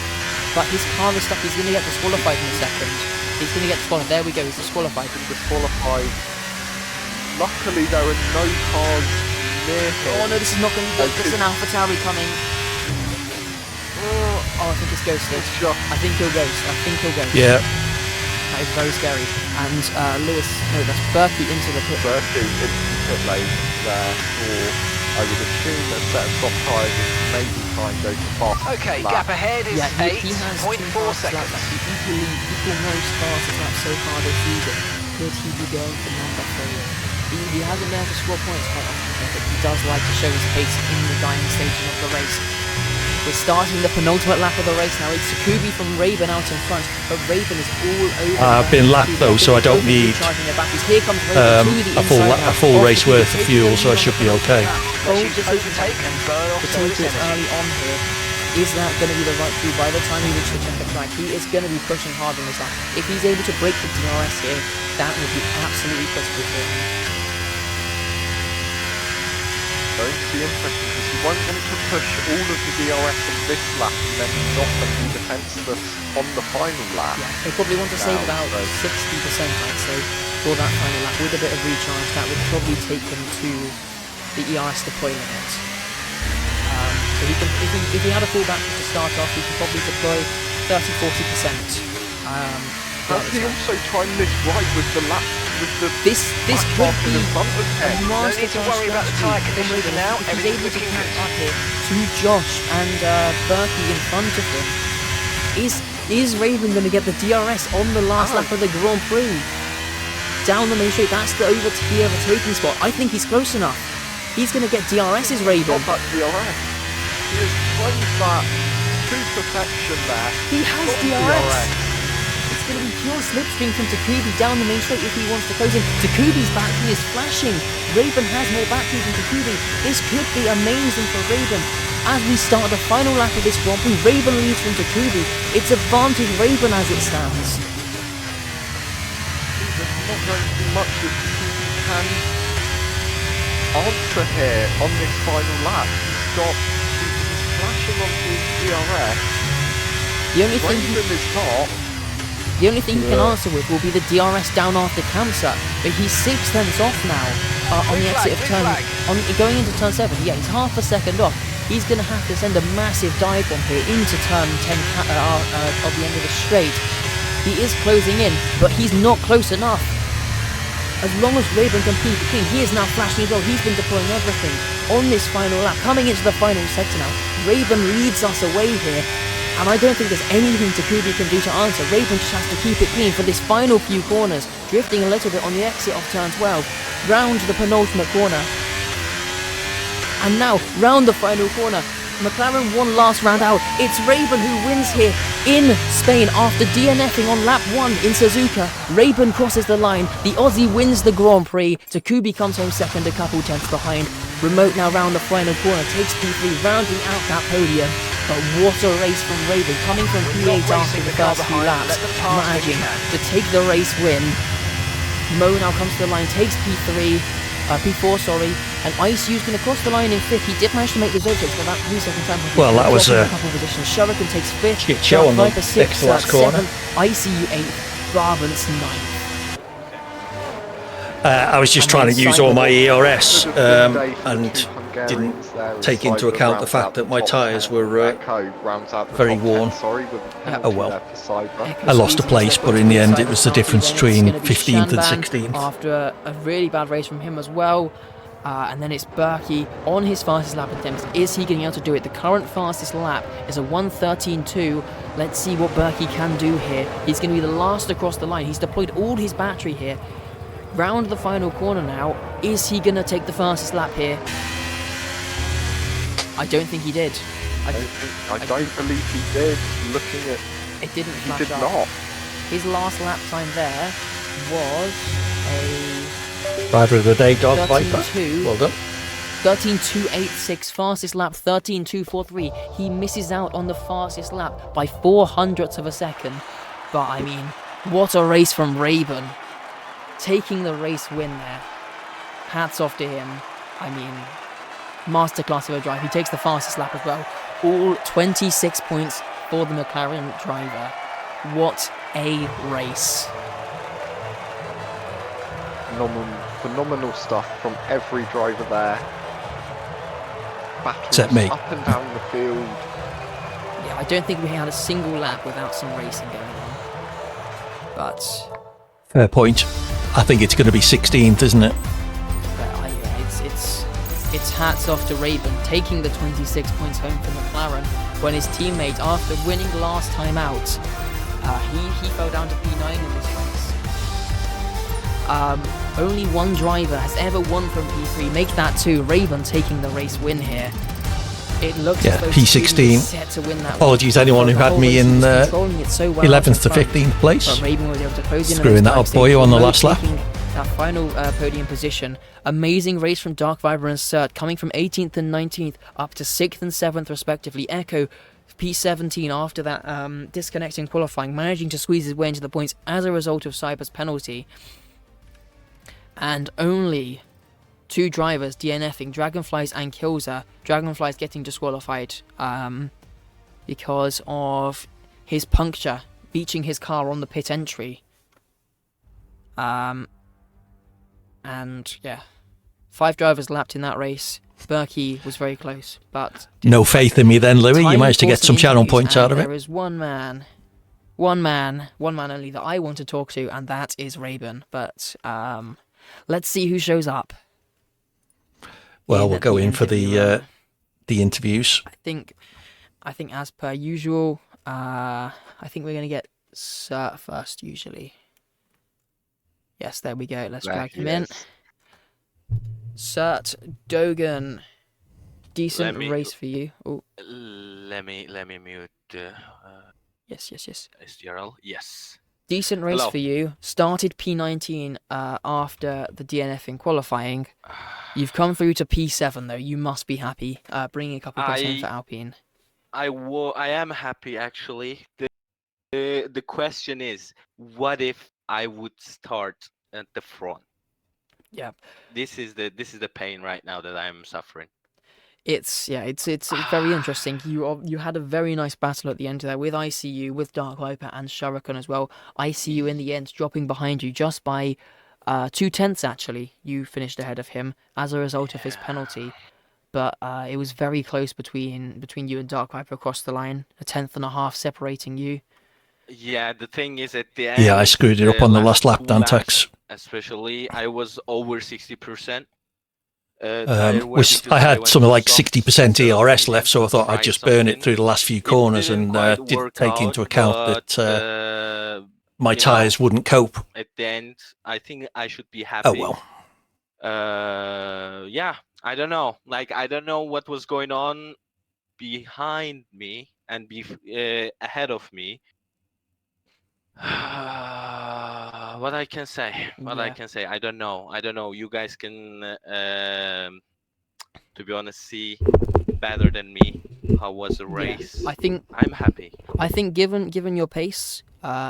But his car is stuck, he's going to get disqualified in a second. He's going to get disqualified. There we go, he's disqualified. Disqualified. Luckily there are no cars near him. Oh no, this is not going to be good. There's an AlphaTauri coming. Oh, I think it's ghosted. I think he'll ghost. Yeah. That is very scary. And Lewis, no, that's Berkey into the pit. Berkey into the pit lane there, or I would assume a set of soft tyres and maybe try and go to fast. Okay, lap. gap ahead is Yeah, he has 8.4 seconds. He almost passes that so hard this season. Could he be going for number 3? He hasn't been able to score points quite often, but he does like to show his pace in the dying stages of the race. We're starting the penultimate lap of the race now. It's Takubi from Raven out in front, but Raven is all over. I've been lapped though, so I don't need Here comes Raven to the a full race worth of fuel, so I should be okay. Overtake and burn off some of this energy. Early on here. Is that going to be the right cue by the time he reaches the checker track? He is going to be pushing hard on this lap. If he's able to break the DRS here, that would be absolutely critical for him. Going to be interesting because you won't want to push all of the DRS on this lap and then not be defenceless on the final lap. Yeah, they probably want to save about 60%, I'd say, for that final lap. With a bit of recharge, that would probably take him to the ERS deploy limit. So he can, if he had a full battery to start off, he could probably deploy 30-40%. Can he also time this right with the lap? This could be in front of him. No need to worry about the tyre conditions now. If he's able to catch up here to Josh and Berkey in front of him, is Raven going to get the DRS on the last lap of the Grand Prix? Down the main straight, that's the overtaking spot. I think he's close enough. He's going to get DRS, is Raven. Not that DRS. He has closed that to perfection there. He has DRS. It's going to be pure slipstream from Takubi down the main straight if he wants to close in. Takubi's battery is flashing. Raven has more battery than Takubi. This could be amazing for Raven. As we start the final lap of this Grand Prix, Raven leads from Takubi. It's advantage Raven as it stands. There's not going to be much that Takubi can answer here on this final lap. He's flashing on his DRS. The only thing he can answer with will be the DRS down after Kamsa, but he's 6 tenths off now on the exit of turn. Going into turn 7, yeah, he's half a second off. He's going to have to send a massive dive bomb here into turn 10 of the end of the straight. He is closing in, but he's not close enough. As long as Raven can keep it clean, he is now flashing as well. He's been deploying everything on this final lap. Coming into the final sector now, Raven leads us away here. And I don't think there's anything Takubi can do to answer. Raven just has to keep it clean for this final few corners, drifting a little bit on the exit of turn 12, round the penultimate corner. And now, round the final corner, McLaren one last round out. It's Raven who wins here in Spain after DNFing on lap 1 in Suzuka. Raven crosses the line, the Aussie wins the Grand Prix, Takubi comes home second, a couple tenths behind. Remote now round the final corner, takes P3, rounding out that podium. But what a race from Raven, coming from P8 after the first few laps, managing to take the race win. Mo now comes to the line, takes P4, and ICU's going to cross the line in 5th. He did manage to make the overtakes for that 3-second time. Well, that was a couple of positions. Shuriken takes 5th, shit show on the Viper 6th, last corner. 7th, ICU 8th, Brabant's 9th. I was just trying to use all my ERS, and Hungarians there. take into account the fact that my tyres were Echo rounds out the very top worn. 10, sorry, with a penalty Oh well. there for Cyber. I lost a place, but in the end it was the difference between 15th and 16th. After a really bad race from him as well. And then it's Berkey on his fastest lap attempt. Is he going to be able to do it? The current fastest lap is a 1:13.2. Let's see what Berkey can do here. He's going to be the last across the line. He's deployed all his battery here. Round the final corner now. Is he going to take the fastest lap here? I don't think he did. I don't believe he did. Looking at... It didn't He flash did up. not. His last lap time there was a Driver of the day, Dog Viper. 13.2. Well done. 13.286, fastest lap 13.243. He misses out on the fastest lap by 0.04 of a second. But I mean, what a race from Raven. Taking the race win there. Hats off to him. I mean, masterclass of a drive. He takes the fastest lap as well. All 26 points for the McLaren driver. What a race. Phenomenal stuff from every driver there. Battles Except me. up and down the field. Yeah, I don't think we had a single lap without some racing going on. But Fair point. I think it's going to be 16th, isn't it? it's hats off to Raven taking the 26 points home for McLaren when his teammate, after winning last time out, he fell down to P9 in this race. Only one driver has ever won from P3. Make that two. Raven taking the race win here. It looks as though P16. set to win that. Apologies anyone who had me in 11th to 15th place. But Raven was able to close in Screwing that up for you on the last lap. That final podium position. Amazing race from Dark Viper and Cert, coming from 18th and 19th up to 6th and 7th respectively. Echo P17 after that disconnecting qualifying, managing to squeeze his way into the points as a result of Cyber's penalty. And only two drivers DNFing, Dragonflies and Kilzer. Dragonflies getting disqualified because of his puncture, beaching his car on the pit entry. And yeah, 5 drivers lapped in that race. Berkey was very close, but no faith in me then, Louis. You managed to get some channel points out of it. There is one man only that I want to talk to, and that is Raven. But let's see who shows up. Well, we'll go in for the interviews. I think as per usual, I think we're gonna get Cert first usually. Yes, there we go. Let's drag him in. Cert Dogan, decent race for you. Oh, let me mute. yes. SDRL. Yes. Decent race Hello. for you. Started P19 after the DNF in qualifying. You've come through to P7 though. You must be happy. Bringing a couple of points home for Alpine. I am happy actually. The question is, what if I would start at the front? Yeah. This is the pain right now that I'm suffering. It's very interesting. You had a very nice battle at the end of that with ICU, with Dark Viper and Shuriken as well. ICU in the end dropping behind you just by 0.2 actually. You finished ahead of him as a result of his penalty. But it was very close between you and Dark Viper across the line. 1.5 separating you. Yeah, the thing is at the end. Yeah, I screwed it up on the last lap, Dantax. Especially, I was over 60%. I had something like 60% ERS left, so I thought I'd just burn it through the last few corners and did take into account that my tyres wouldn't cope. At the end, I think I should be happy. Oh well. Yeah, I don't know. Like, I don't know what was going on behind me and ahead of me. What I can say, I don't know. You guys can, to be honest, see better than me how was the race. Yeah, I think I'm happy. I think given your pace,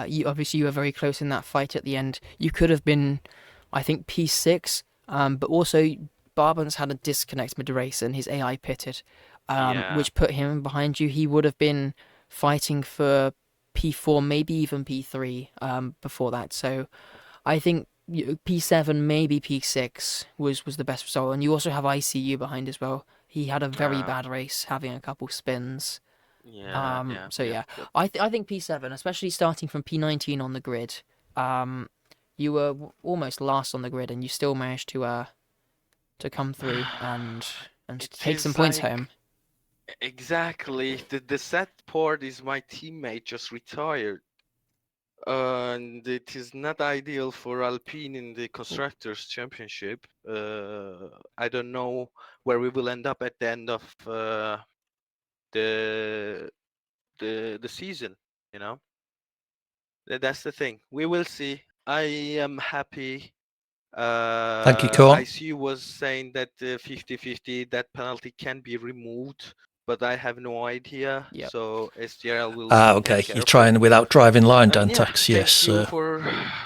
you were very close in that fight at the end. You could have been, I think, P6, but also Barbans had a disconnect mid-race and his AI pitted, which put him behind you. He would have been fighting for P4, maybe even P3 before that. So I think P7, maybe P6 was the best result. And you also have ICU behind as well. He had a very bad race, having a couple spins. So yeah, I think P7, especially starting from P19 on the grid, you were almost last on the grid, and you still managed to come through and take some points home. Exactly. The sad part is my teammate just retired. And it is not ideal for Alpine in the Constructors' Championship. I don't know where we will end up at the end of the season. You know, that's the thing. We will see. I am happy. Thank you, Corn. I see you was saying that 50-50 that penalty can be removed, but I have no idea. Yep. So SDRL will. Okay. You're trying without driving line, And Dantax. yeah, yes. thank you for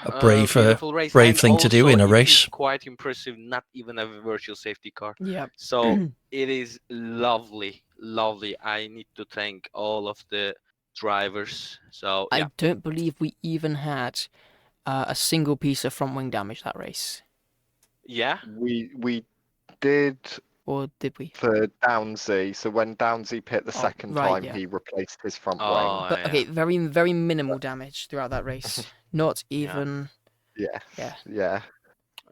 a brave race. brave And thing to do also, in a it race. is quite impressive. Not even a virtual safety car. Yeah. So it is lovely. I need to thank all of the drivers. So yeah. I don't believe we even had a single piece of front wing damage that race. Yeah. We did. Or did we? For Downsy, so when Downsy pit the second time, he replaced his front wing. But okay, very very minimal damage throughout that race. Not even. Yeah.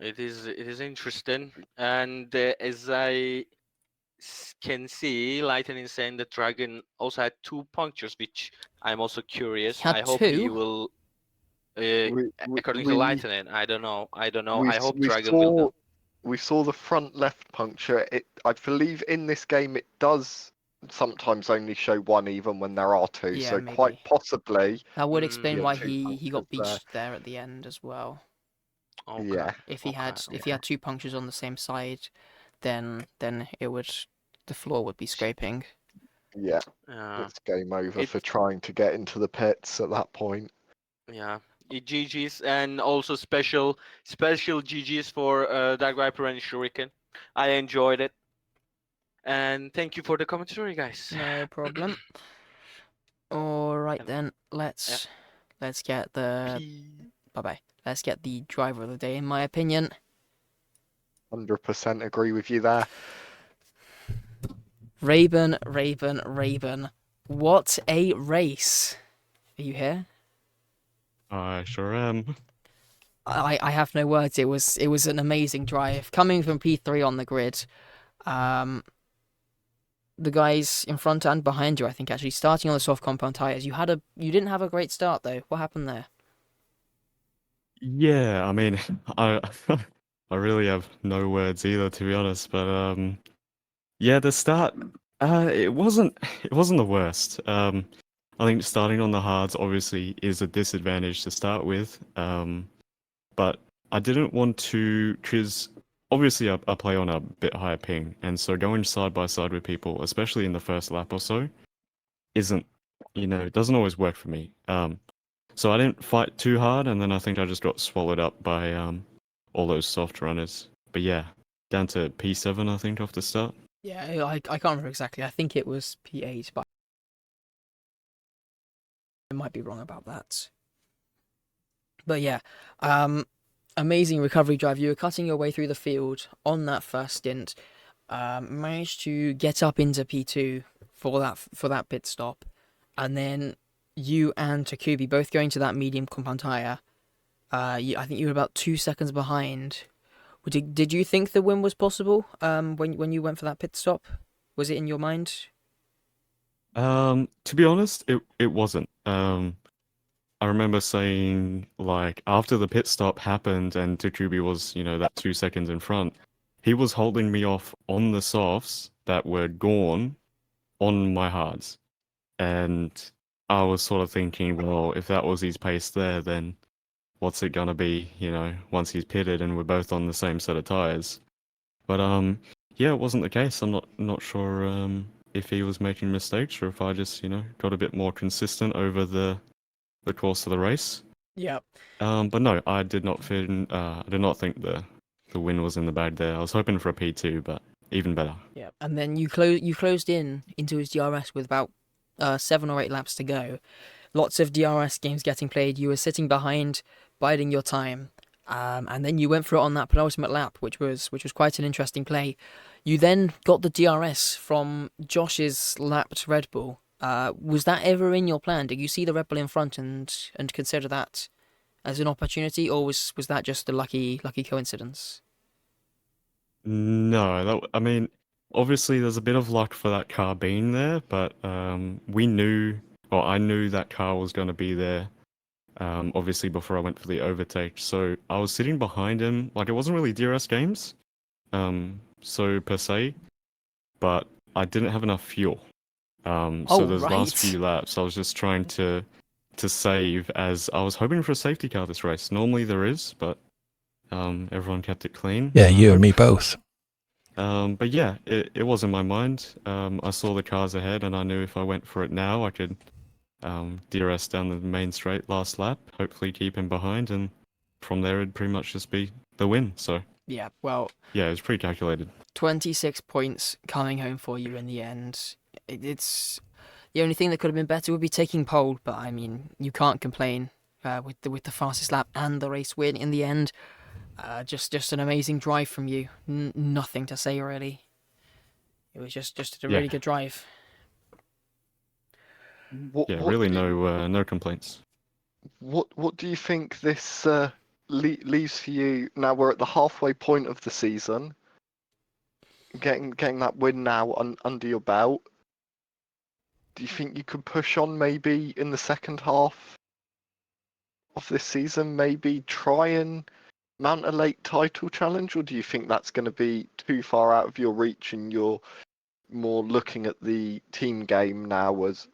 It is interesting, and as I can see, Lightning is saying that Dragon also had 2 punctures, which I'm also curious. I hope he will. According to Lightning, I don't know. I hope Dragon will. We saw the front left puncture. I believe in this game it does sometimes only show 1 even when there are 2. Yeah, so maybe. quite possibly. That would explain why he got beached there at the end as well. Okay. Yeah. If he had 2 punctures on the same side, then the floor would be scraping. Yeah. It's game over for trying to get into the pits at that point. Yeah. GG's, and also special GG's for Dark Viper and Shuriken. I enjoyed it. And thank you for the commentary, guys. No problem. Alright then, let's get the bye-bye. Let's get the driver of the day, in my opinion. 100% agree with you there. Raven. What a race. Are you here? I sure am. I have no words. It was an amazing drive. Coming from P3 on the grid. The guys in front and behind you, I think, actually starting on the soft compound tires. You didn't have a great start though. What happened there? Yeah, I mean, I I really have no words either, to be honest. But yeah, the start, it wasn't the worst. I think starting on the hards obviously is a disadvantage to start with. But I didn't want to, because obviously I play on a bit higher ping, and so going side by side with people, especially in the first lap or so, isn't, it doesn't always work for me. So I didn't fight too hard, and then I think I just got swallowed up by all those soft runners. But yeah, down to P7 I think off the start. Yeah, I can't remember exactly. I think it was P8, but I might be wrong about that. But yeah, amazing recovery drive. You were cutting your way through the field on that first stint. Managed to get up into P2 for that pit stop, and then you and Takubi both going to that medium compound tire. I think you were about 2 seconds behind. Did you think the win was possible when you went for that pit stop? Was it in your mind? To be honest, it wasn't. I remember saying, like, after the pit stop happened and Takubi was, that 2 seconds in front, he was holding me off on the softs that were gone on my hards. And I was sort of thinking, well, if that was his pace there, then what's it gonna be, once he's pitted and we're both on the same set of tires. But yeah, it wasn't the case. I'm not sure if he was making mistakes or if I just, got a bit more consistent over the course of the race. Yeah. But no, I did not think the win was in the bag there. I was hoping for a P2, but even better. Yeah. And then you closed into his DRS with about 7 or 8 laps to go. Lots of DRS games getting played. You were sitting behind, biding your time. And then you went for it on that penultimate lap, which was quite an interesting play. You then got the DRS from Josh's lapped Red Bull. Was that ever in your plan? Did you see the Red Bull in front and consider that as an opportunity, or was that just a lucky coincidence? No, I mean, obviously there's a bit of luck for that car being there, but we knew, or I knew that car was going to be there. Obviously before I went for the overtake, so I was sitting behind him. Like, it wasn't really DRS games, so per se, but I didn't have enough fuel. So those last few laps, I was just trying to save, as I was hoping for a safety car this race. Normally there is, but everyone kept it clean. Yeah, you and me both. But yeah, it was in my mind. I saw the cars ahead, and I knew if I went for it now, I could DRS down the main straight last lap, hopefully keep him behind, and from there it'd pretty much just be the win. So Yeah, well, yeah, it was pre-calculated. 26 points coming home for you in the end. It's the only thing that could have been better would be taking pole, but I mean, you can't complain with the fastest lap and the race win in the end. Just an amazing drive from you. Nothing to say really. It was just a really good drive. Really no complaints. What do you think this leaves for you now? We're at the halfway point of the season. Getting that win now under your belt. Do you think you could push on maybe in the second half of this season? Maybe try and mount a late title challenge, or do you think that's going to be too far out of your reach and you're more looking at the team game now as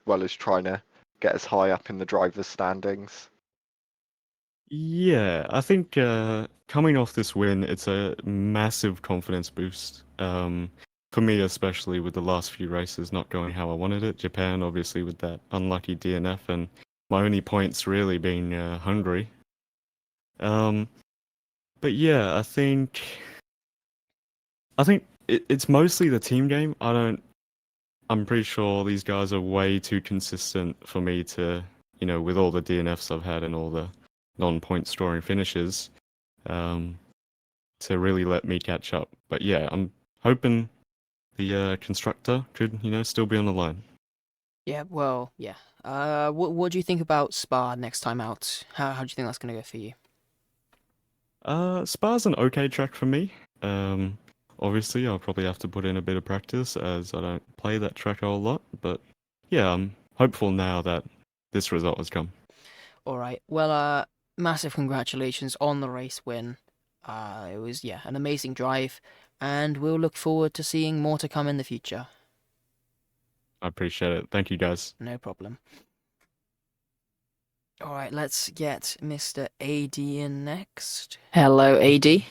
well as trying to get as high up in the driver's standings? Yeah, I think coming off this win, it's a massive confidence boost. For me, especially with the last few races not going how I wanted it. Japan, obviously, with that unlucky DNF, and my only points really being Hungary. But yeah, I think it's mostly the team game. I'm pretty sure these guys are way too consistent for me to, with all the DNFs I've had and all the non-point scoring finishes, to really let me catch up. But yeah, I'm hoping the constructor could, still be on the line. Yeah, well, yeah. What do you think about Spa next time out? How do you think that's going to go for you? Spa's an okay track for me. Obviously, I'll probably have to put in a bit of practice as I don't play that track a whole lot. But yeah, I'm hopeful now that this result has come. All right. Well, massive congratulations on the race win. It was, an amazing drive, and we'll look forward to seeing more to come in the future. I appreciate it. Thank you, guys. No problem. All right, let's get Mr. AD in next. Hello, AD.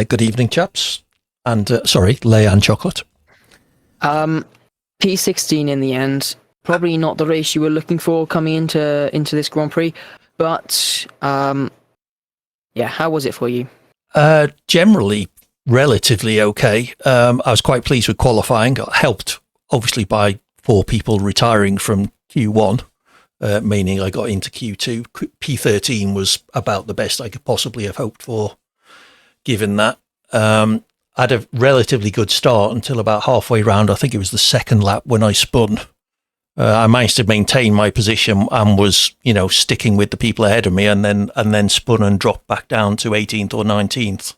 Good evening, chaps. And, Lay and Chocolate. P16 in the end. Probably not the race you were looking for coming into this Grand Prix, but, how was it for you? Generally, relatively okay. I was quite pleased with qualifying. Got helped, obviously, by 4 people retiring from Q1. Meaning I got into Q2. P13 was about the best I could possibly have hoped for, given that. I had a relatively good start until about halfway round. I think it was the second lap when I spun. I managed to maintain my position and was, sticking with the people ahead of me, and then spun and dropped back down to 18th or 19th.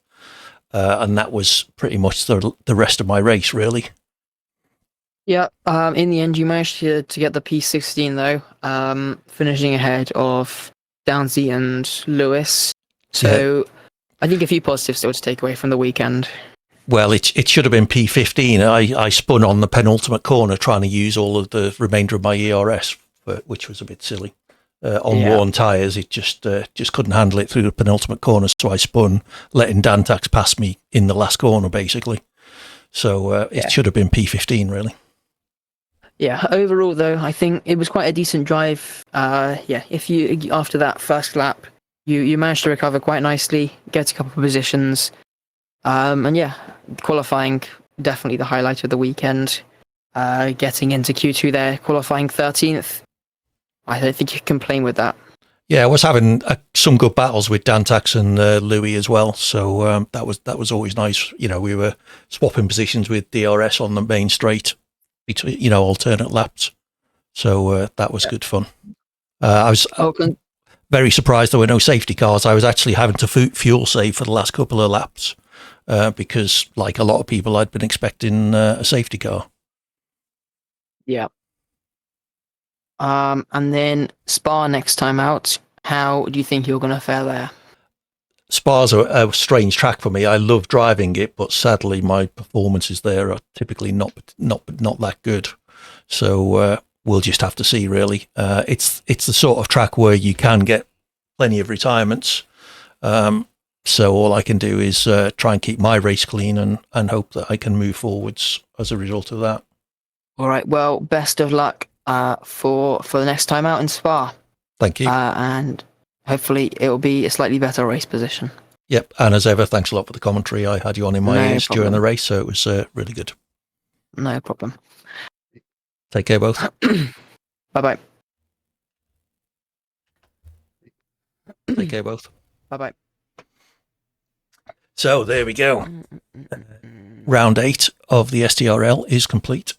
And that was pretty much the rest of my race, really. Yeah, in the end, you managed to get the P16 though, finishing ahead of Downsy and Lewis. So, I think a few positives still to take away from the weekend. Well, it should have been P15. I spun on the penultimate corner trying to use all of the remainder of my ERS, which was a bit silly. On worn tyres, it just couldn't handle it through the penultimate corner, so I spun, letting Dantax pass me in the last corner, basically. So it should have been P15, really. Yeah, overall though, I think it was quite a decent drive. If you after that first lap, you managed to recover quite nicely, get a couple of positions, and qualifying definitely the highlight of the weekend. Getting into Q2 there, qualifying 13th. I don't think you can complain with that. Yeah, I was having some good battles with Dantax and Louis as well, so that was always nice. You know, we were swapping positions with DRS on the main straight between alternate laps, so that was good fun. I was very surprised there were no safety cars. I was actually having to fuel save for the last couple of laps because, like a lot of people, I'd been expecting a safety car. Yeah. And then Spa next time out. How do you think you're going to fare there? Spa's a strange track for me. I love driving it, but sadly, my performances there are typically not that good. So we'll just have to see. Really, it's the sort of track where you can get plenty of retirements. So all I can do is try and keep my race clean and hope that I can move forwards as a result of that. All right. Well, best of luck for the next time out in Spa. Thank you. And hopefully it will be a slightly better race position. Yep. And as ever, thanks a lot for the commentary. I had you on in my ears during the race, so it was really good. No problem. Take care, both. Bye-bye. Take care, both. Bye-bye. So there we go. Round 8 of the SDRL is complete.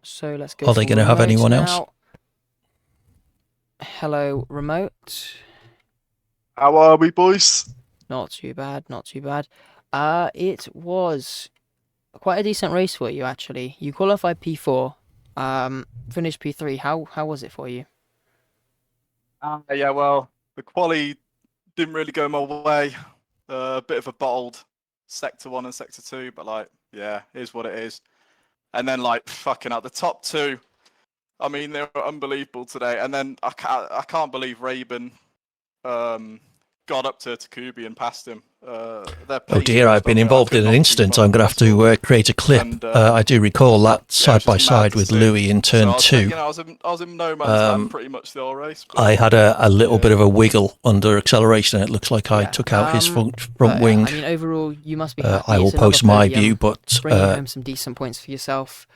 So let's go. Are they going to have anyone else? Hello, remote. How are we, boys? Not too bad, not too bad. It was quite a decent race for you, actually. You qualified P4, finished P3. How was it for you? Yeah, well, the quali didn't really go my way. A bit of a bottled sector 1 and sector 2, but like, yeah, here's what it is. And then like fucking at the top 2, I mean, they were unbelievable today. And then I can't believe Raben got up to Takubi and passed him. Oh dear, I've been involved in an incident. I'm going to have to create a clip. And, I do recall that side by side with Louis in turn 2. I was in no man's land pretty much the whole race. But, I had a little bit of a wiggle under acceleration. It looks like I took out his front wing. I mean, overall, you must be happy. I will post my view, but bringing home some decent points for yourself.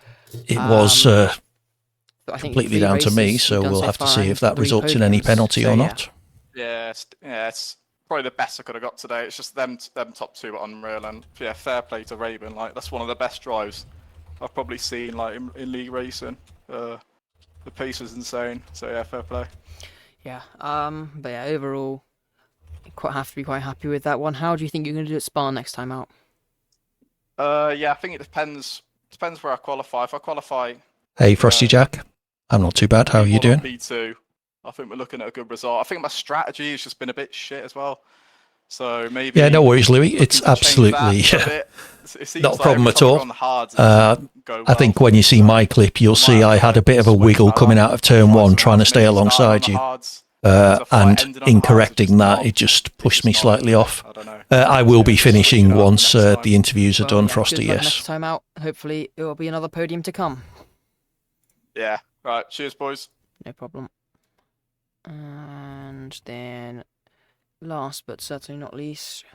It was completely down to me, so we'll have to see if that results in any penalty or not. Yeah, it's probably the best I could have got today. It's just them top 2 are unreal, and yeah, fair play to Raben. Like, that's one of the best drives I've probably seen like in league racing. The pace was insane. So yeah, fair play. Yeah. But yeah, overall, have to be quite happy with that one. How do you think you're going to do at Spa next time out? Yeah, I think it depends where I qualify. If I qualify, hey Frosty Jack, I'm not too bad. How are you doing? P2. I think we're looking at a good result. I think my strategy has just been a bit shit as well. So maybe. Yeah, no worries, Louis. It's absolutely not a problem at all. I think when you see my clip, you'll see I had a bit of a wiggle coming out of turn 1, trying to stay alongside you. And in correcting that, it just pushed me slightly off. I will be finishing once the interviews are done, Frosty, yes. Next time out, hopefully it will be another podium to come. Yeah, right. Cheers, boys. No problem. And then, last but certainly not least,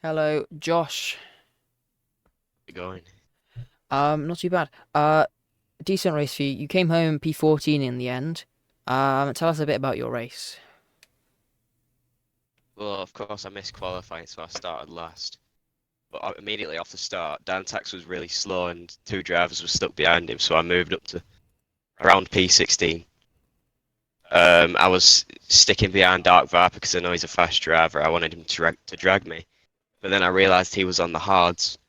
hello, Josh. How's it going? Not too bad. Decent race for you. You came home P14 in the end. Tell us a bit about your race. Well, of course, I missed qualifying, so I started last. But immediately off the start, Dantax was really slow and 2 drivers were stuck behind him, so I moved up to around P16. I was sticking behind Dark Viper because I know he's a fast driver. I wanted him to drag me. But then I realised he was on the hards.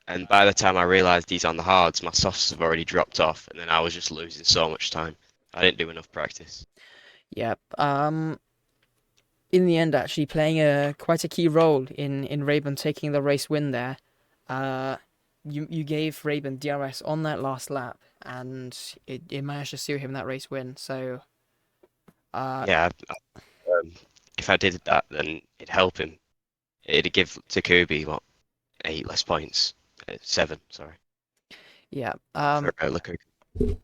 And by the time I realised he's on the hards, my softs have already dropped off. And then I was just losing so much time. I didn't do enough practice. Yep. In the end, actually playing quite a key role in Raben taking the race win there. You gave Raben DRS on that last lap. And it managed to steer him that race win. So... yeah, if I did that, then it'd help him. It'd give Takubi 8 less points, 7. Sorry. Yeah.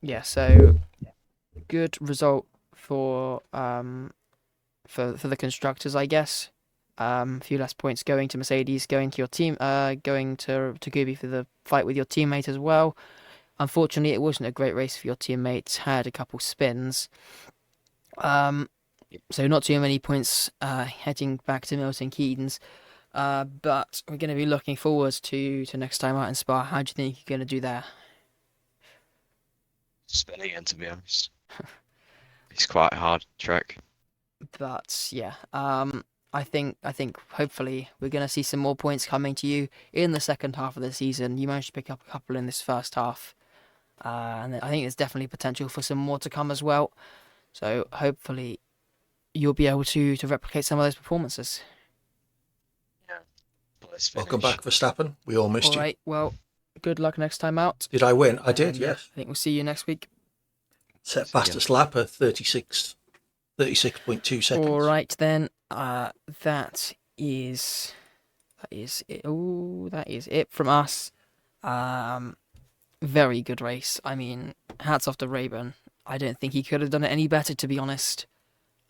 Yeah. So good result for the constructors, I guess. A few less points going to Mercedes, going to your team, going to Takubi for the fight with your teammate as well. Unfortunately, it wasn't a great race for your teammates. Had a couple spins. So not too many points heading back to Milton Keynes. But we're going to be looking forward to next time out in Spa. How do you think you're going to do there? Spinning again, to be honest. It's quite a hard track. But yeah, I think hopefully we're going to see some more points coming to you in the second half of the season. You managed to pick up a couple in this first half, and I think there's definitely potential for some more to come as well. So hopefully you'll be able to replicate some of those performances. Welcome back, Verstappen. We all missed you. All right, well, good luck next time out. Did I win? I did, And, yes. I think we'll see you next week. Set fastest lap at 36.2 seconds. All right then. That is it. Oh, that is it from us. Very good race. I mean, hats off to Rayburn. I don't think he could have done it any better, to be honest.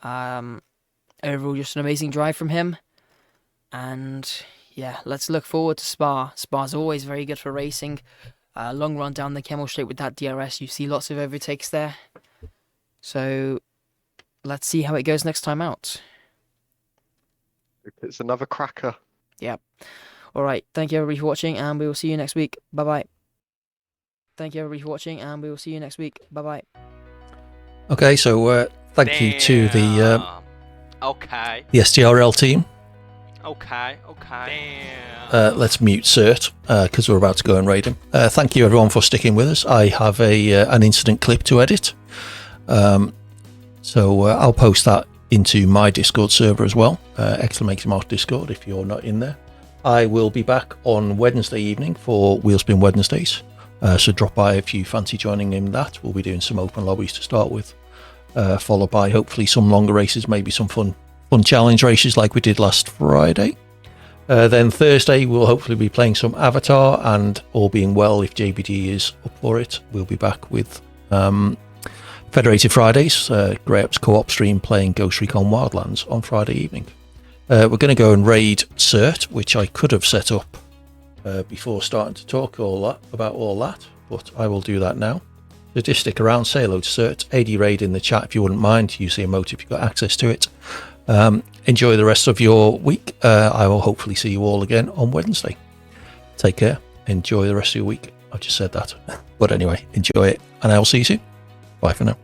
Overall, just an amazing drive from him. And yeah, let's look forward to Spa. Spa's always very good for racing. Long run down the Kemmel Straight with that DRS. You see lots of overtakes there. So let's see how it goes next time out. It's another cracker. Yep. All right. Thank you everybody for watching, and we will see you next week. Bye bye. Thank you everybody for watching, and we will see you next week. Bye bye. Okay, so thank you to the SDRL team. Okay. Let's mute Cert because we're about to go and raid him. Thank you everyone for sticking with us. I have an incident clip to edit, so I'll post that into my Discord server as well. ! Discord if you're not in there. I will be back on Wednesday evening for Wheelspin Wednesdays, so drop by if you fancy joining in that. We'll be doing some open lobbies to start with, followed by hopefully some longer races, maybe some fun challenge races like we did last Friday. Then Thursday we'll hopefully be playing some Avatar, and all being well, if JBD is up for it, we'll be back with Federated Fridays, Greyup's co-op stream, playing Ghost Recon Wildlands on Friday evening. We're going to go and raid Cert, which I could have set up before starting to talk about all that, but I will do that now. So just stick around, say hello to Cert, AD raid in the chat if you wouldn't mind, use the emote if you've got access to it. Enjoy the rest of your week. I will hopefully see you all again on Wednesday. Take care. Enjoy the rest of your week. I just said that. But anyway, enjoy it. And I will see you soon. Bye for now.